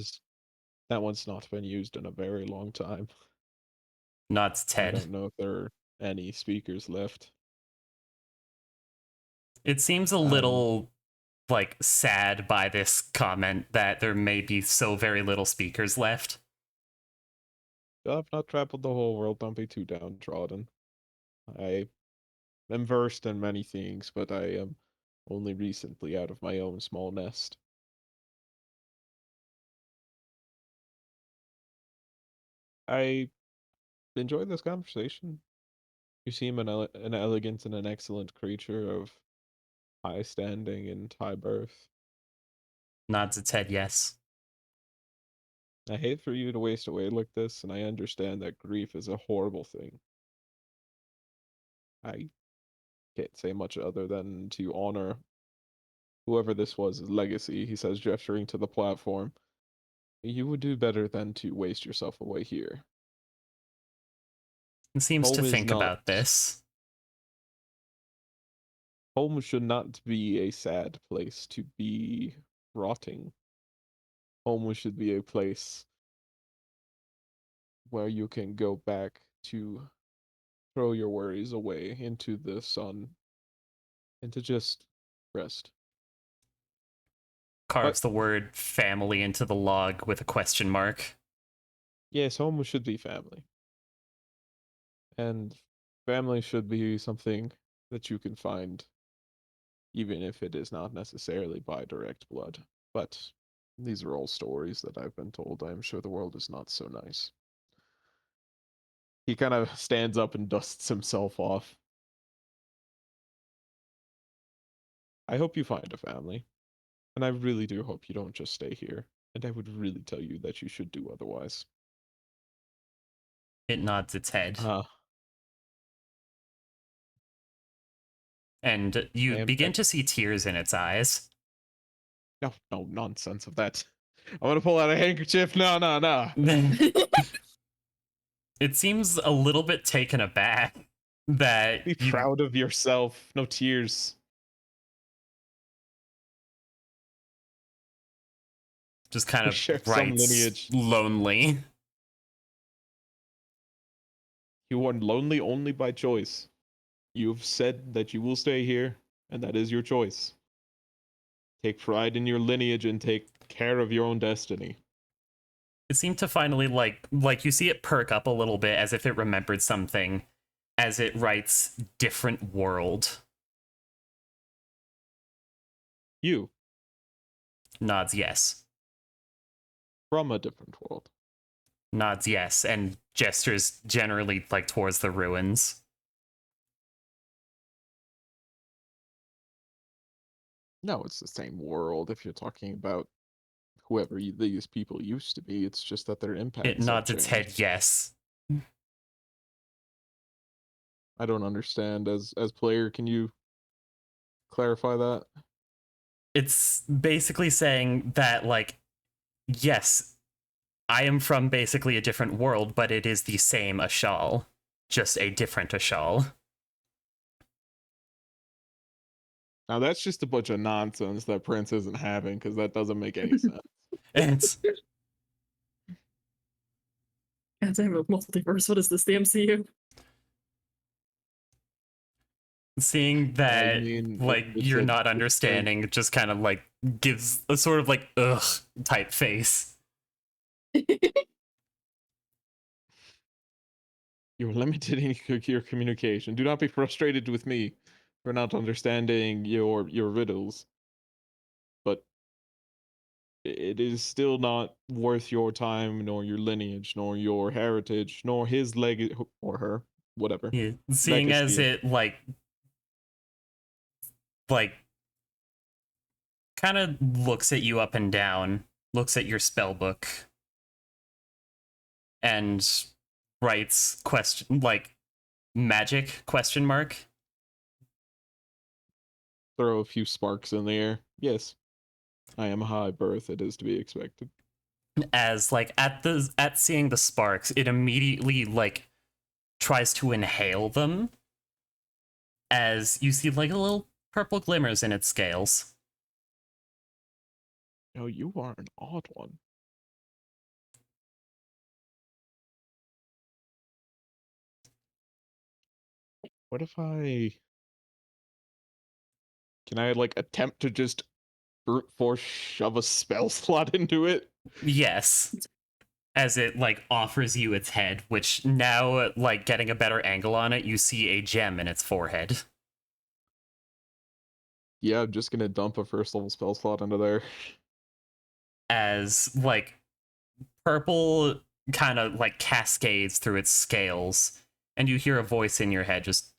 That one's not been used in a very long time. Nods its I head. don't know if there are any speakers left. It seems a little like sad by this comment that there may be so very little speakers left. I've not traveled the whole world, don't be too downtrodden. I am versed in many things, but I am only recently out of my own small nest. I enjoyed this conversation. You seem an elegant and an excellent creature of high standing and high birth. Nods its head yes. I hate for you to waste away like this, and I understand that grief is a horrible thing. I can't say much other than to honor whoever this was' legacy, he says, gesturing to the platform. You would do better than to waste yourself away here. It seems to Home is think not- about this. Home should not be a sad place to be rotting. Home should be a place where you can go back to throw your worries away into the sun and to just rest. Carves the word family into the log with a question mark. Yes, home should be family. And family should be something that you can find, even if it is not necessarily by direct blood. But these are all stories that I've been told. I am sure the world is not so nice. He kind of stands up and dusts himself off. I hope you find a family. And I really do hope you don't just stay here. And I would really tell you that you should do otherwise. It nods its head. And you begin to see tears in its eyes. No, no nonsense of that. I want to pull out a handkerchief. No. It seems a little bit taken aback that Be proud of yourself. No tears. Just kind of Share some writes lineage. lonely. You are lonely only by choice. You've said that you will stay here, and that is your choice. Take pride in your lineage and take care of your own destiny. It seemed to finally, like you see it perk up a little bit as if it remembered something as it writes different world. You. Nods yes. From a different world. Nods yes, and gestures generally like towards the ruins. No, it's the same world if you're talking about whoever these people used to be. It's just that their impacts It nods have its changed. head yes. I don't understand. As player, can you clarify that? It's basically saying that, like, yes, I am from basically a different world, but it is the same Ashal, just a different Ashal. Now that's just a bunch of nonsense that Prince isn't having, because that doesn't make any sense. It's Goddamn, multiverse. What is this? The MCU? seeing that, like, you're not understanding, just kind of like gives a sort of like ugh type face. You're limited in your communication. Do not be frustrated with me for not understanding your riddles. But it is still not worth your time, nor your lineage, nor your heritage, nor his leg or her, whatever. Yeah. Seeing as it like kind of looks at you up and down, looks at your spell book, and writes question like magic question mark. Throw a few sparks in the air. Yes. I am high birth, it is to be expected. As like at seeing the sparks, it immediately like tries to inhale them. As you see like a little purple glimmers in its scales. Oh, you are an odd one. What if can I like attempt to just brute force shove a spell slot into it? Yes. As it like offers you its head, which now, like, getting a better angle on it, you see a gem in its forehead. Yeah, I'm just gonna dump a first level spell slot into there. As like purple kind of like cascades through its scales, and you hear a voice in your head just,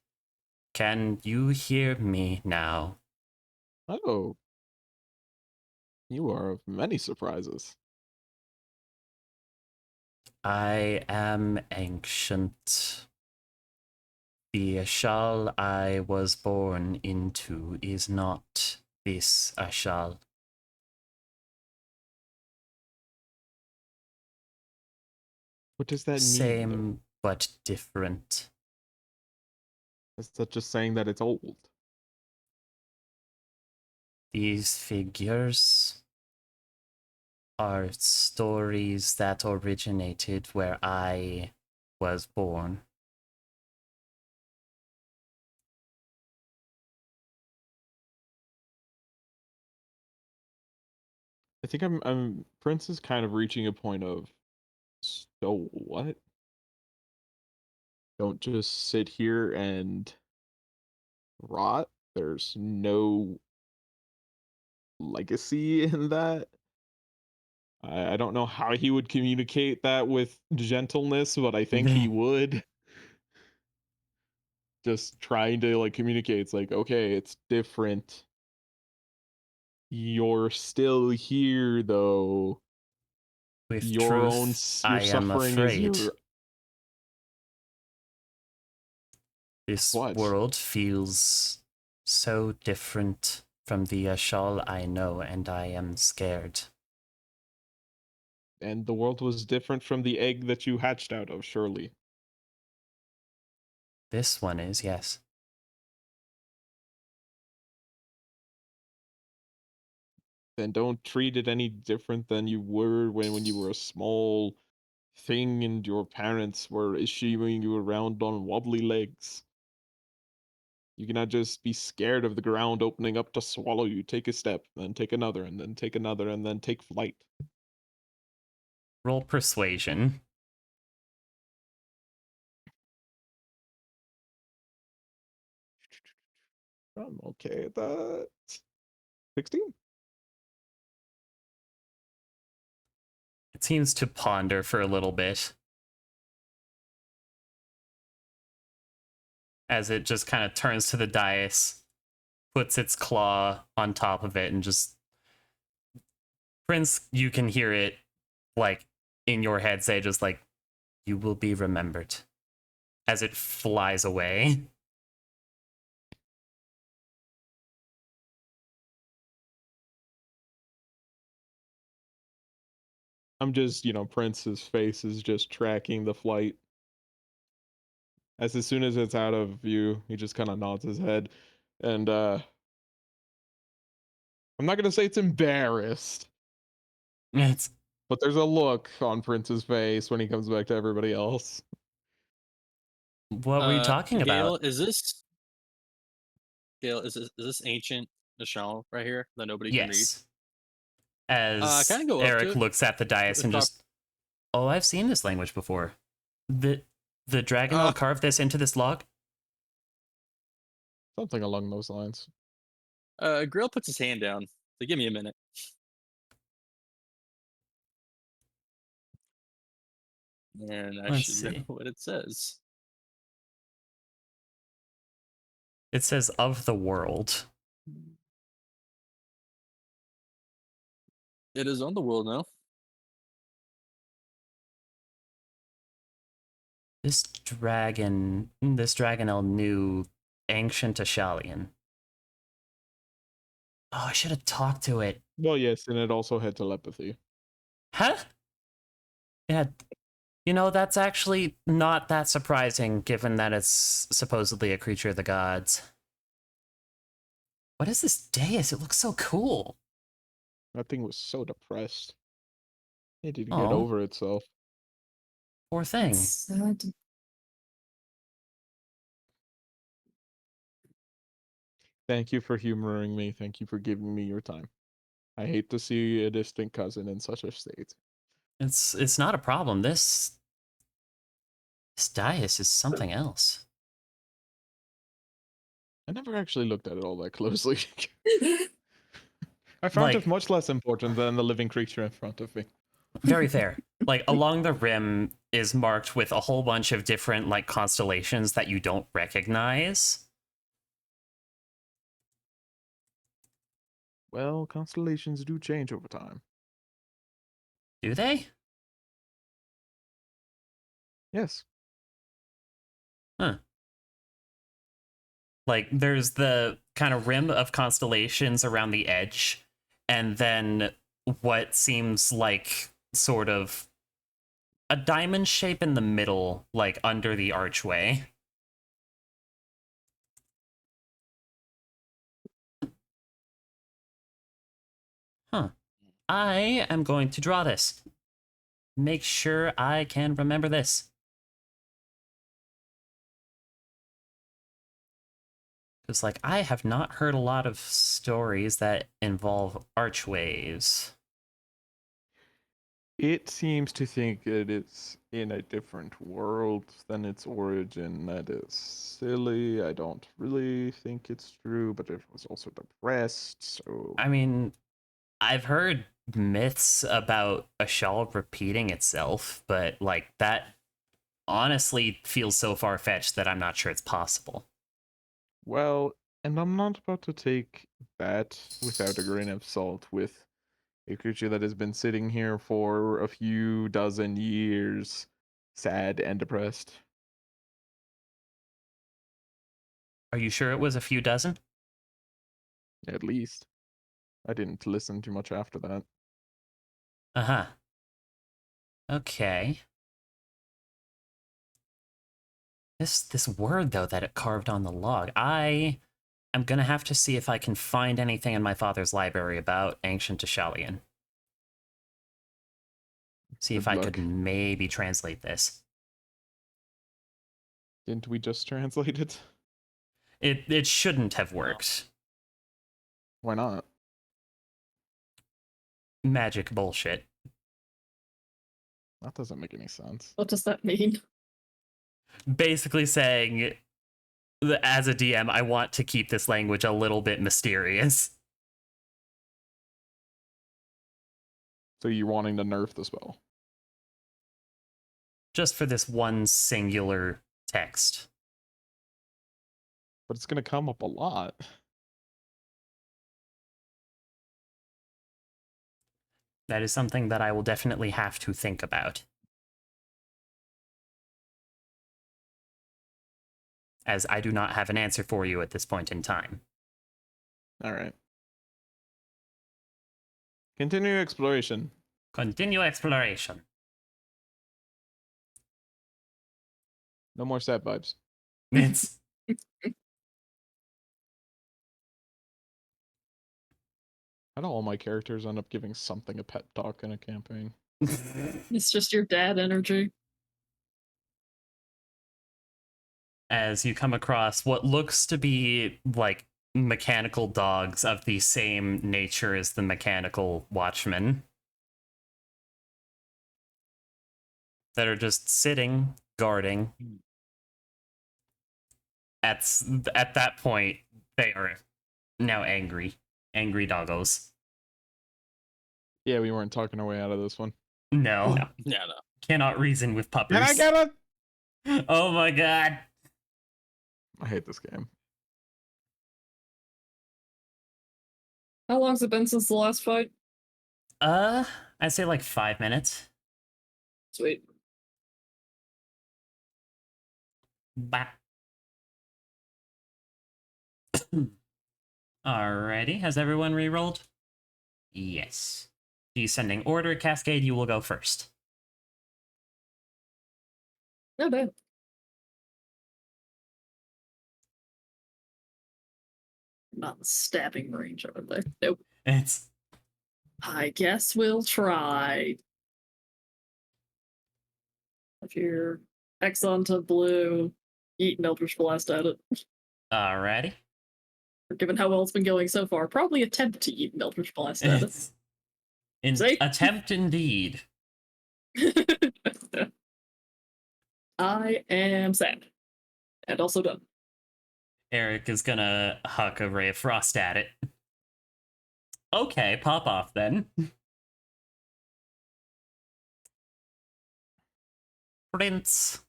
"Can you hear me now?" Oh. You are of many surprises. I am ancient. The Ashal I was born into is not this Ashal. What does that mean? Same, but different. Is that just saying that it's old? These figures are stories that originated where I was born. I think Prince is kind of reaching a point of, so what? Don't just sit here and rot. There's no legacy in that. I don't know how he would communicate that with gentleness, but I think he would. Just trying to like communicate. It's like, okay, it's different. You're still here though. With Your own truth, your I am suffering is afraid. your This what? world feels so different from the Ashal I know, and I am scared. And the world was different from the egg that you hatched out of, surely. This one is, yes. Then don't treat it any different than you were when you were a small thing and your parents were issuing you around on wobbly legs. You cannot just be scared of the ground opening up to swallow you. Take a step, then take another, and then take another, and then take flight. Roll persuasion. I'm okay at that. 16? It seems to ponder for a little bit. As it just kind of turns to the dais, puts its claw on top of it, and just... Prince, you can hear it, like, in your head say just like, you will be remembered. As it flies away. I'm just, Prince's face is just tracking the flight. As soon as it's out of view, he just kind of nods his head. And I'm not gonna say it's embarrassed, It's... but there's a look on Prince's face when he comes back to everybody else. What were you talking Gale, about? Gale, is this ancient Nishal right here that nobody can read? Yes. As Kind of go up to Eric it. looks at the dais and just... Oh, I've seen this language before. The Dragonel carved this into this log? Something along those lines. Grill puts his hand down. So give me a minute. And I Let's should see. know what it says. It says of the world. It is on the world now. This Dragonel knew ancient Ashalian. Oh, I should have talked to it. Well, yes, and it also had telepathy. Huh? Yeah. That's actually not that surprising, given that it's supposedly a creature of the gods. What is this dais? It looks so cool. That thing was so depressed. It didn't Oh. get over itself. Poor thing. It's sad. Thank you for humoring me. Thank you for giving me your time. I hate to see a distant cousin in such a state. It's not a problem. This dais is something else. I never actually looked at it all that closely. I found it much less important than the living creature in front of me. Very fair. Like, along the rim is marked with a whole bunch of different, like, constellations that you don't recognize. Well, constellations do change over time. Do they? Yes. Huh. Like, there's the kind of rim of constellations around the edge, and then what seems like sort of a diamond shape in the middle, like under the archway. Huh. I am going to draw this. Make sure I can remember this. Because, like, I have not heard a lot of stories that involve archways. It seems to think that it's in a different world than its origin. That is silly. I don't really think it's true, but it was also depressed, so I mean, I've heard myths about a shawl repeating itself, but like that honestly feels so far fetched that I'm not sure it's possible. well, and I'm not about to take that without a grain of salt with a creature that has been sitting here for a few dozen years, sad and depressed. Are you sure it was a few dozen? At least. I didn't listen too much after that. Uh-huh. Okay. This word though that it carved on the log. I am gonna have to see if I can find anything in my father's library about ancient Ashalian. See if Good I luck. could maybe translate this. Didn't we just translate it? It shouldn't have worked. Why not? Magic bullshit. That doesn't make any sense. What does that mean? Basically saying, as a DM, I want to keep this language a little bit mysterious. So you're wanting to nerf the spell? Just for this one singular text. But it's gonna come up a lot. That is something that I will definitely have to think about. As I do not have an answer for you at this point in time. Alright. Continue exploration. Continue exploration. No more sad vibes. It's How do all my characters end up giving something a pep talk in a campaign? It's just your dad energy. as you come across what looks to be like mechanical dogs of the same nature as the mechanical watchmen that are just sitting guarding. At that point they are now angry doggos. Yeah, we weren't talking our way out of this one. No, Yeah, no. cannot reason with puppers. Can I get it? Oh my god. I hate this game. How long's it been since the last fight? I'd say like 5 minutes. Sweet. Bah. Alrighty, has everyone re-rolled? Yes. Descending order, Cascade, you will go first. No bad. Not in stabbing range over there. Nope. It's I guess we'll try. If you're Exxon to blue, eat an Eldritch Blast at it. alrighty. Given how well it's been going so far, probably attempt to eat an Eldritch Blast at It's See? attempt indeed. it. I am sad. And also done. Eric is gonna huck a ray of frost at it. Okay, pop off then. Prince.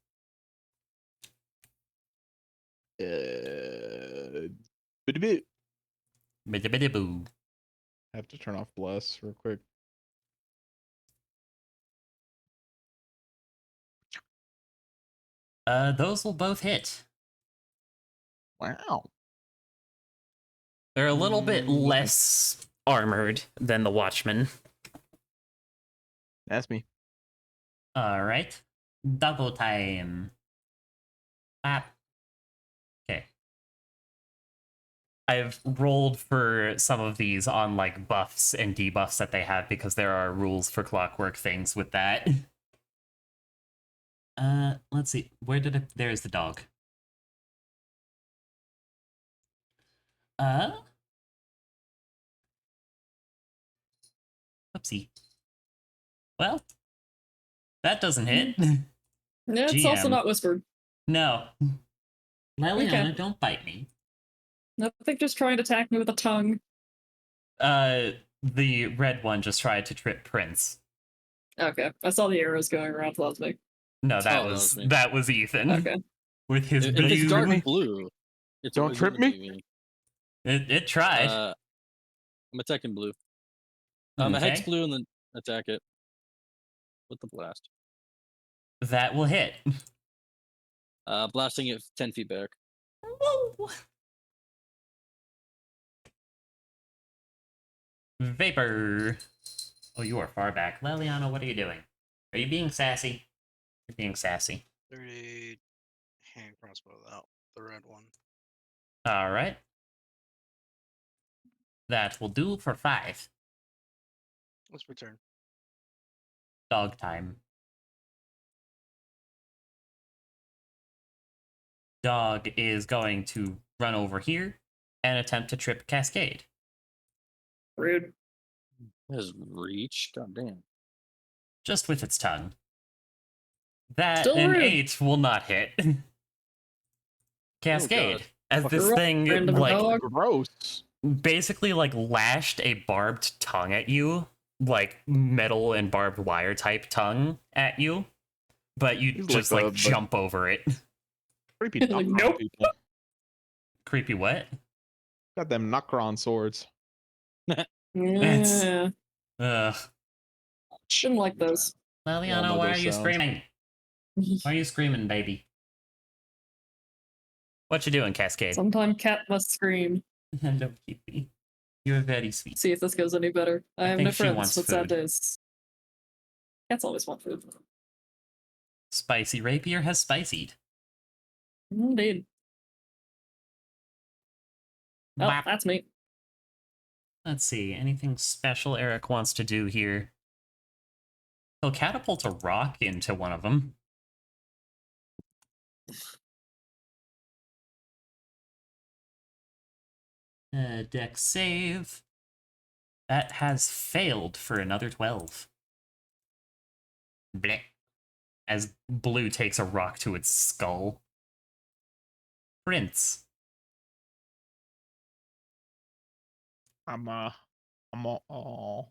Bit. Biddy biddy boo. Have to turn off bless real quick. Those will both hit. Wow. They're a little bit Mm, okay. less armored than the Watchmen. That's me. Alright. Double time. Ah. Okay. I've rolled for some of these on like buffs and debuffs that they have because there are rules for clockwork things with that. Let's see. Where did it? There's the dog. Oopsie. Well, That doesn't hit. Yeah, it's also GM. not whispered. No. Leliana, Okay. don't bite me. I think just trying to attack me with a tongue. The red one just tried to trip Prince. Okay, I saw the arrows going around, so that was me. No, that Oh, was me. that was Ethan. Okay. With his If blue. it's dark blue, it's Don't always trip gonna me? be me. It tried. I'm attacking blue. A hex Okay. blue and then attack it with the blast. That will hit. Blasting it 10 feet back. Whoa. Vapor. Oh, you are far back. Leliana, what are you doing? Are you being sassy? You're being sassy. 30 hand crossbow out. The red one. Alright. That will do for 5. Let's return. Dog time. Dog is going to run over here and attempt to trip Cascade. Rude. Has reach. God damn. Just with its tongue. That Still an rude. 8 will not hit. Cascade. As Fuck this her up, thing, random like, dog. Gross. basically, like, lashed a barbed tongue at you. Like, metal and barbed wire type tongue at you. But you He's just, like like, a- jump over it. Creepy Like, Nocron nope. people. Creepy what? Got them Nocron swords. It's- Yeah. Ugh. Didn't like those. Leliana, know why are those you sounds. screaming? Why are you screaming, baby? What you doing, Cascade? Sometimes cat must scream. Hello, Kitty. You're very sweet. See if this goes any better. I have think no she friends, wants but sad food. days. Cats always want food. Spicy Rapier has spicied. Indeed. Oh, Bop. that's me. Let's see. Anything special Eric wants to do here? He'll catapult a rock into one of them. Dex save. That has failed for another 12. Blech. As Blue takes a rock to its skull. Prince. Oh.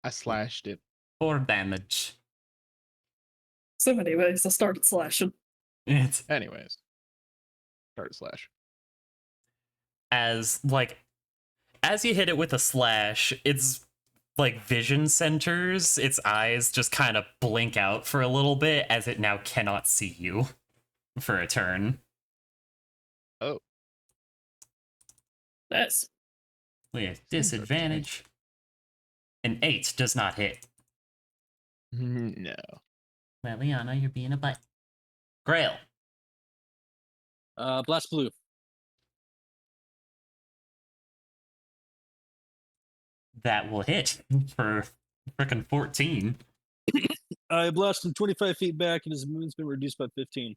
I slashed it. 4 damage. So many ways I started slashing. It's Anyways. Start slash. as you hit it with a slash, its like vision centers, its eyes just kind of blink out for a little bit as it now cannot see you for a turn. That's With disadvantage. An 8 does not hit. No. Leliana, you're being a butt. Grail. Blast blue. That will hit for frickin' 14. I blast him 25 feet back, and his movement's been reduced by 15.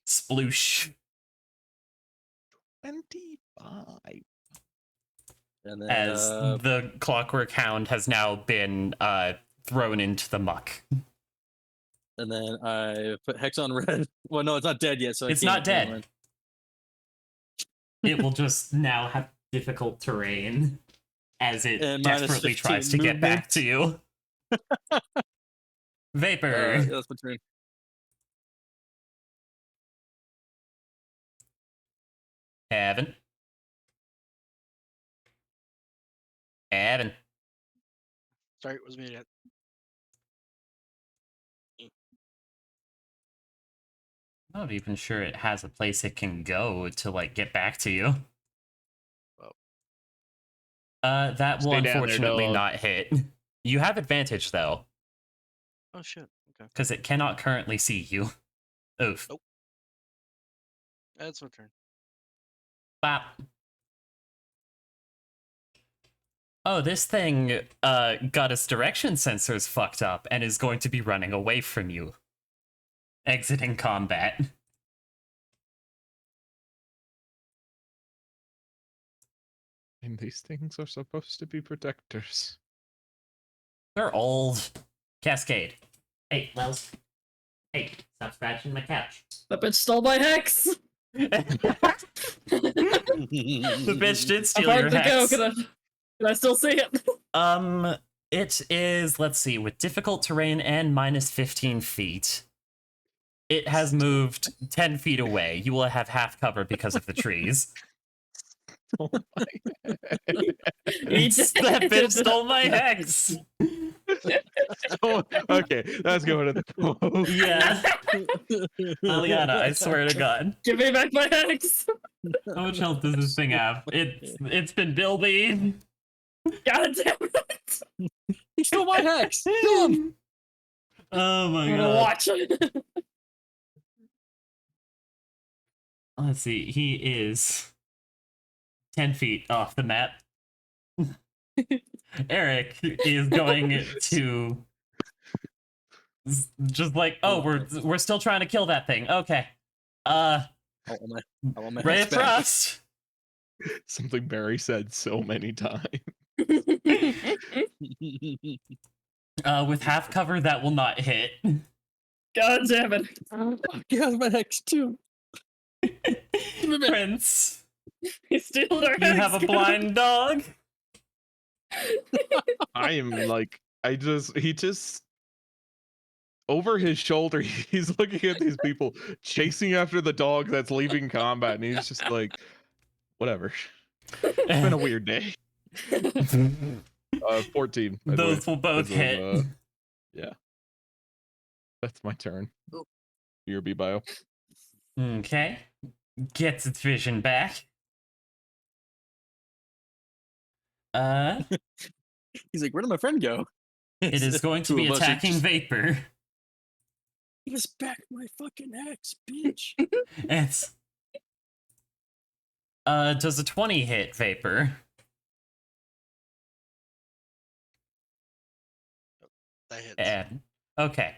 Sploosh. 25. And then As the Clockwork Hound has now been thrown into the muck. and then I put Hex on red. Well, no, it's not dead yet, so I It's can't not do dead. mine. It will just now have difficult terrain as it And minus desperately 15 tries to get back to you. Vapor. Yeah, that's my turn. Evan. Evan. Sorry, it was muted. I'm not even sure it has a place it can go to like get back to you. Well. That will Stay down there, unfortunately dog. not hit. You have advantage though, Oh shit. Okay. because it cannot currently see you. Oof. Nope. That's my turn. Bop. Oh, this thing got its direction sensors fucked up and is going to be running away from you. Exiting combat. And these things are supposed to be protectors. They're old. Cascade. Hey, Wells. Hey, stop scratching my couch. That bitch stole my hex. The bitch did I'm steal your hard to go. hex. Can I still see it? It is, let's see, with difficult terrain and minus 15 feet. It has moved 10 feet away. You will have half cover because of the trees. Oh my That bitch stole my hex. Oh, okay, that's going to the quote. Yeah. Liliana, I swear to God. Give me back my hex. How much health does this thing have? It's been building. God damn it. He stole my hex. Kill him. Oh my I'm gonna God. watch it. Let's see. He is 10 feet off the map. Eric is going to just like, oh, we're still trying to kill that thing. Okay. I want my Ray hex of back. Frost. Something Barry said so many times. With half cover, that will not hit. God damn it. He has my hex too. Prince, He stole our hex. you have a blind dog. I am like, he just over his shoulder, he's looking at these people chasing after the dog that's leaving combat, and he's just like, whatever. It's been a weird day. 14. by the way, Those will both because of, hit. yeah. That's my turn. Oh. Your B bio. Okay. Gets its vision back. He's like, where did my friend go? It is going to be Two of us are attacking just- Vapor. Give us back my fucking hex, bitch. It's does a 20 hit Vapor? That hits. And okay.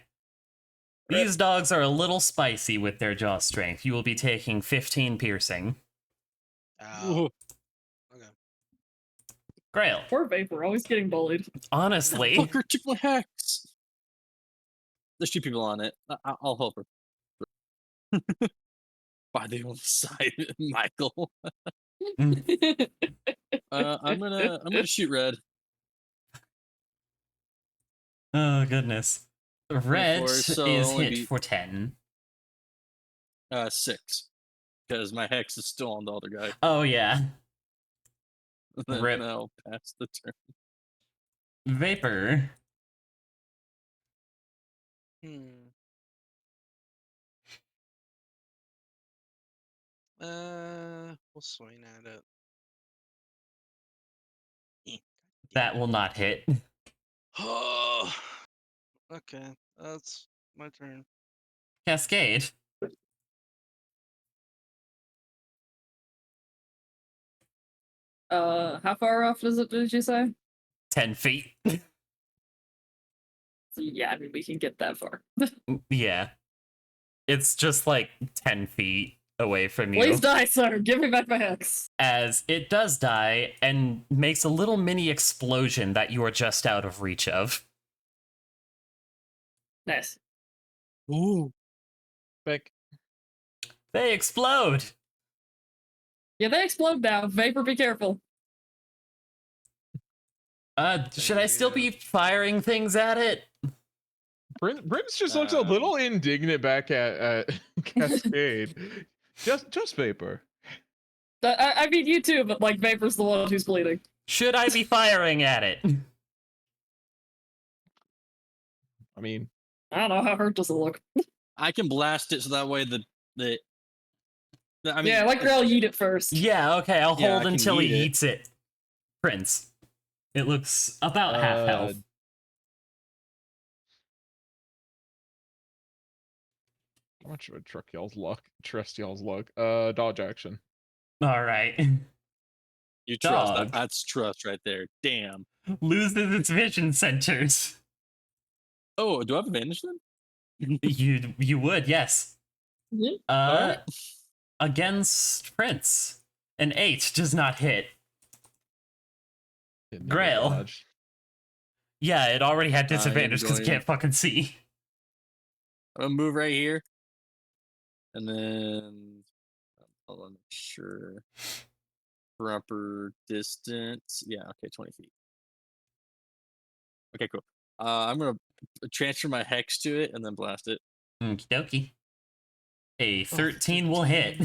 These dogs are a little spicy with their jaw strength. You will be taking 15 piercing. Ow. Okay. Grail. Poor Vapor, always getting bullied. Honestly, Fucker took my hex. There's two people on it. I'll help her. By the other side, Michael. I'm gonna shoot red. oh goodness. Red 24, so is only hit be- for 10. 6. Because my hex is still on the other guy. Oh yeah. Then Rip. I'll pass the turn. Vapor. We'll swing at it. That will not hit. Oh. Okay, that's my turn. Cascade. How far off did you say? 10 feet. So, yeah, I mean, we can get that far. Yeah. It's just like 10 feet away from you. Please die, sir. Give me back my hex. As it does die and makes a little mini explosion that you are just out of reach of. Nice. Ooh. Beck. They explode. Yeah, they explode now. Vapor, be careful. Should I still be firing things at it? Prince just looks a little indignant back at Cascade. just Vapor. I mean, you too, but like Vapor's the one who's bleeding. Should I be firing at it? I mean, I don't know how hurt does it look. I can blast it so that way I mean, Yeah, like I'll eat it first. Yeah, okay, I'll Yeah, I hold can until he eat it. eats it. Prince. It looks about half health. how much of a trust y'all's luck. Dodge action. Alright. you trust. Dog. That's trust right there. Damn. Loses its vision centers. Oh, do I have advantage then? You would, yes. Yeah. Alright. Against Prince. An 8 does not hit. Didn't need a Grail. dodge. Yeah, it already had you're disadvantage because it going- can't fucking see. I'm gonna move right here, and then hold on, make sure proper distance. Yeah, okay, 20 feet. Okay, cool. I'm gonna transfer my hex to it and then blast it. Okie dokie. A 13 will hit.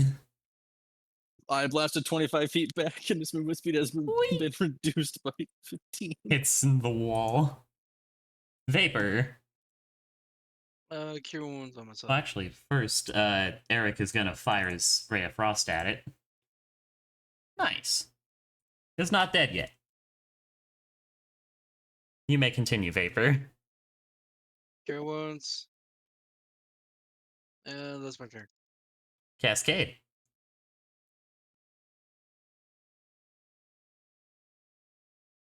I blasted 25 feet back, and this movement speed has Whee! been reduced by 15. Hits the wall. Vapor. Cure wounds on myself. Well, actually, first, Eric is gonna fire his Ray of Frost at it. Nice. It's not dead yet. You may continue, Vapor. Cure wounds. And that's my turn. Cascade.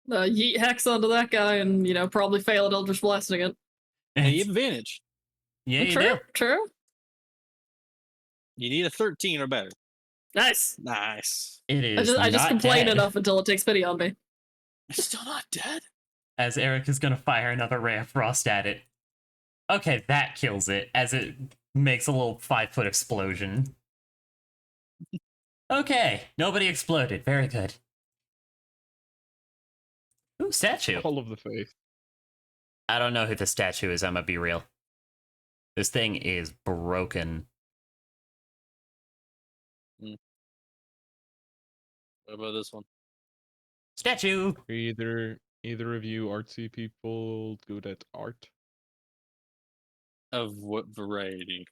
Yeet hex onto that guy and, probably fail at Eldritch Blasting it. And you have advantage. Yeah, you true, do. true. You need a 13 or better. Nice. Nice. It is I just not complain dead. enough until it takes pity on me. It's still not dead. As Eric is gonna fire another Ray of Frost at it. Okay, that kills it, as it makes a little 5-foot explosion. Okay, nobody exploded. Very good. Ooh, statue. All of the faith. I don't know who the statue is, I'm gonna be real. This thing is broken. What about this one? Statue! Either of you artsy people good at art? Of what variety?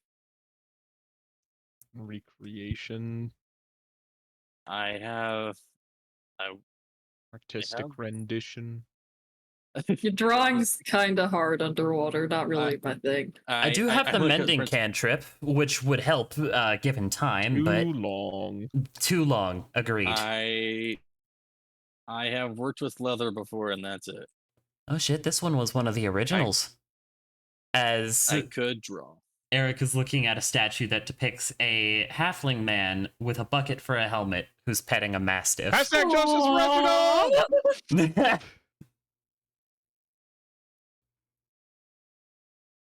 Recreation, I artistic have- rendition. Your drawing's kind of hard underwater, not really my thing. I do have the look at mending Prince- cantrip, which would help given time, Too but long. too long. Agreed. I have worked with leather before, and that's it. Oh shit, this one was one of the originals. As I could draw. Eric is looking at a statue that depicts a halfling man with a bucket for a helmet who's petting a mastiff. Hashtag justice for Reginald!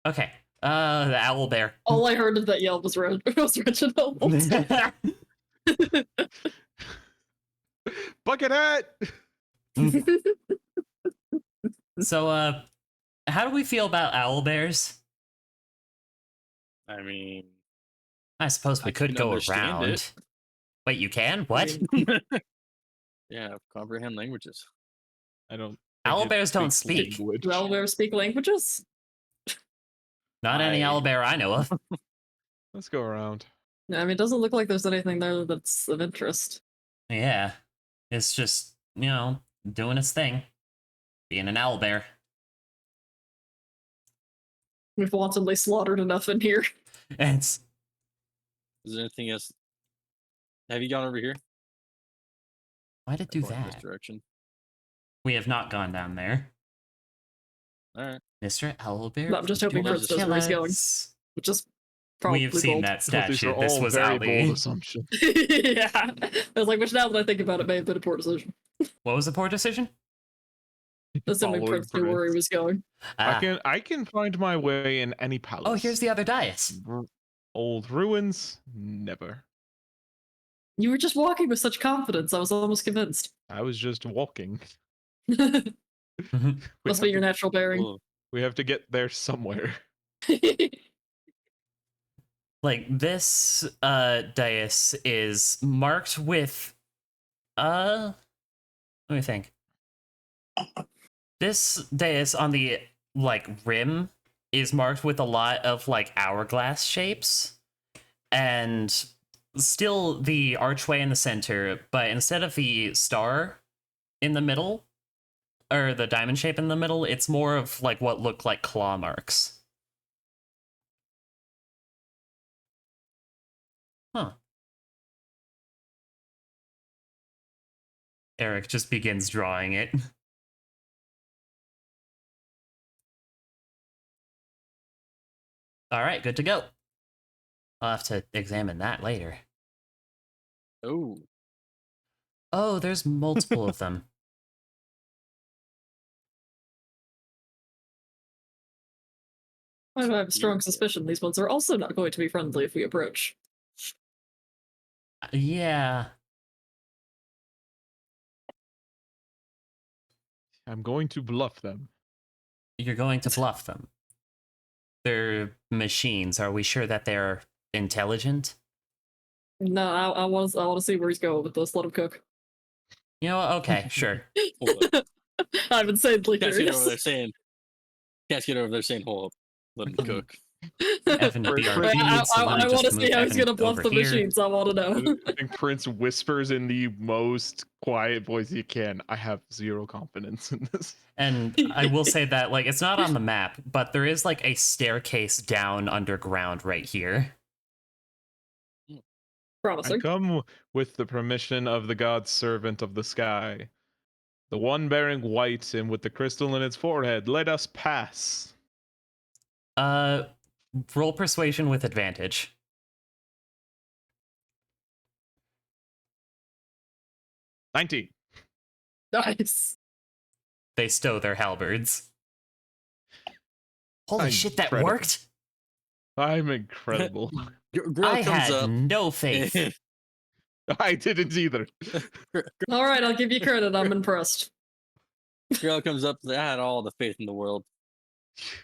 Okay. The owl bear. All I heard of that yell was, was Reginald. Bucket hat! So, how do we feel about owl bears? I mean, I suppose we I could can go understand around. it. Wait, you can? What? yeah, comprehend languages. I don't. Owl it bears don't speaks speak. language. Do owlbears speak languages? Not any owl bear I know of. Let's go around. I mean, it doesn't look like there's anything there that's of interest. Yeah. It's just, doing its thing. Being an owl bear. We've wantonly slaughtered enough in here. It's Is there anything else? Have you gone over here? why'd it do Going This that? direction. We have not gone down there. All right. Mr. Owlbear. No, I'm just hoping Prince knows where he's going. us. Which is probably We've seen bold. that But these statue. are This all was very Ali. bold assumptions. Yeah. I was like, which now that I think about it, may have been a poor decision. What was the poor decision? Assuming Following Prince knew where he Prince. was going. Ah. I can find my way in any palace. Oh, here's the other dais. Old ruins, never. You were just walking with such confidence. I was almost convinced. I was just walking. Must We be have your to- natural bearing. Cool. We have to get there somewhere. Like, this dais is marked with let me think. This dais on the rim is marked with a lot of hourglass shapes, and still the archway in the center, but instead of the star in the middle or the diamond shape in the middle, it's more of what look like claw marks. Huh. Eric just begins drawing it. All right, good to go. I'll have to examine that later. Oh, Oh, there's multiple of them. I have a strong suspicion these ones are also not going to be friendly if we approach. Yeah. I'm going to bluff them. You're going to bluff them. They're machines. Are we sure that they're intelligent? No, I want to see where he's going with this. Let him cook. You know what? Okay, sure. Hold up. I'm insanely Can't get over there curious. saying. Can't get over there saying, "Hold up, let him cook." Evan, Right, BRB, right. so let me I just want to move see how he's Evan gonna bluff over the here. machines. I want to know. I think Prince whispers in the most quiet voice he can. I have zero confidence in this. And I will say that, like, it's not on the map, but there is, like, a staircase down underground right here. I Promising. come with the permission of the god servant of the sky. The one bearing white and with the crystal in its forehead, let us pass. Roll persuasion with advantage. 19. Nice. They stow their halberds. Holy I'm shit, that incredible. worked? I'm incredible. Girl I comes had up. no faith. I didn't either. All right, I'll give you credit. I'm impressed. Girl comes up. I had all the faith in the world.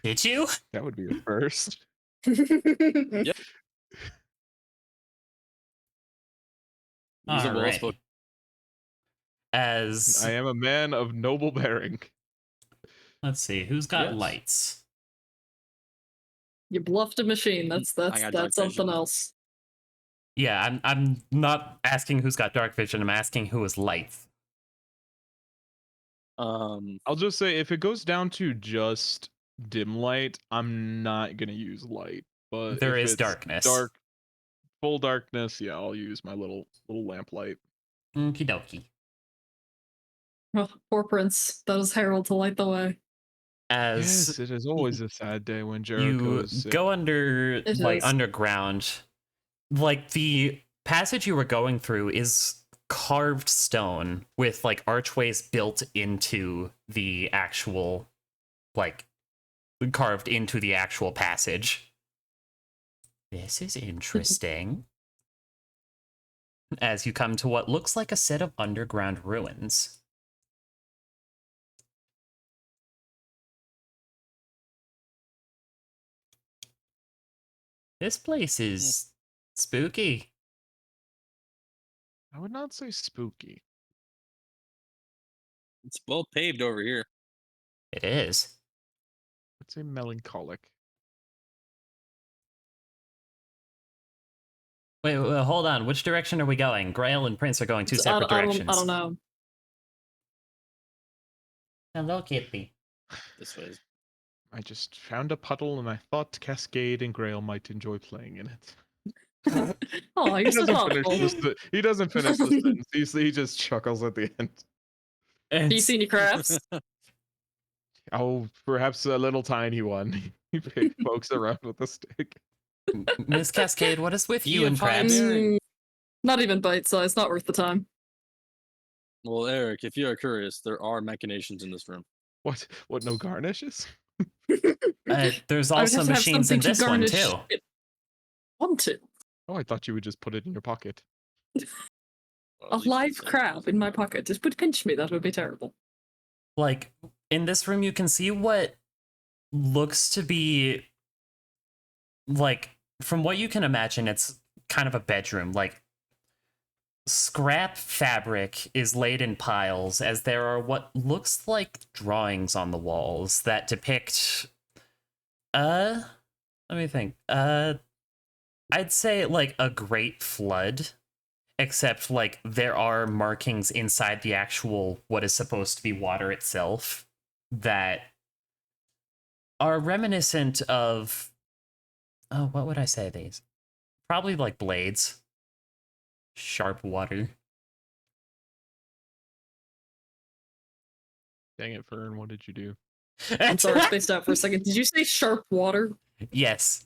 Did you? That would be a first. Yep. He's a Alrighty. well-spoken. As I am a man of noble bearing. let's see, who's got Yes. lights? You bluffed a machine. That's I got dark something vision. else. Yeah, I'm not asking who's got dark vision. I'm asking who has lights. I'll just say if it goes down to just dim light, I'm not gonna use light. But There if is it's darkness. full darkness, yeah, I'll use my little lamp light. Okie dokie. Oh, poor Prince. That was Harold to light the way. As Yes, it is always a sad day when Jericho you is sick. go under, It like, is. underground, like, the passage you were going through is carved stone with, like, archways built into the actual, like, carved into the actual passage. This is interesting. As you come to what looks like a set of underground ruins. This place is spooky. I would not say spooky. It's well paved over here. It is. I'd say melancholic. Wait, hold on. Which direction are we going? Grail and Prince are going two separate directions. I don't know. Hello, Kitty. This way. I just found a puddle and I thought Cascade and Grail might enjoy playing in it. Oh, you're so thoughtful. He doesn't finish the sentence. He just chuckles at the end. Do you see any crafts? Oh, perhaps a little tiny one. He pokes around with a stick. Miss Cascade, what is with you Be a and crabs? pioneer. Not even bite size. Not worth the time. Well, Eric, if you are curious, there are machinations in this room. What? What? No garnishes? There's I would also have to have machines in something to this one garnish too. it. Want to? Oh, I thought you would just put it in your pocket. Well, A at least live it's in- crab in my pocket. Just would pinch me. That would be terrible. Like, in this room, you can see what looks to be, like, from what you can imagine, it's kind of a bedroom. Like, scrap fabric is laid in piles as there are what looks like drawings on the walls that depict, let me think. I'd say, like, a great flood. Except, like, there are markings inside the actual, what is supposed to be water itself, that are reminiscent of, oh, what would I say these? Probably, like, blades. Sharp water. Dang it, Fern, what did you do? I'm sorry, spaced out for a second. Did you say sharp water? Yes.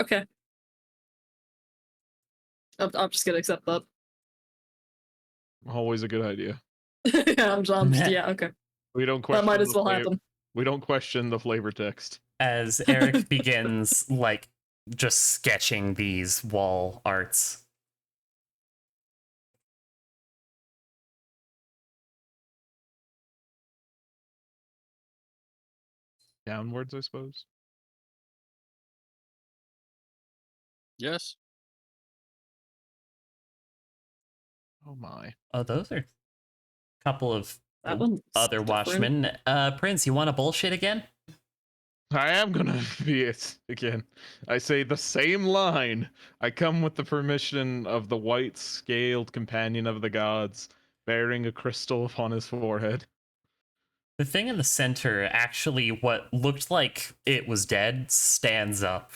Okay. I'm just gonna accept that. Always a good idea. yeah, yeah, okay. We don't question. That might as the well flavor. happen. We don't question the flavor text. As Eric begins, like, just sketching these wall arts. Downwards, I suppose. Yes. Oh my. Oh, those are a couple of That one's other different. watchmen. Prince, you want to bullshit again? I am gonna be it again. I say the same line. I come with the permission of the white scaled companion of the gods, bearing a crystal upon his forehead. The thing in the center, actually, what looked like it was dead, stands up.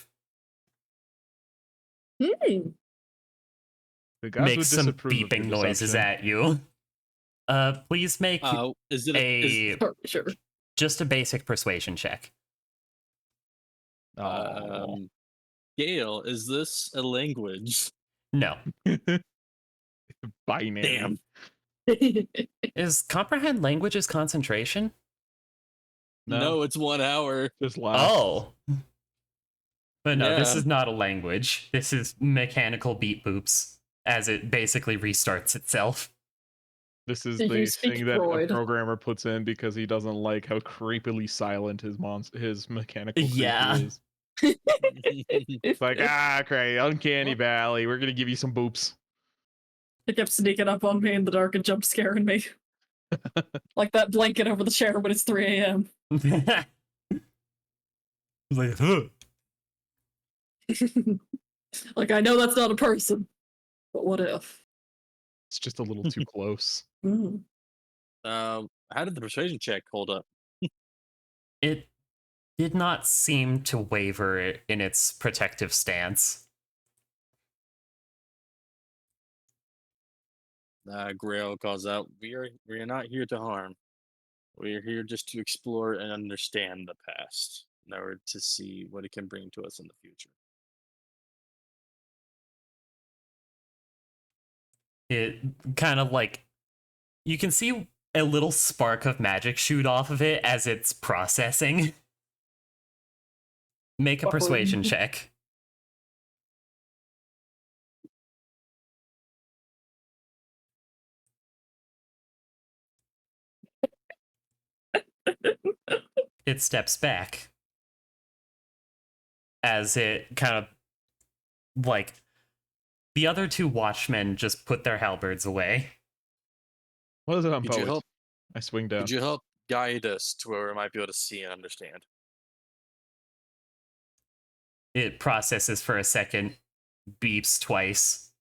Hmm. The gods Makes would some disapprove of your beeping noises deception. at you. Please make Is it a, Sure. just a basic persuasion check. Gale, is this a language? No. Binary. Damn. Is comprehend languages concentration? No, it's 1 hour. Just laugh. Oh. But no, this Yeah. is not a language. This is mechanical beat boops as it basically restarts itself. This is Did the you speak thing that a droid? programmer puts in because he doesn't like how creepily silent his mechanical creature Yeah. is. It's like, okay, uncanny valley. We're gonna give you some boops. It kept sneaking up on me in the dark and jump scaring me. Like that blanket over the chair when it's 3 a.m. Like, huh. Like, I know that's not a person, but what if? It's just a little too close. Mm. How did the persuasion check hold up? It did not seem to waver in its protective stance. Grail calls out, we are not here to harm. We are here just to explore and understand the past in order to see what it can bring to us in the future. It kind of like, you can see a little spark of magic shoot off of it as it's processing. Make a persuasion check. It steps back as it kind of, like, the other two watchmen just put their halberds away. What is it on Could you poet? help? I swing down. Could you help guide us to where we might be able to see and understand? It processes for a second, beeps twice.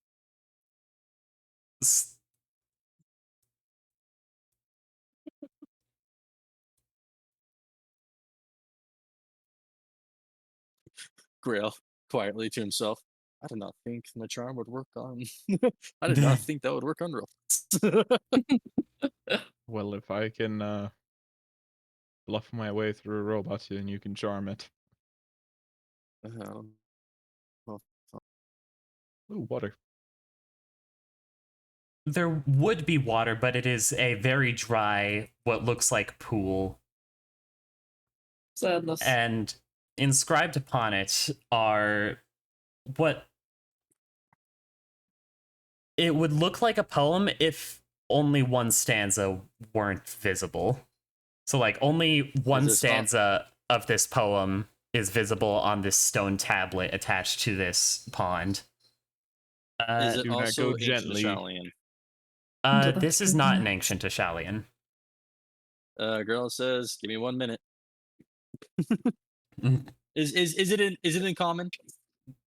Grail quietly to himself. I did not think my charm would work on. I did not think that would work on robots. Well, if I can bluff my way through a robot, then you can charm it. Ooh, water. There would be water, but it is a very dry, what looks like pool. Sadness. And inscribed upon it are what it would look like a poem if only one stanza weren't visible. So, like, only one stanza of this poem is visible on this stone tablet attached to this pond. Is it do not also go gently. Ashalian? This is not an ancient Ashalian. Girl says, "Give me 1 minute." Mm. Is it in common?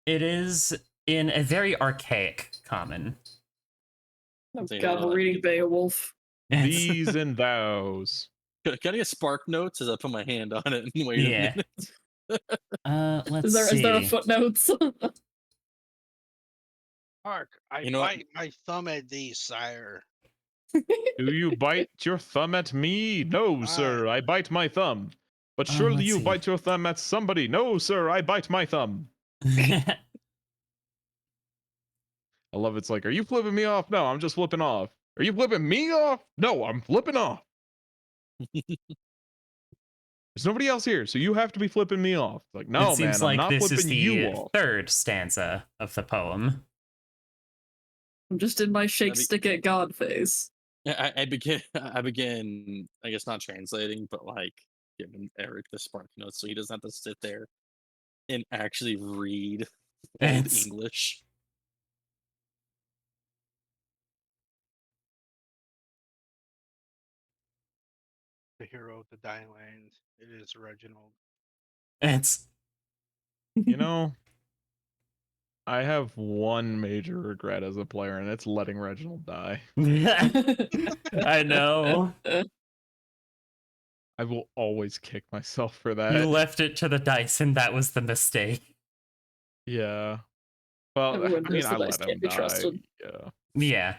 It is in a very archaic common. Oh, God, we're reading Beowulf. These and thous. Can I get spark notes as I put my hand on it and wait Yeah. a minute? Let's Is there a see. footnotes? Hark, I You know what? bite my thumb at thee, sire. Do you bite your thumb at me? No, sir, I bite my thumb. But surely let's you see. bite your thumb at somebody. No, sir, I bite my thumb. I love it's like, are you flipping me off? No, I'm just flipping off. Are you flipping me off? No, I'm flipping off. There's nobody else here, so you have to be flipping me off. It's like, no, it seems man, I'm like not this is flipping you the off. third stanza of the poem. I'm just in my shake That'd be- stick at God phase. I begin, I guess not translating, but like giving Eric the spark notes so he doesn't have to sit there and actually read old It's- English. The hero of the dying land. It is Reginald. It's You know, I have one major regret as a player, and it's letting Reginald die. I know. I will always kick myself for that. You left it to the dice, and that was the mistake. Yeah. Well, Everyone I mean, knows the I dice let him can't be die. trusted. Yeah. Yeah.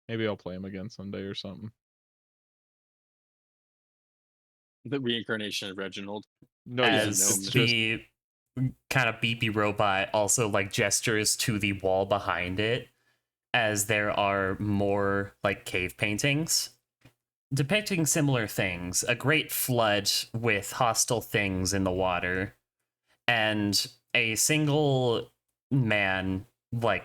Maybe I'll play him again someday or something. The reincarnation of Reginald. No, yeah, As it's just the kind of beepy robot also like gestures to the wall behind it, as there are more like cave paintings depicting similar things: a great flood with hostile things in the water, and a single man like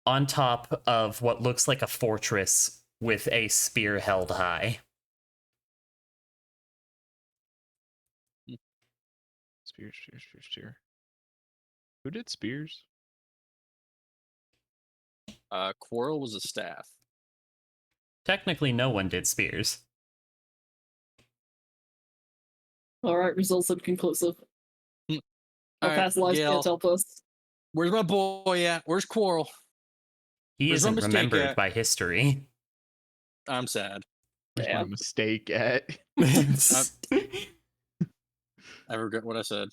on top of what looks like a fortress with a spear held high. Spears. Who did Spears? Quarrel was a staff. Technically, no one did spears. Alright, results inconclusive. Our Alright, past lives Gail, can't help us. where's my boy at? Where's Quarrel? He Where's my isn't mistake remembered at? by history. I'm sad. Where's my Damn. mistake at? I regret what I said.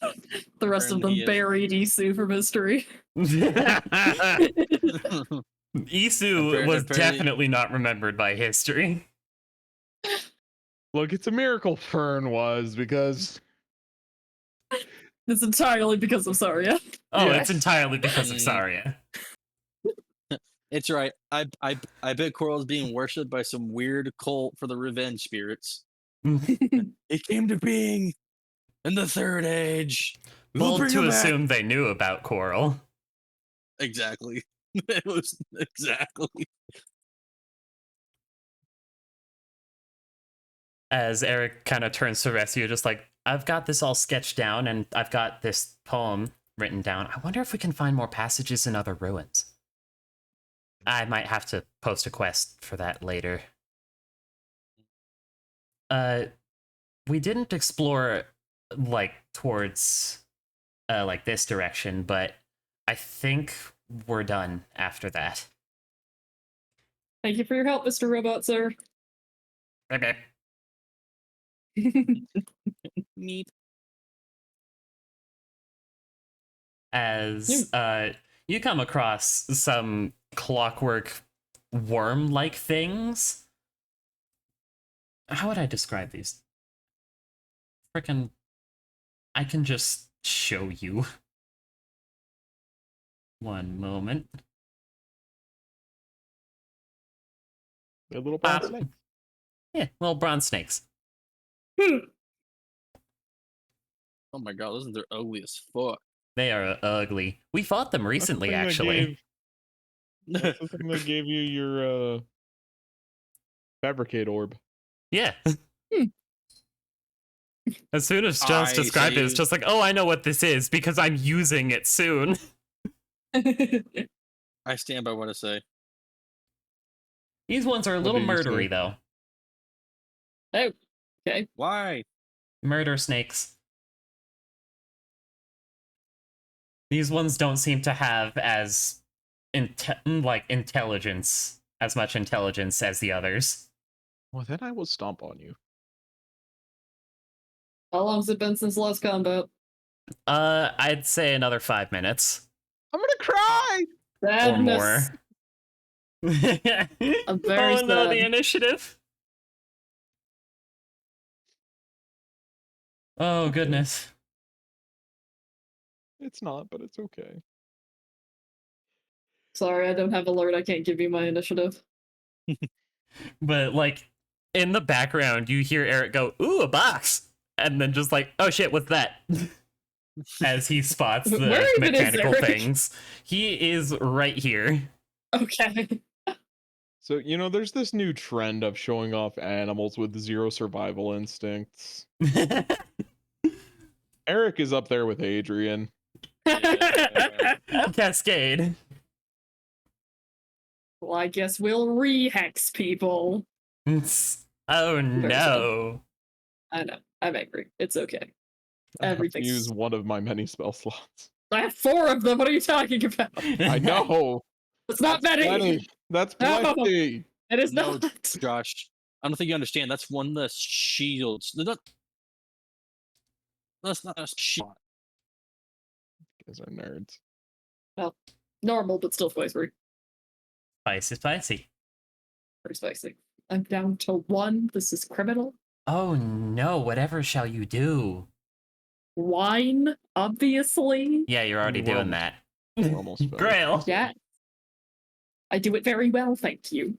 The rest of Apparently he them is- buried Isu from history. Isu was Apparently- definitely not remembered by history. Look, it's a miracle Fern was because It's entirely because of Saria. Oh, Yes. it's entirely because of Mm. Saria. It's right. I bet Quarrel's being worshipped by some weird cult for the revenge spirits. It came to being in the Third Age. We'll Bold bring to him back. assume they knew about Coral. Exactly. It was exactly. As Eric kind of turns to rescue, just like, I've got this all sketched down and I've got this poem written down. I wonder if we can find more passages in other ruins. I might have to post a quest for that later. We didn't explore like towards like this direction, but I think we're done after that. Thank you for your help, Mr. Robot, sir. Okay. Neat. As you come across some clockwork worm-like things. How would I describe these? Frickin', I can just show you. One moment. they're little bronze Ah. snakes. Yeah, little bronze snakes. Oh my god, listen, they're ugly as fuck. They are ugly. We fought them recently, actually. That's the thing that gave you your fabricate orb. Yeah. As soon as I Jones described it, it's see. just like, oh, I know what this is because I'm using it soon. I stand by what I say. These ones are a What little do you murdery, say? though. Oh, okay. Why? Murder snakes. These ones don't seem to have as intelligence, as much intelligence as the others. Well, then I will stomp on you. How long's it been since last combat? I'd say another 5 minutes I'm gonna cry. or Sadness. more. I'm very oh no, the sad. initiative. Oh goodness. It's not, but it's okay. Sorry, I don't have alert. I can't give you my initiative. But like in the background, you hear Eric go, "Ooh, a box!" And then just like, "Oh shit, what's that?" As he spots the Where even is mechanical Eric? things. He is right here. Okay. So, there's this new trend of showing off animals with zero survival instincts. Eric is up there with Adrian. Cascade. Well, I guess we'll re-hex people. Oh no. I know. I'm angry. It's okay. I have to Everything's. use one of my many spell slots. I have 4 of them. What are you talking about? I know. It's not That's many. plenty. That's No. plenty. It is No, not. Josh, I don't think you understand. That's one less shields. That's not a shield. You guys are nerds. Normal, but still spicy. Spicy. Pretty spicy. I'm down to 1. This is criminal. Oh no, whatever shall you do? Wine, obviously. Yeah, you're already We're doing almost- that. we're almost finished. Grail. Yeah. I do it very well, thank you.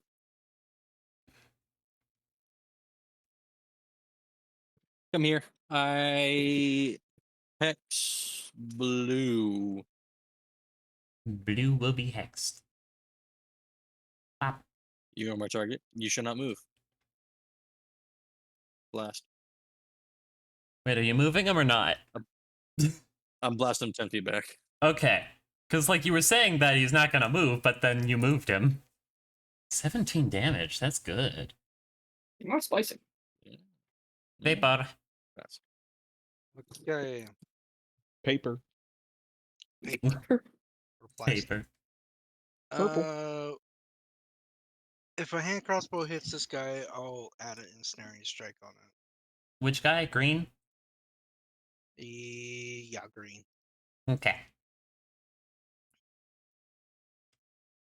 Come here. I hex blue. Blue will be hexed. Pop. You are my target. You shall not move. Blast. Wait, are you moving him or not? I'm blasting him 10 feet back. Okay. Because, like, you were saying that he's not gonna move, but then you moved him. 17 damage, that's good. More spicy. Vapor. That's- Okay. Paper. Paper. Or plastic. Paper. If a hand crossbow hits this guy, I'll add an ensnaring strike on it. Which guy? Green? Yeah, green. Okay.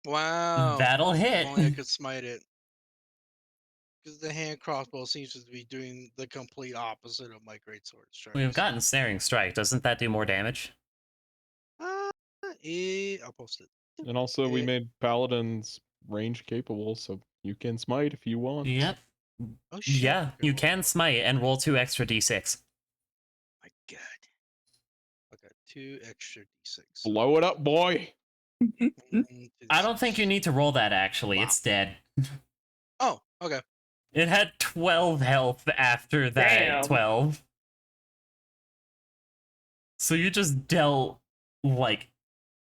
Wow. That'll hit. If only I could smite it. Because the hand crossbow seems to be doing the complete opposite of my greatsword strike. We've gotten Snaring Strike. Doesn't that do more damage? I'll post it. And also, we Eh. made paladins range capable, so you can smite if you want. Yep. Oh shit. Yeah, Okay, you hold can on. smite and roll 2 extra d6. My god. I got 2 extra d6. Blow it up, boy. 1, 2, I don't think you 6. need to roll that, actually. Wow. It's dead. Oh, okay. It had 12 health after that Damn. 12. So you just dealt, like,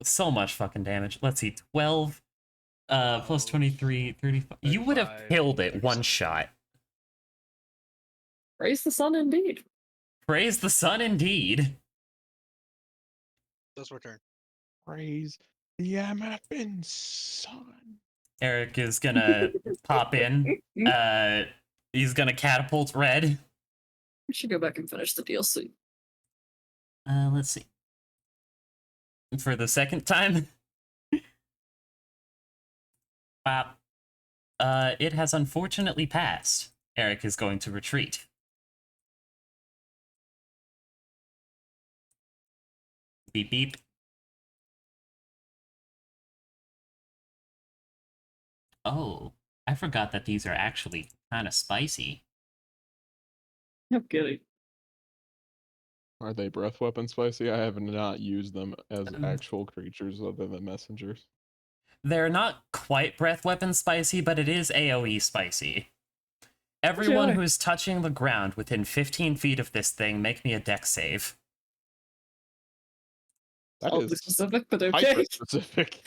so much fucking damage. Let's see, 12 plus 23, 35. You would have 35, killed it 37. one shot. Praise the sun indeed. Praise the sun indeed. That's my turn. Praise the MFN sun. Eric is gonna pop in. He's gonna catapult red. We should go back and finish the DLC. Let's see. For the second time. Wow. It has unfortunately passed. Eric is going to retreat. Beep beep. Oh, I forgot that these are actually kind of spicy. I'm kidding. Are they breath weapon spicy? I have not used them as Um, actual creatures other than messengers. They're not quite breath weapon spicy, but it is AoE spicy. Everyone Sure. who's touching the ground within 15 feet of this thing, make me a dex save. That Oddly is specific, but okay. hyper specific.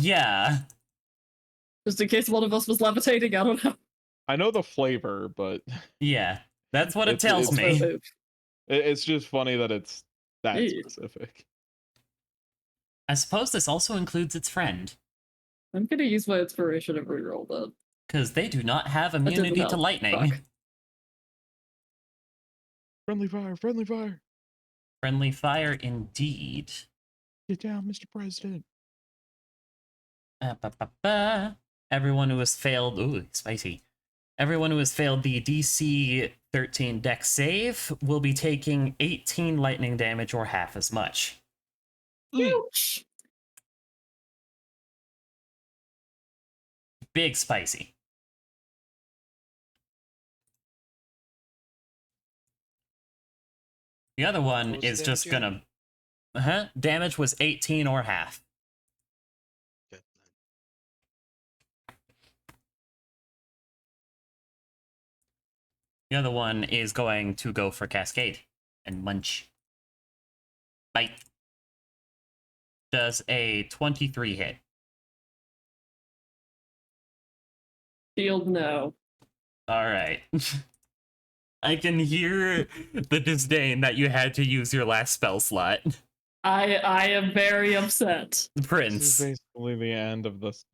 Yeah. Just in case one of us was levitating, I don't know. I know the flavor, but Yeah. That's what it It's- tells it's- me. it's just funny that it's that Hey. specific. I suppose this also includes its friend, I'm gonna use my inspiration and reroll that. because they do not have doesn't immunity to help. lightning. Fuck. Friendly fire, friendly fire. Friendly fire indeed. Get down, Mr. President. Ba-ba-ba. Everyone who has failed, ooh, spicy. Everyone who has failed the DC 13 dex save will be taking 18 lightning damage or half as much. Ouch! Big spicy. The other one What was the is just damage gonna. Damage was 18 or half. Okay. The other one is going to go for Cascade and Munch. Bite. Does a 23 hit. Shield, no. All right. I can hear the disdain that you had to use your last spell slot. I am very upset. This is Prince. basically the end of this.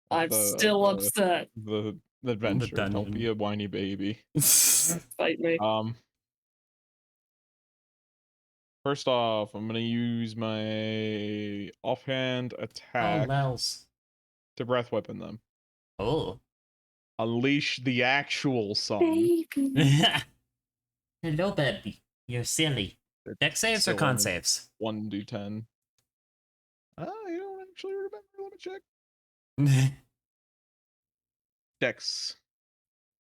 I'm still upset. The adventure. Don't dungeon. be a whiny baby. Fight me. First off, I'm gonna use my offhand Oh, attack Lels. to breath weapon them. Oh. Unleash the actual sun. Baby. Hello, baby. You're silly. Dex saves or So con I'm saves? 1d10. I don't actually remember. Let me check. Dex.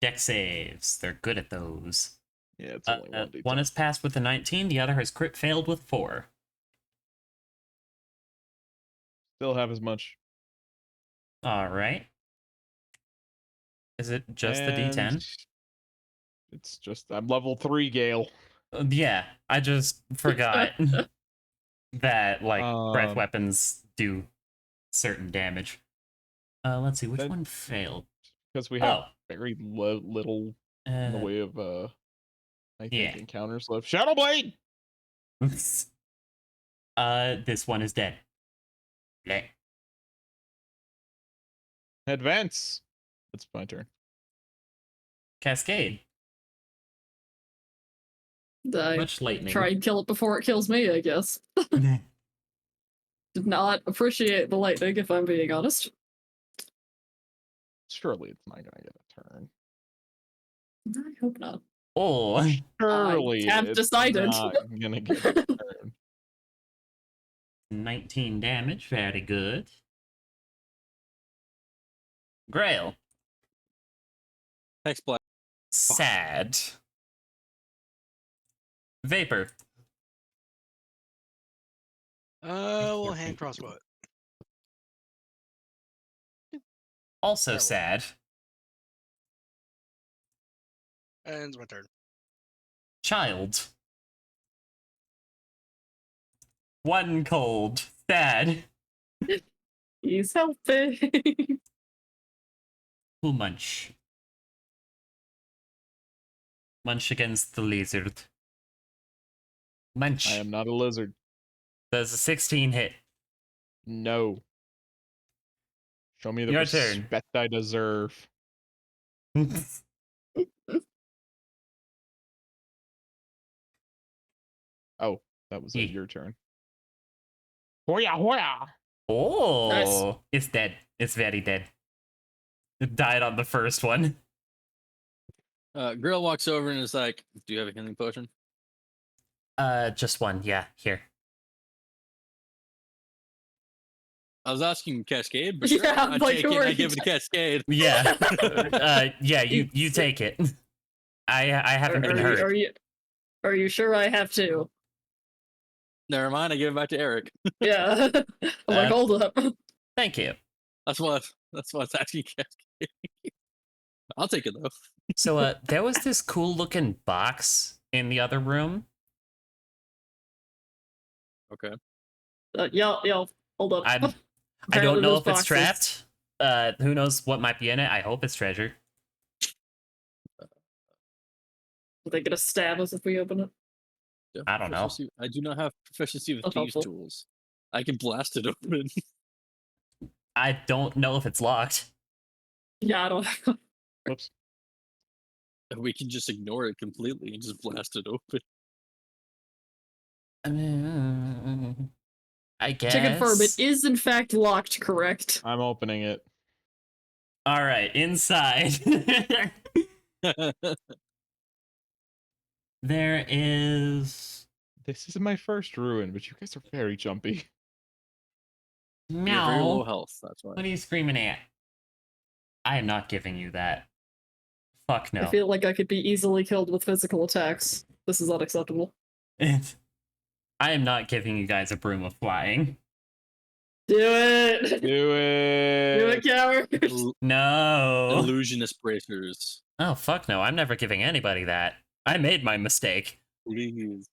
Dex saves. They're good at those. Yeah, it's only 1d10. One has passed with a 19, the other has crit failed with 4. Still have as much. Alright. Is it just the And D10? It's just I'm level 3, Gale. Yeah, I just forgot that, like, breath Um, weapons do certain damage. Let's see, which That- one failed? Because we have Oh. very little in the Uh, way of I think yeah. encounters left. Shadowblade! this one is dead. Bleh. Advance! It's my turn. Cascade. I Much lightning. try and kill it before it kills me, I guess. Did not appreciate the lightning, if I'm being honest. Surely it's not gonna get a turn. I hope not. Oh. Surely have it's decided. not gonna get a turn. 19 damage, very good. Grail. Hex Black. Sad. Vapor. We'll hand crossbow it. Also Terrible. sad. Ends my turn. Child. One cold. Sad. He's helping. Who munch? Munch against the lizard. Munch. I am not a lizard. Does a 16 hit. No. Show me the Your turn. respect I deserve. Oh, that was Yeah. your turn. Hoya hoya! Oh, Nice. It's dead. It's very dead. It died on the first one. Grill walks over and is like, "Do you have a healing potion?" Just one. Yeah, here. I was asking Cascade, but Yeah, sure, I like, take it. who are I you give it to Cascade. Yeah. Yeah. You take it. I haven't been hurt. Are you sure I have to? Never mind. I give it back to Eric. Yeah. I'm like, hold up. Thank you. That's what I was asking Cascade. I'll take it though. So, there was this cool looking box in the other room. Okay. Yo, hold up. I don't Apparently know those if it's boxes- trapped. Who knows what might be in it? I hope it's treasure. Are they gonna stab us if we open it? Yeah, I don't know. proficiency- I do not have proficiency with That's thieves' helpful. tools. I can blast it open. I don't know if it's locked. Yeah, I don't have. Whoops. We can just ignore it completely and just blast it open. I guess. To confirm, it is in fact locked, correct? I'm opening it. All right, inside. There is This is my first ruin, but you guys are very jumpy. You're very low meow. health. That's why. What are you screaming at? I am not giving you that. Fuck I no. feel like I could be easily killed with physical attacks. This is unacceptable. And I am not giving you guys a broom of flying. Do it. Do Do it. it, coward. No. Illusionist bracers. Oh, fuck no. I'm never giving anybody that. I made my mistake. Please.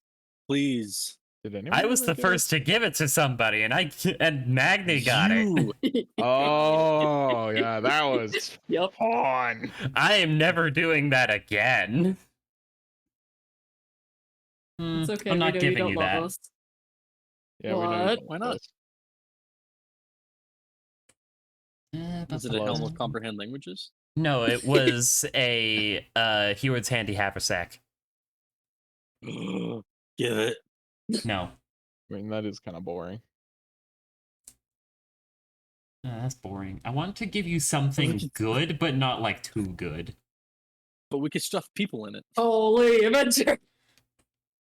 Please. Did anyone I was ever the get first to give it to somebody, and Magni got it. You. Oh, yeah, that was Yep. fun. I am never doing that again. It's okay. I'm not we know giving you don't you love that. us. Yeah, we know you What? don't Why love not? us. Is it a helm of comprehend languages? No, it was a Heward's Handy Haversack. Give it. No. I mean, that is kind of boring. That's boring. I want to give you something good, but not like too good. But we could stuff people in it. Holy Avenger.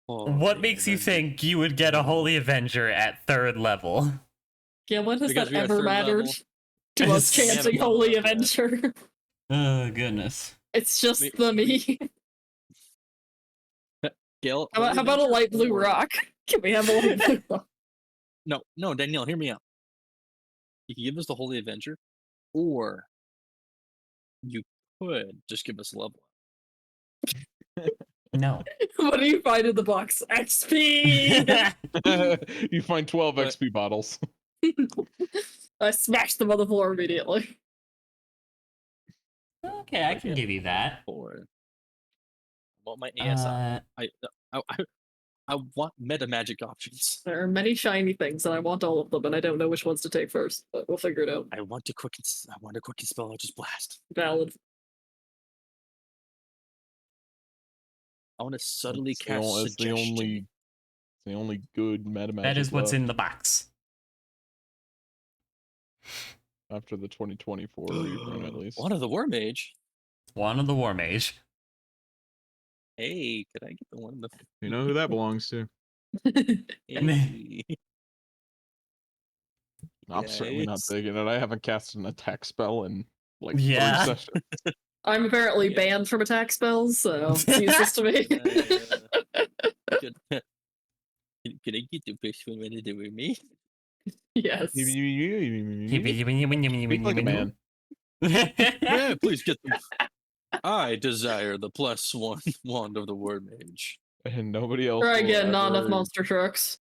What makes you think you would get a Holy Avenger at 3rd level? Yeah, when has Because that we got ever third mattered level. to us We haven't chanting gone Holy up yet. Avenger? Oh, goodness. It's just We- the me. Gale, How about a light blue rock? Can we have a light blue rock? No, Danielle, hear me out. You can give us the Holy Avenger, or you could just give us a level up. No. What do you find in the box? XP! You find 12 But- XP bottles. I smashed them on the floor immediately. Okay, I can give you that. Or want my ASI. I want meta magic options. There are many shiny things, and I want all of them, and I don't know which ones to take first, but we'll figure it out. I want a quicken spell. I'll just blast. Valid. I want to subtly It's the cast ol- it's suggestion. the only good meta magic That is what's left in the box. after the 2024 rerun, at least. One of the War Mage. One of the War Mage. Hey, could I get the one in the? You know who that belongs to? Hey. I'm certainly not taking it. I haven't cast an attack spell in like Yeah. 3 sessions. I'm apparently Yeah. banned from attack spells, so it's useless to me. Can I get the first one to do with me? Yes. Speak like a man. Yeah, please get them. I desire the +1 wand of the Word Mage. And nobody else. Try will again, not enough ever- monster trucks.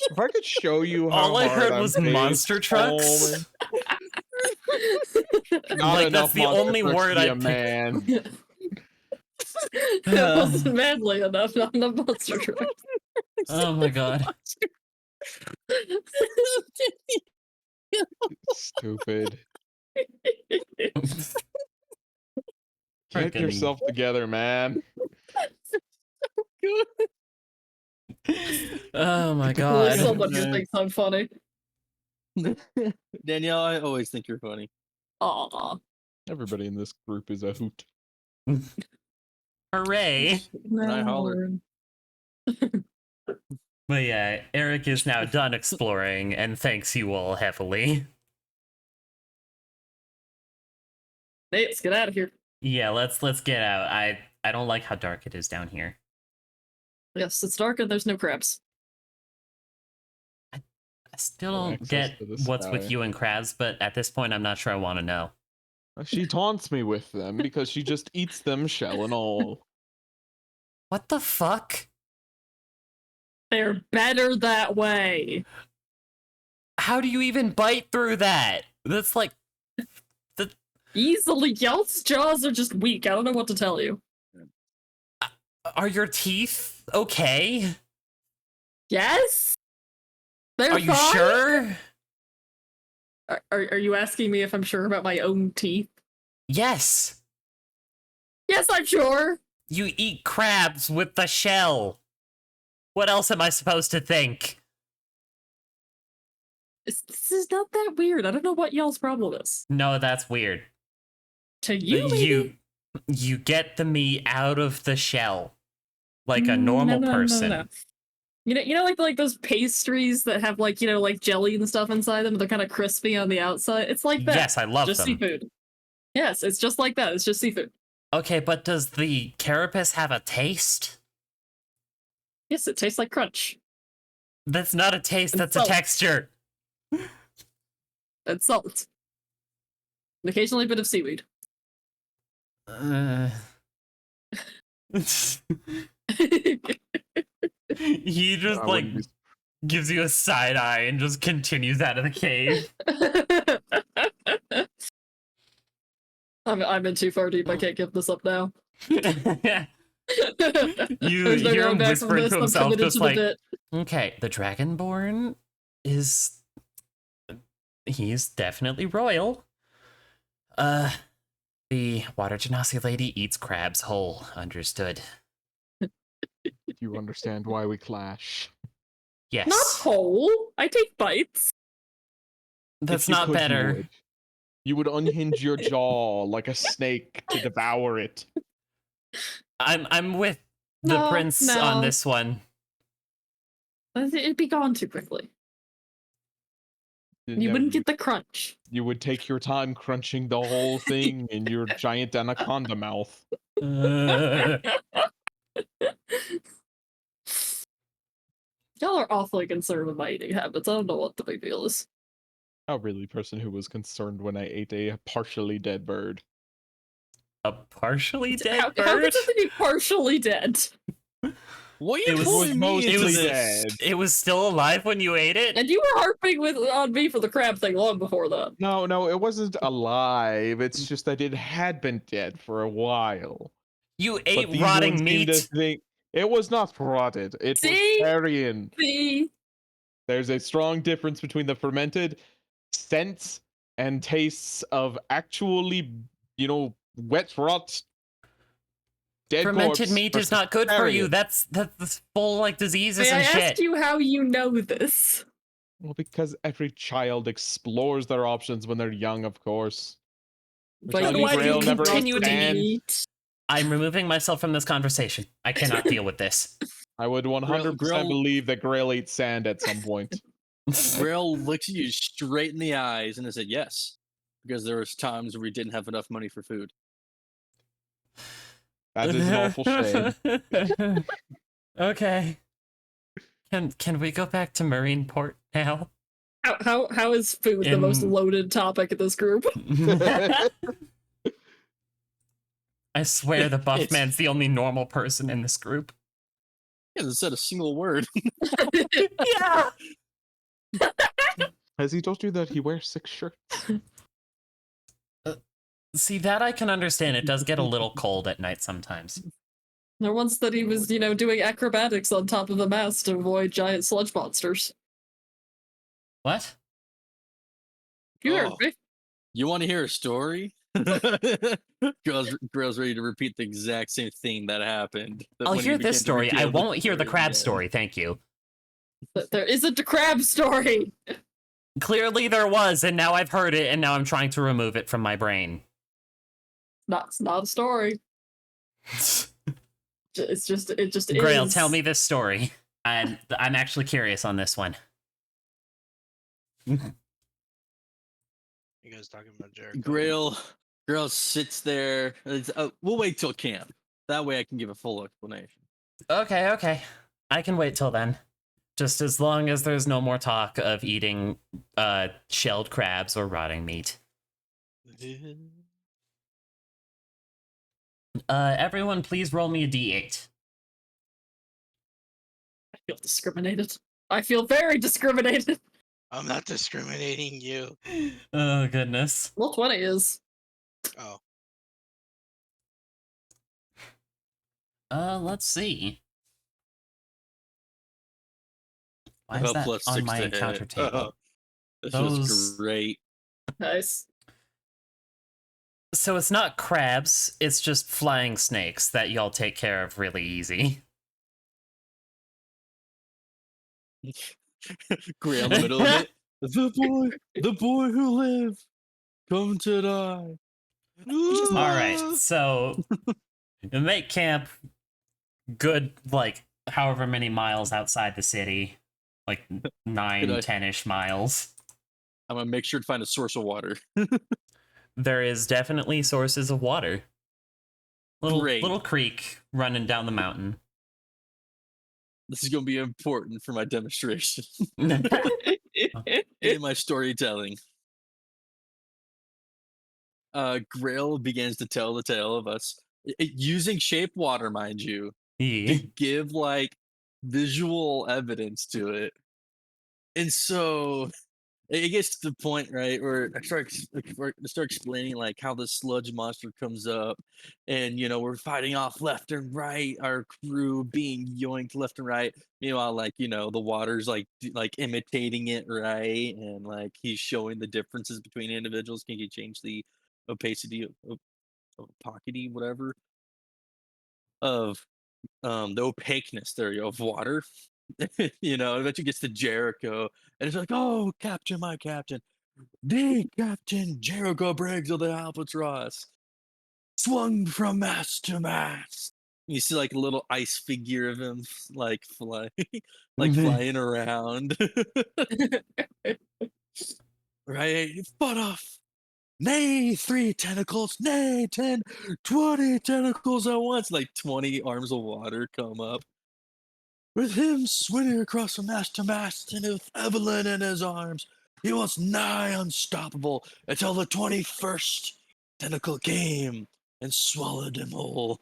If I could show you how All I hard heard I'm was paid monster trucks. only- Not Like, enough that's the monster only trucks word to be I a picked. man. That wasn't manly enough, not enough monster trucks. Oh my god. Stupid. We're Get gonna- yourself together, man. Oh my There's so god. much who man. thinks I'm funny. Danielle, I always think you're funny. Aw. Everybody in this group is a hoot. Hooray. I holler. But yeah, Eric is now done exploring and thanks you all heavily. Hey, let's get out of here. Yeah, let's get out. I don't like how dark it is down here. Yes, it's dark and there's no crabs. I still No don't access get to the what's sky. with you and crabs, but at this point I'm not sure I want to know. She taunts me with them because she just eats them shell and all. What the fuck? They're better that way. How do you even bite through that? That's like Easily. Y'all's jaws are just weak. I don't know what to tell you. are your teeth okay? Yes? They're Are you fine? sure? Are you asking me if I'm sure about my own teeth? Yes. Yes, I'm sure. You eat crabs with the shell. What else am I supposed to think? This is not that weird. I don't know what y'all's problem is. No, that's weird. To you, maybe? You get the meat out of the shell like a Mm, normal no. person. You know, like those pastries that have like like jelly and stuff inside them. They're kind of crispy on the outside. It's like that. Yes, I love just them. seafood. Yes, it's just like that. It's just seafood. Okay, but does the carapace have a taste? Yes, it tastes like crunch That's not a taste, And that's a salt. texture. and salt. And occasionally a bit of seaweed. He just I like wouldn't be- gives you a side eye and just continues out of the cave. I'm in too far deep. I can't give this up now. You There's no hear going him back from whisper this. to I'm himself, committed just to like, the bit. okay, the Dragonborn is. He's definitely royal. The Water Genasi lady eats crabs whole. Understood. Do you understand why we clash? Yes. Not whole. I take bites. That's If you not could, better. You would unhinge your jaw like a snake to devour it. I'm with the No, prince no. on this one. It'd be gone too quickly. You wouldn't get the crunch. You would take your time crunching the whole thing in your giant anaconda mouth. Y'all are awfully concerned with my eating habits. I don't know what the big deal is. A really person who was concerned when I ate a partially dead bird. A partially dead How bird? could something be partially dead? What are you It was calling me mostly into this? dead. It was still alive when you ate it? And you were harping on me for the crab thing long before that. No, it wasn't alive. It's just that it had been dead for a while. You But ate these rotting ones seem to meat? think it was not rotted. It See? was carrion. See? There's a strong difference between the fermented scents and tastes of actually, wet rot. Dead Fermented corpse meat is versus not good for you. carrion. That's full like diseases May I and ask shit. you how you know this? Well, because every child explores their options when they're young, of course. But Johnny you why do you Grail never continue to understand. eat? I'm removing myself from this conversation. I cannot deal with this. I would 100% Grail- believe that Grail ate sand at some point. Grail looked at you straight in the eyes and said yes, because there was times where we didn't have enough money for food. That is an awful shame. Okay. Can we go back to Marineport now? How is food the most In- loaded topic in this group? I swear the buff It's- man's the only normal person in this group. He hasn't said a single word. Yeah. Has he told you that he wears 6 shirts? See, that I can understand. It does get a little cold at night sometimes. There once that he was, doing acrobatics on top of a mast to avoid giant sludge monsters. What? You Oh. heard me. You want to hear a story? Grail's ready to repeat the exact same thing that happened. I'll when he hear began this to story. I reveal the won't hear the crab again. story. Thank you. There isn't a crab story. Clearly there was, and now I've heard it, and now I'm trying to remove it from my brain. It's not a story. It just Grail, is. tell me this story. I'm actually curious on this one. You guys talking about Jericho? Grail sits there. We'll wait till camp. That way I can give a full explanation. Okay. I can wait till then. Just as long as there's no more talk of eating shelled crabs or rotting meat. Everyone, please roll me a d8. I feel discriminated. I feel very discriminated. I'm not discriminating you. Oh, goodness. Well, 20 is. Oh, Let's see. Why Oh, is that plus on 6 my to hit. encounter table? Oh, this Those- was great. Nice. So it's not crabs, it's just flying snakes that y'all take care of really easy. Grail in the middle of it. The boy who lived, come to die. Alright, so you make camp good, like, however many miles outside the city. Like 9, Good 10-ish miles. I'm gonna make sure to find a source of water. there is definitely sources of water. Great. Little creek running down the mountain. This is going to be important for my demonstration Oh. in my storytelling. Grail begins to tell the tale of us using shape water, mind you, Yeah. to give like visual evidence to it. And so it gets to the point, right, where I start explaining like how the sludge monster comes up, and we're fighting off left and right, our crew being yoinked left and right. Meanwhile, like the water's like imitating it, right, and like he's showing the differences between individuals. Can you change the opacity of opacity, whatever, of the opaqueness there of water? Eventually gets to Jericho, and it's like, oh, Captain, my Captain, the Captain Jericho Briggs of the Albatross, swung from mast to mast. You see like a little ice figure of him, like flying, like flying around. Right, butt off. Nay, 3 tentacles, nay, 10, 20 tentacles at once. Like 20 arms of water come up. With him swinging across from mast to mast, and with Evelyn in his arms, he was nigh unstoppable until the 21st tentacle came and swallowed him whole.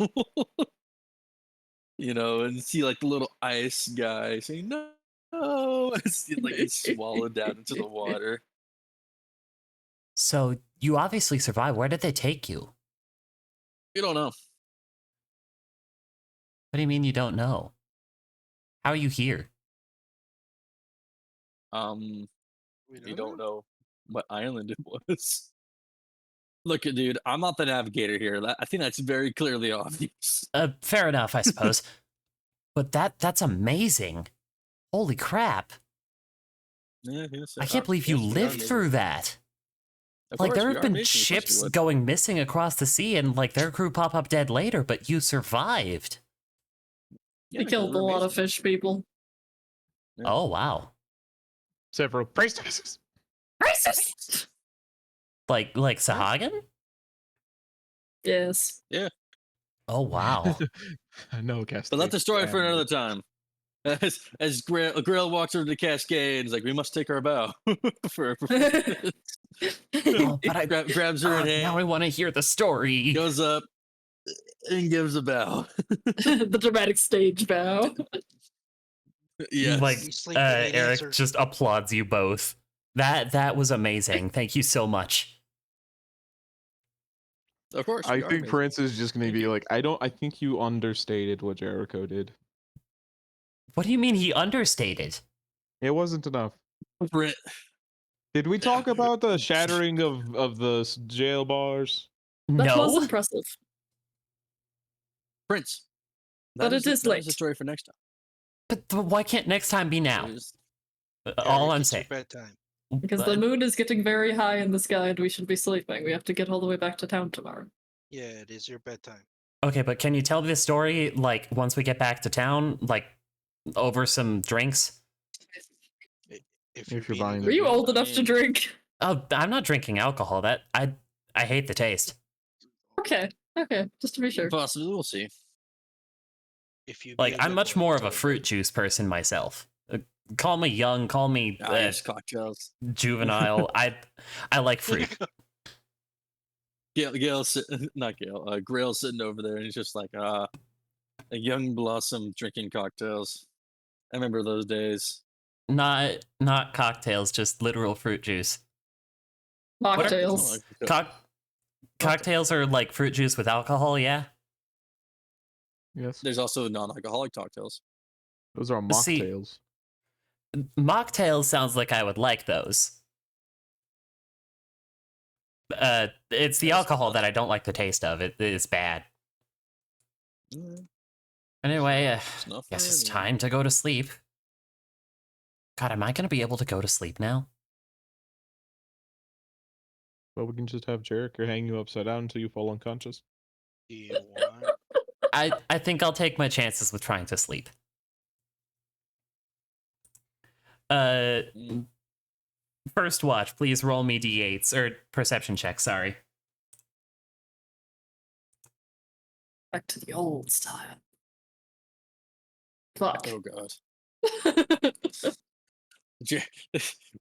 And see like the little ice guy saying, no, and see like he's swallowed down into the water. So you obviously survived. Where did they take you? You don't know. What do you mean you don't know? How are you here? We don't know what island it was. Look, dude, I'm not the navigator here. I think that's very clearly obvious. Fair enough, I suppose. But that's amazing. Holy crap. Yeah, yes, I can't believe you yes, we are lived amazing. through that. Of Like, course, there we have are been amazing, of course we ships would. going missing across the sea, and like their crew pop up dead later, but you survived. Yeah, We because killed a we're lot of amazing. fish people. Yeah. Oh wow. Several priestesses. Racist. Like Sahagin? Yes. Oh wow. No, Cascade. But that's a story for another time. As Grail walks over the Cascade, he's like, "We must take our bow." Oh, but I grabs her in hand, now I want to hear the story. goes up, and gives a bow. The dramatic stage bow. Yes. Like You sleep with that Eric answer. just applauds you both. That was amazing. Thank you so much. Of course. I we are think amazing. Prince is just gonna Thank be you. like, I think you understated what Jericho did. What do you mean he understated? It wasn't enough. Brent, Did we talk about the shattering of the jail bars? That was No. impressive. Prince. But it is that late. is a story for next time. But why can't next time be now? There's- All Eric, I'm it's your saying. bedtime. Because the moon is getting very high in the sky and we should be sleeping. We have to get all the way back to town tomorrow. Yeah, it is your bedtime. Okay, but can you tell me the story like once we get back to town, like over some drinks? If you're If you're being a buying good Were you man. old enough to drink? Oh, I'm not drinking alcohol. That I hate the taste. Okay, just to be sure. Possibly, we'll see. If you Like be a I'm good much boy, more of it's a all fruit good. juice person myself. Call me young, call me Nice cocktails. juvenile. I like fruit. Gail, not Gail. Grail sitting over there, and he's just like, a young blossom drinking cocktails. I remember those days. Not cocktails, just literal fruit juice. Mocktails. Cocktails are like fruit juice with alcohol, yeah? Yes. There's also non-alcoholic cocktails. Those are See- mocktails. Mocktails sounds like I would like those. It's the Yes, alcohol but- that I don't like the taste of. It is bad. Mm, Anyway, it's not for guess it's everyone. time to go to sleep. God, am I going to be able to go to sleep now? But we can just have Jericho hang you upside down until you fall unconscious. Do you want? I think I'll take my chances with trying to sleep. Mm. First watch, please roll me d8s, or perception check, sorry. Back to the old style. Fuck. Oh god.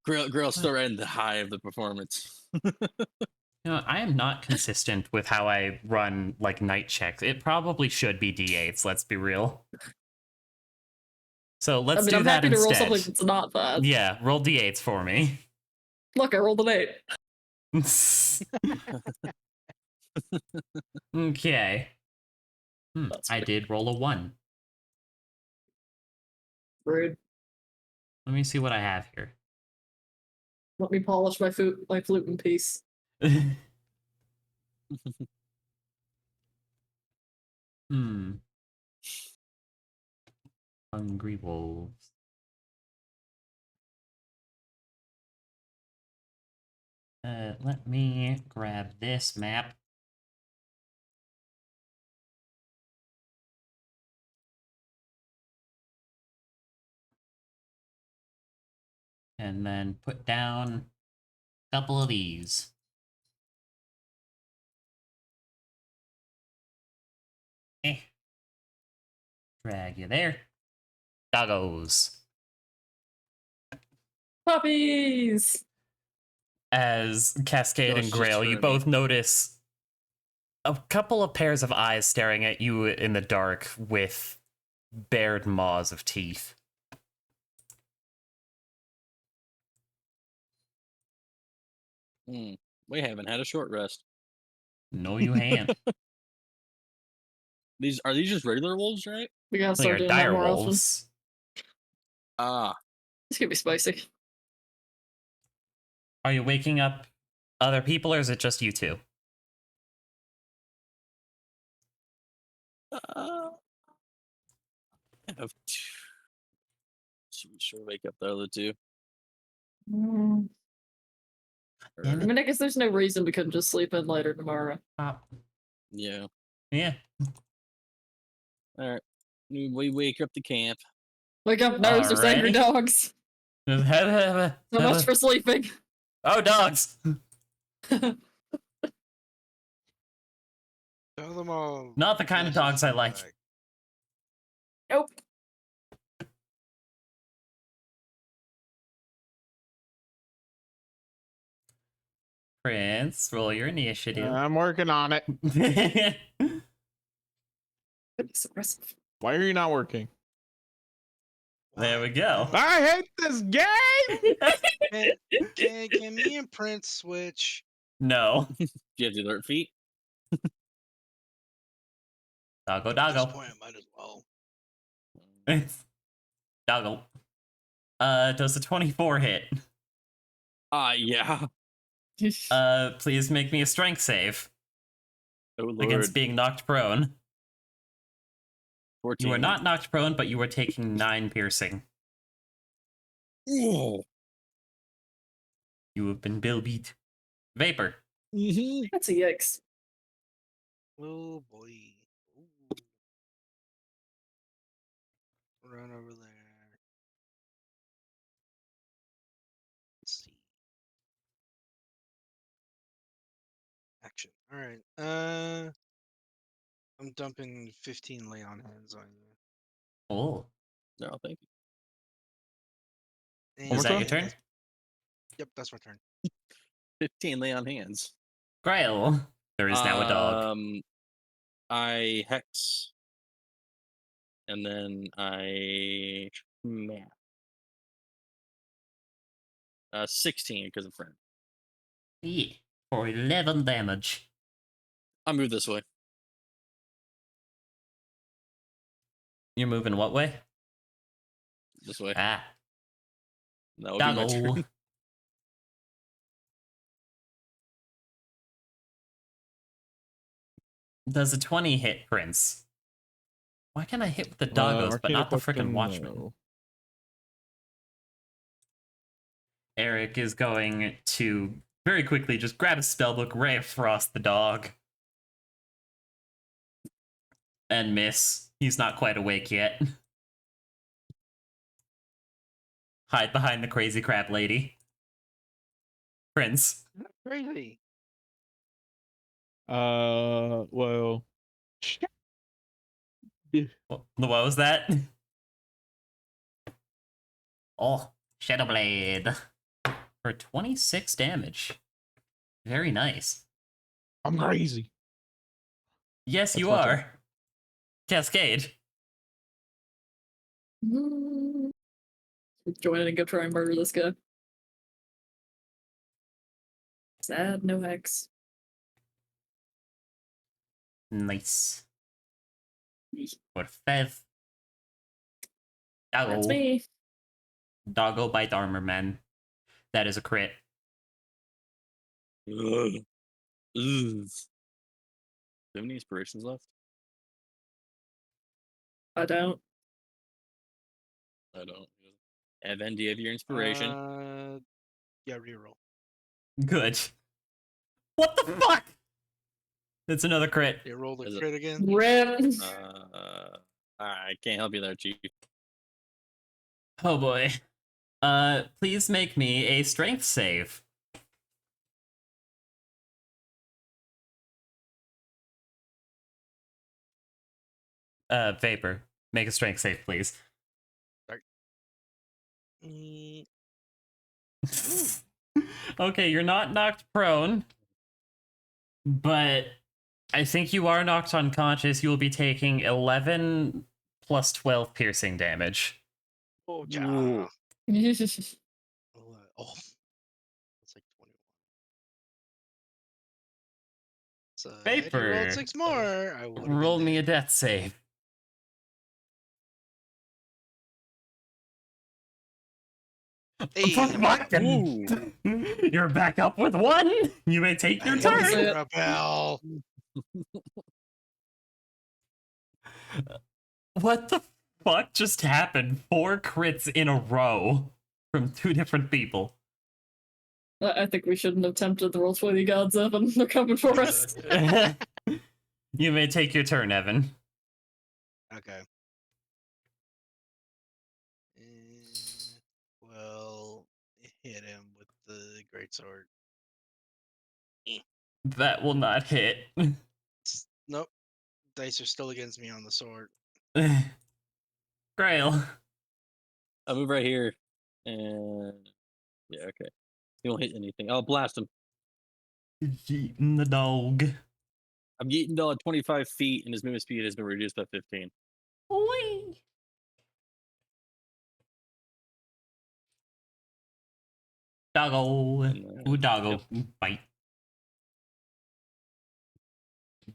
Grill still right in the high of the performance. You know, I am not consistent with how I run like night checks. It probably should be d8s. Let's be real. So let's do I'm that happy to roll instead. something that's not that. Yeah, roll d8s for me. Look, I rolled an 8. Okay. That's I weird. did roll a 1. Rude. Let me see what I have here. Let me polish my flute in peace. Hungry wolves. Let me grab this map. And then put down a couple of these. Drag you there. Doggos. Puppies! As Cascade and Josh Grail, just you heard both me. notice a couple of pairs of eyes staring at you in the dark with bared maws of teeth. We haven't had a short rest. No, you ain't. Are these just regular wolves, right? We gotta They start are doing that dire more often. wolves. Ah, It's gonna be spicy. Are you waking up other people, or is it just you two? I have two. Should we wake up the other two? Mm. I Damn it. mean, I guess there's no reason we couldn't just sleep in later tomorrow. Yeah. Yeah. All right. We wake up the camp. Wake up, no, there's angry Alrighty. dogs. So much for sleeping. Oh, dogs! Tell them all. Not the kind of dogs I like. Nope. Prince, roll your initiative. I'm working on it. Goodness aggressive. Why are you not working? There we go. I hate this game. Can me and Prince switch? No. Do you have the alert feet? Doggo, At this doggo. point, I might as well. Doggo. Does a 24 hit? Yeah. Please make me a strength save Oh lord. against being knocked prone. 14. You are not knocked prone, but you are taking 9 piercing. Whoa. You have been bill beat. Vapor. That's a yikes. Oh boy. Ooh. Run over there. Let's see. Action. All right. I'm dumping 15 lay on hands on you. Oh. No, thank you. Is that time? your turn? Yep, that's my turn. 15 lay on hands. Grail. There is now a dog. I hex. And then I smack. 16 because of friend. Yeah. For 11 damage. I'll move this way. You're moving what way? This way. Ah. That would be my Doggo. turn. Does a 20 hit, Prince? Why can I hit with the doggos, but not the frickin' Watchmen? Eric is going to very quickly just grab his spellbook, Ray of Frost the dog. And miss. He's not quite awake yet. Hide behind the crazy crab lady. Prince. Crazy. Well, shit. What was that? Oh, Shadow Blade for 26 damage. Very nice. I'm crazy. Yes, That's you my turn. are. Cascade. Join in and go try and murder this guy. Sad, no hex. Nice. Eesh. For Fev. That's Doggo. me. Doggo bite armor man. That is a crit. Ugh. Ugh. Do you have any inspirations left? I don't. I don't. Evan, do you have your inspiration? Yeah, reroll. Good. What the fuck? It's another crit. They roll the Is it- crit again. Rip. I can't help you there, Chief. Oh boy. Please make me a strength save. Vapor. Make a strength save, please. Mm, Okay, you're not knocked prone, but I think you are knocked unconscious. You will be taking 11 plus 12 piercing damage. oh, ja. Ooh. Oh, it's like 21. So had you rolled Vapor. 6 more, I would Roll me a death save. Hey, You're back up with 1. You may take your I turn. hate turn. Rappel. What the fuck just happened? 4 crits in a row from 2 different people. I think we shouldn't have tempted the Roll20 gods up, and they're coming for us. You may take your turn, Evan. Okay. Well, hit him with the greatsword. That will not hit. Nope. Dice are still against me on the sword. Grail. I'll move right here. And yeah, okay. He won't hit anything. I'll blast him. Eating the dog. I'm getting down 25 feet, and his movement speed has been reduced by 15. Whee! Doggo. Ooh, doggo. Bite.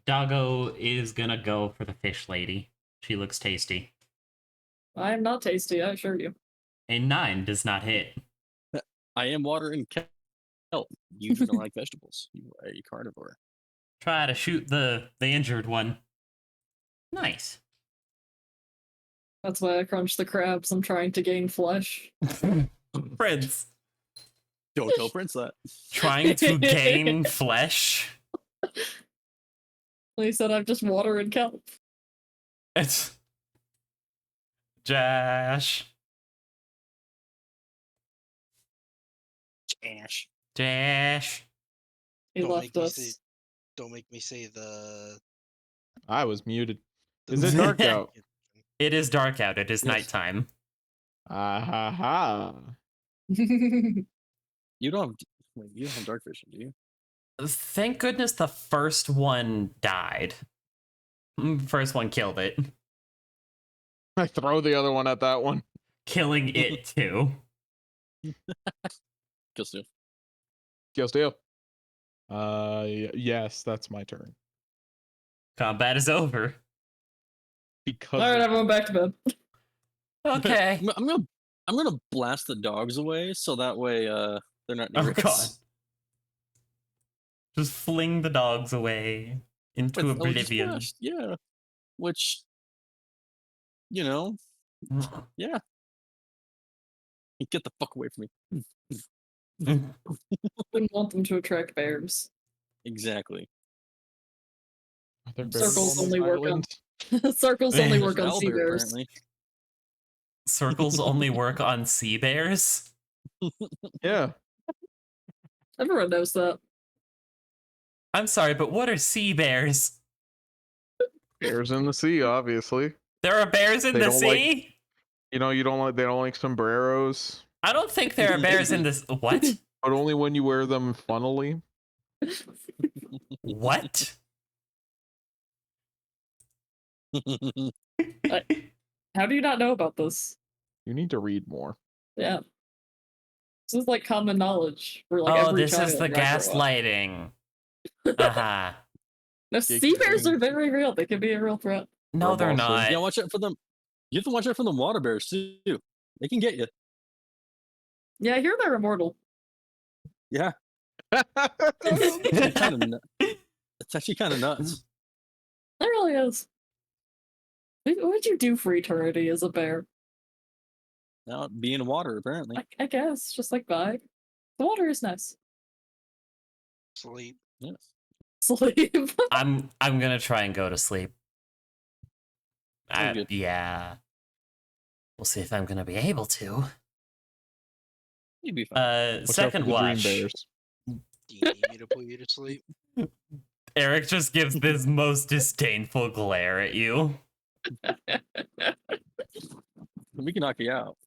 Doggo is gonna go for the fish lady. She looks tasty. I am not tasty, I assure you. A 9 does not hit. I am water and kelp. You do not like vegetables. You are a carnivore. Try to shoot the injured one. Nice. That's why I crunch the crabs. I'm trying to gain flesh. Prince. Don't tell Prince that. Trying to gain flesh. He said I'm just water and kelp. It's Josh. Ash. Josh. He Don't left make me us. say- Don't make me say the. I was muted. the Is it dark out? It is dark out. It is Yes. nighttime. Ah ha ha. You don't have wait, you don't have dark vision, do you? Thank goodness the first one died. First one killed it. I throw the other one at that one. Killing it too. Kill Stu. Kill steal. Yes, that's my turn. Combat is over. Because Alright, of- everyone back to bed. Okay. I'm gonna blast the dogs away so that way they're not near Oh god. us. Just fling the dogs away into With Eldritch oblivion. Blast, yeah. Which you know, yeah. Get the fuck away from me. Wouldn't want them to attract bears. Exactly. They're Circles on only this work on island. circles only There's work There's on an sea owlbear, bears. apparently. Circles only work on sea bears. Yeah. Everyone knows that. I'm sorry, but what are sea bears? Bears in the sea, obviously. There are bears in They the don't like- sea? You know, they don't like sombreros, I don't think there are bears in this. What? but only when you wear them funnily. What? How do you not know about this? You need to read more. Yeah. This is like common knowledge for like Oh, every this child. is the right, grow up. gaslighting. Uh-huh. No, sea bears are very real. They can be a real threat. No, they're Robots, not. Yeah, watch out for them. You have to watch out for them water bears too. They can get you. Yeah, I hear they're immortal. Yeah, it's actually kind of nuts. It really is. What would you do for eternity as a bear? Now be in water apparently. I guess, just like vibe. The water is nice. Sleep. Yes. Sleep. I'm gonna try and go to sleep. Very good. Yeah. We'll see if I'm gonna be able to. You'd be fine. Watch out for Second the dream watch. bears. Do you need me to put you to sleep? Eric just gives this most disdainful glare at you. We can knock you out.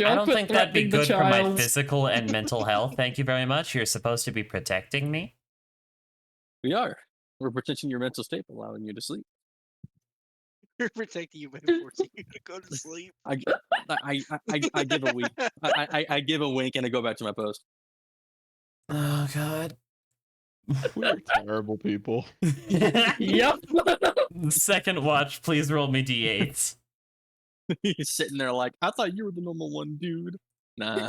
I don't think that'd be good for my child. physical and mental health. Thank you very much. You're supposed to be protecting me. We are. We're protecting your mental state, allowing you to sleep. We're protecting you by forcing you to go to sleep. I give a wink. I give a wink and I go back to my post. Oh god. We're terrible people. Yep. Second watch, please roll me d8s. He's sitting there like, I thought you were the normal one, dude. Nah.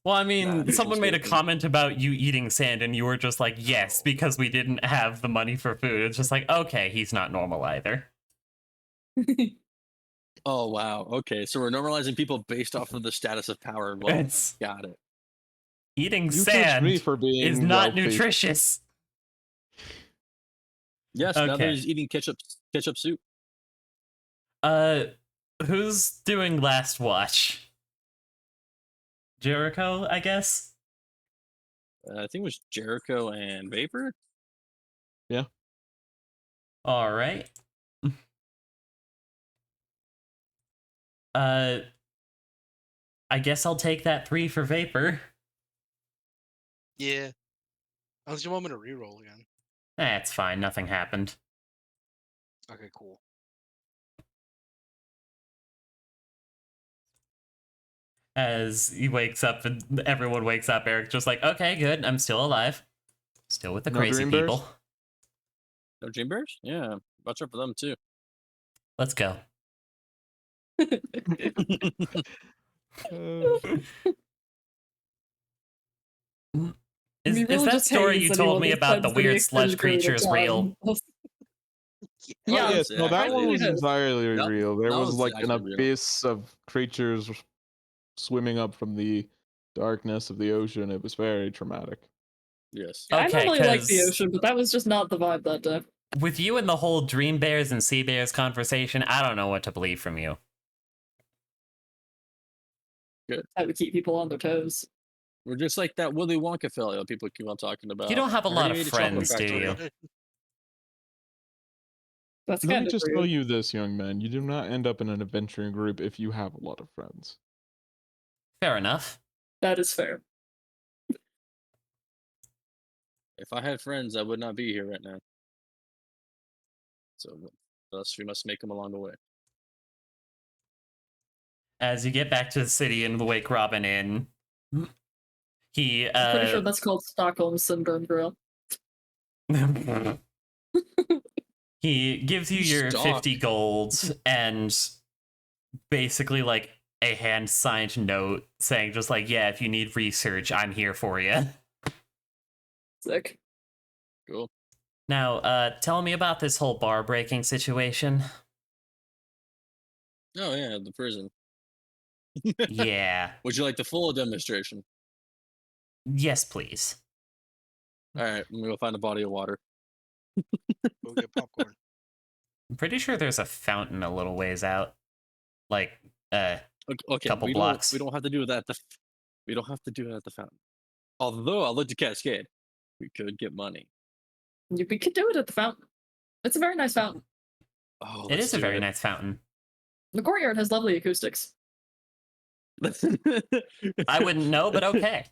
Well, I mean, Nah, someone made a mistaken. comment about you eating sand, and you were just like, yes, because we didn't have the money for food. It's just like, okay, he's not normal either. Oh wow. Okay, so we're normalizing people based off of the status of power. Well, It's got it. eating You judged me sand for being is not wealthy. nutritious. Yes. Now Okay. he's eating ketchup soup. Who's doing last watch? Jericho, I guess. I think it was Jericho and Vapor. All right. I guess I'll take that 3 for Vapor. Yeah. Unless you want me to reroll again. That's fine. Nothing happened. Okay, cool. As he wakes up and everyone wakes up, Eric just like, okay, good. I'm still alive. Still with the No crazy dream bears? people. No dream bears? Yeah. Watch out for them too. Let's go. Is We really that just story hates you told anyone me that about the spends any weird sludge extended period of creatures real? time. Yeah, yes, no, that actually, one was it is. entirely That- real. There that was was like an actually real. abyss of creatures swimming up from the darkness of the ocean. It was very traumatic. Yes. I Okay, normally like the 'cause- ocean, but that was just not the vibe that day. With you and the whole dream bears and sea bears conversation, I don't know what to believe from you. That would keep people on their toes. We're just like that Willy Wonka fella that people keep on talking about. You don't have a I lot already of made a chocolate friends, do factory. you? That's Let kind me of just rude. tell you this, young man. You do not end up in an adventuring group if you have a lot of friends. Fair enough. That is fair. If I had friends, I would not be here right now. So thus we must make them along the way. As you get back to the city and wake Robin in, he I'm pretty sure that's called Stockholm Syndrome, girl. he gives you your Stop. 50 golds and basically like a hand signed note saying just like, yeah, if you need research, I'm here for you. Sick. Cool. Now, tell me about this whole bar breaking situation. Oh yeah, the prison. Yeah. Would you like the full demonstration? Yes, please. All right, I'm gonna go find a body of water. Go get popcorn. I'm pretty sure there's a fountain a little ways out. Like, Okay, Couple we blocks. Don't, we don't have to do that. We don't have to do it at the fountain. Although I'll let you cascade. We could get money. We could do it at the fountain. It's a very nice fountain. Oh, It let's is a do very it. nice fountain. The courtyard has lovely acoustics. I wouldn't know, but okay.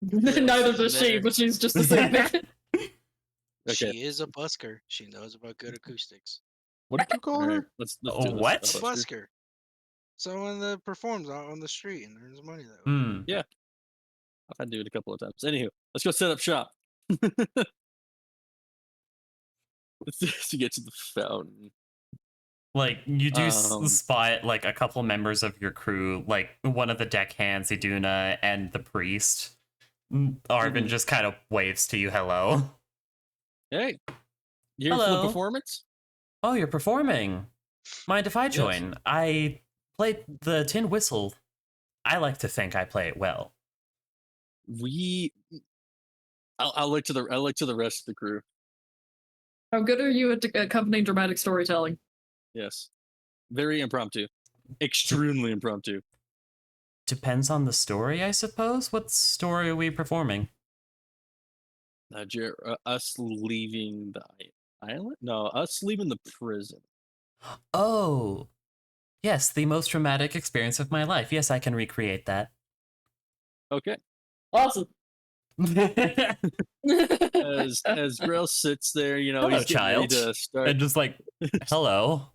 Neither sitting does she, there. but she's just assuming. Okay. She is a busker. She knows about good acoustics. What did you call All right, her? let's Oh, do this. what? Busker. Busker. Someone that performs out on the street and earns money that way. Hmm. Yeah, I've had to do it a couple of times. Anywho, let's go set up shop. To get to the fountain. Like, you do Um, spot, like, a couple members of your crew, like, one of the deckhands, Iduna, and the priest. Arvin Mhm. just kind of waves to you, hello. Hey, you here for the Hello. performance? Oh, you're performing. Mind if I Yes. join? I play the tin whistle. I like to think I play it well. I'll look to the rest of the crew. How good are you at accompanying dramatic storytelling? Yes, very impromptu, extremely impromptu. Depends on the story, I suppose. What story are we performing? Us leaving the island? No, us leaving the prison. Oh, yes, the most traumatic experience of my life. Yes, I can recreate that. Okay. Awesome. As Grail sits there, you know, Hello, he's getting ready child. to start. And just like, hello.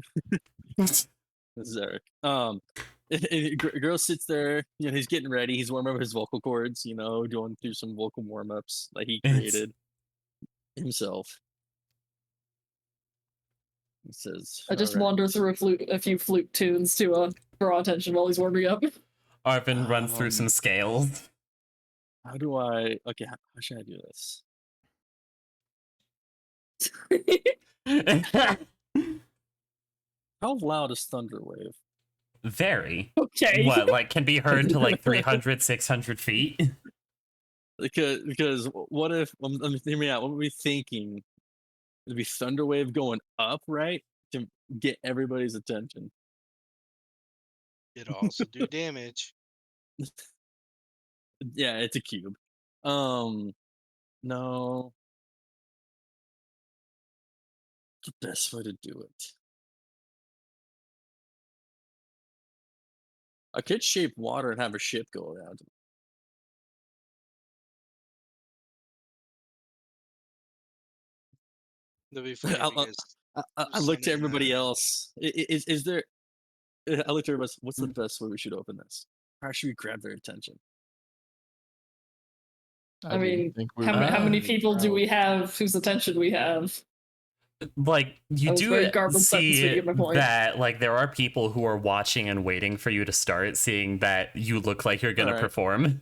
This is Eric. Girl sits there, you know, he's getting ready. He's warming up his vocal cords, you know, going through some vocal warm ups that he created himself. He says, I just "All right." wander through a few flute tunes to draw attention while he's warming up. Arvin runs through some scales. How do I? Okay, how should I do this? How loud is Thunderwave? Very. Okay. What, like, can be heard to like 300, 600 feet? Because what if? Hear me out. What were we thinking? It'd be Thunderwave going up, right, to get everybody's attention. It'll also do damage. Yeah, it's a cube. No. What's the best way to do it? I could shape water and have a ship go around. That'd be funny I, because I looked to Sunny, everybody else. Is there? I looked at everybody else. What's the best way we should open this? How should we grab their attention? I mean, didn't think we how were many gonna people do crowd. we have whose attention we have? Like, you I was very do garbled sentence, but you see get my point. that, like, there are people who are watching and waiting for you to start, seeing that you look like you're gonna Alright. perform.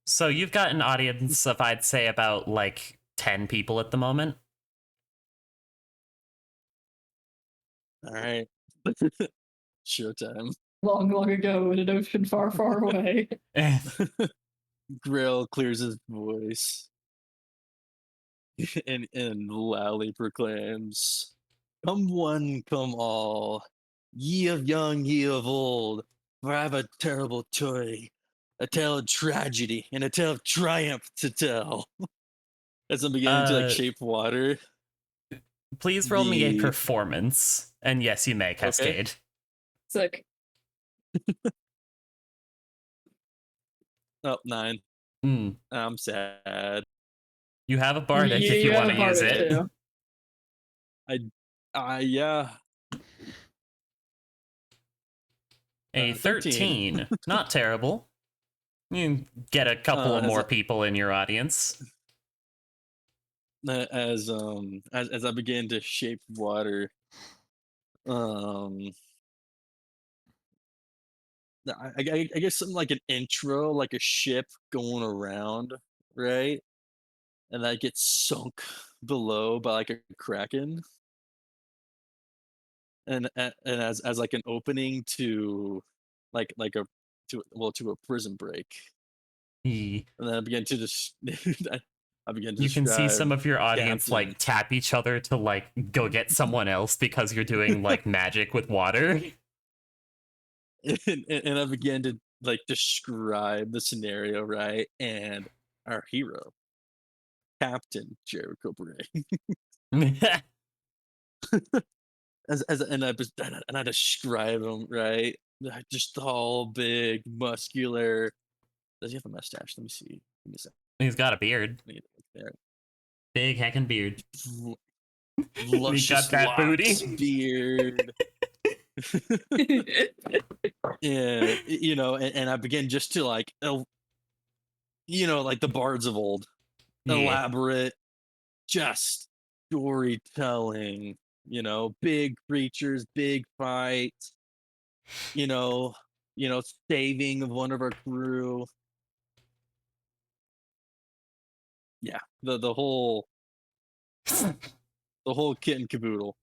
So you've got an audience of, I'd say, about, like, 10 people at the moment. All right. Showtime. Long, long ago in an ocean far, far away. Grill clears his voice and loudly proclaims, "Come one, come all, ye of young, ye of old, for I have a terrible story, a tale of tragedy, and a tale of triumph to tell." As I'm beginning to like shape water. Please roll me a The- performance. And yes, you may, Cascade. Sick. Oh, 9. Mm. I'm sad. You have a bardic if you have want a to use bardic, it. too. Yeah. A 13. Not terrible. You get a couple of as more a- people in your audience. As I begin to shape water, I guess something like an intro, like a ship going around, right? And that gets sunk below by like a kraken, and as like an opening to, like a to a prison break, Ye- and then I begin to just I begin to You can see describe some of your audience Captain. like tap each other to like go get someone else because you're doing like magic with water. and I began to like describe the scenario, right? And our hero, Captain Jericho Bray, And I describe him right, just tall, big, muscular. Does he have a mustache? Let me see. Give me a second. He's got a beard. Let me look there. Big heckin' beard. L- He Luscious got that locks, booty. beard. Yeah, and I begin just to like, like the bards of old, Yeah. elaborate, just storytelling. Big creatures, big fights. Saving of one of our crew. Yeah, the whole kit and caboodle.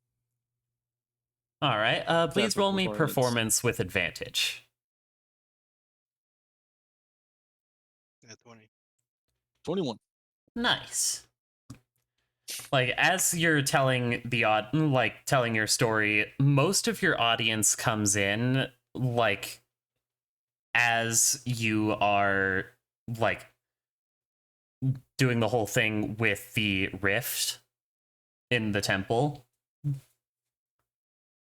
All right. Please Type of roll me performance. performance with advantage. Yeah, 20. 21. Nice. Like as you're telling telling your story, most of your audience comes in like as you are like doing the whole thing with the rift in the temple.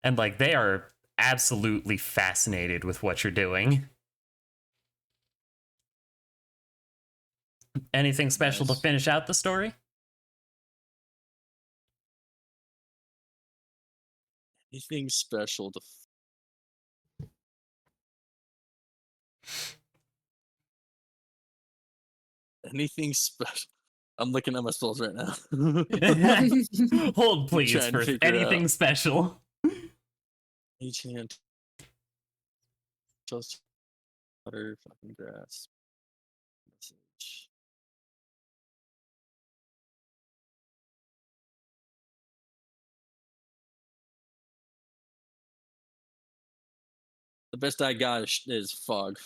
And like they are absolutely fascinated with what you're doing. Anything special to Nice. finish out the story? Anything special to anything special? I'm looking at my spells right now. Hold please trying to for figure anything out. special. Each hand. Just water, fucking grass. Message. The best I got is fog.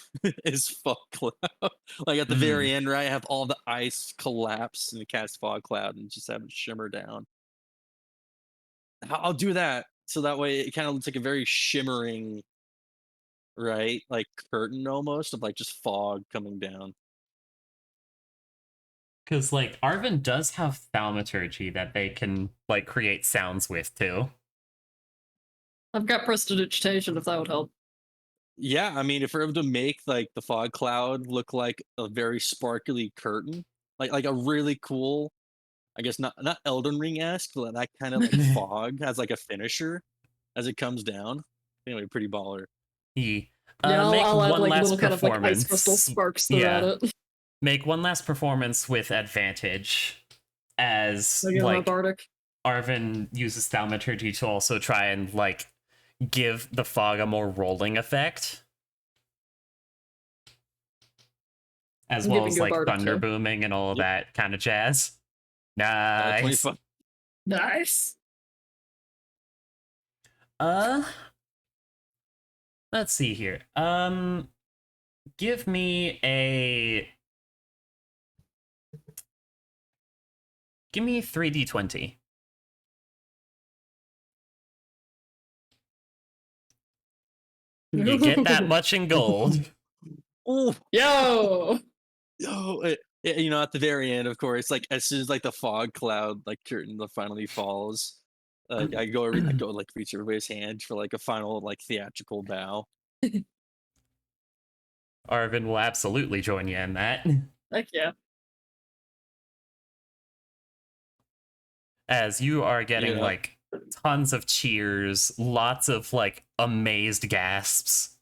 Is fog cloud. Like at the very end, right? I have all the ice collapse and cast fog cloud and just have it shimmer down. I'll do that so that way it kind of looks like a very shimmering, right? Like curtain almost of like just fog coming down. Because like Arvin does have thaumaturgy that they can like create sounds with too. I've got prestidigitation if that would help. Yeah, I mean, if we're able to make like the fog cloud look like a very sparkly curtain, like a really cool, I guess not Elden Ring esque, but that kind of like fog as like a finisher as it comes down. Anyway, pretty baller. Yeah, Yeah, make I'll add one like last little kind of like ice crystal performance. sparks throughout it. Make one last performance with advantage as Again, my like bardic. Arvin uses thaumaturgy to also try and like give the fog a more rolling effect. As I'm well giving as you a like bardic thunder too. booming and all Yep. that kind of jazz. Nice. 25. Nice. Let's see here. Give me 3d20. You get that much in gold. Oh, Yo! at the very end, of course, like as soon as like the fog cloud like curtain finally falls, like I go like reach everybody's hand for like a final like theatrical bow. Arvin will absolutely join you in that. Heck yeah. As you are getting Yeah. like tons of cheers, lots of like amazed gasps.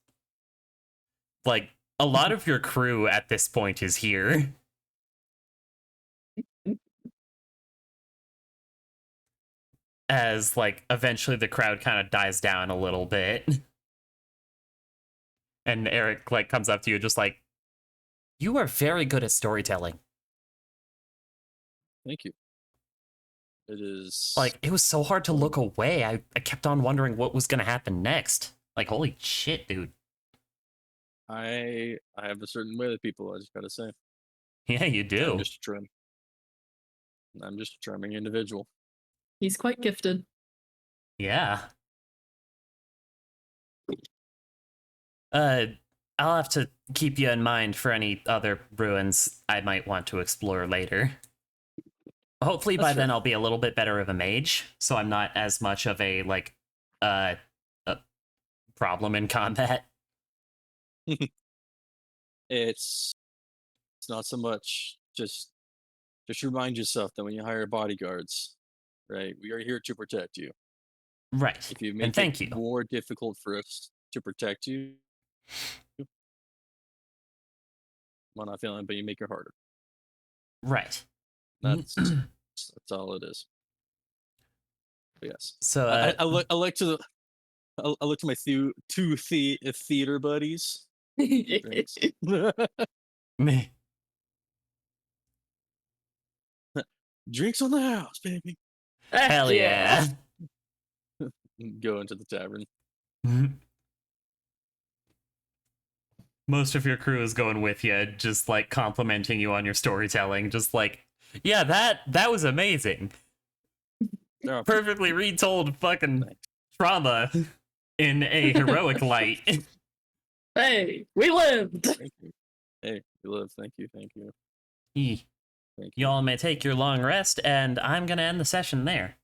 Like a lot of your crew at this point is here. As like eventually the crowd kind of dies down a little bit. And Eric like comes up to you just like, you are very good at storytelling. Thank you. It is Like, it was so hard to look away. I kept on wondering what was gonna happen next. Like, holy shit, dude. I have a certain way with people, I just gotta say. Yeah, you do. I'm just a charming individual. He's quite gifted. Yeah. I'll have to keep you in mind for any other ruins I might want to explore later. Hopefully That's by then fair. I'll be a little bit better of a mage, so I'm not as much of a a problem in combat. It's not so much just remind yourself that when you hire bodyguards, right? We are here to protect you. Right. If you And make thank it you. more difficult for us to protect you, well, not feeling, but you make it harder. Right. That's all it is. But yes. So I look to my two theater buddies. Drinks. me. Drinks on the house, baby. Hell yeah. Go into the tavern. Most of your crew is going with you, just like complimenting you on your storytelling, just like, yeah, that was amazing. Oh, Perfectly retold fucking Thanks. trauma in a heroic light. Hey, we lived. thank you. Hey, you live. Thank you. Thank you. Eeh. Thank you. Y'all may take your long rest, and I'm gonna end the session there.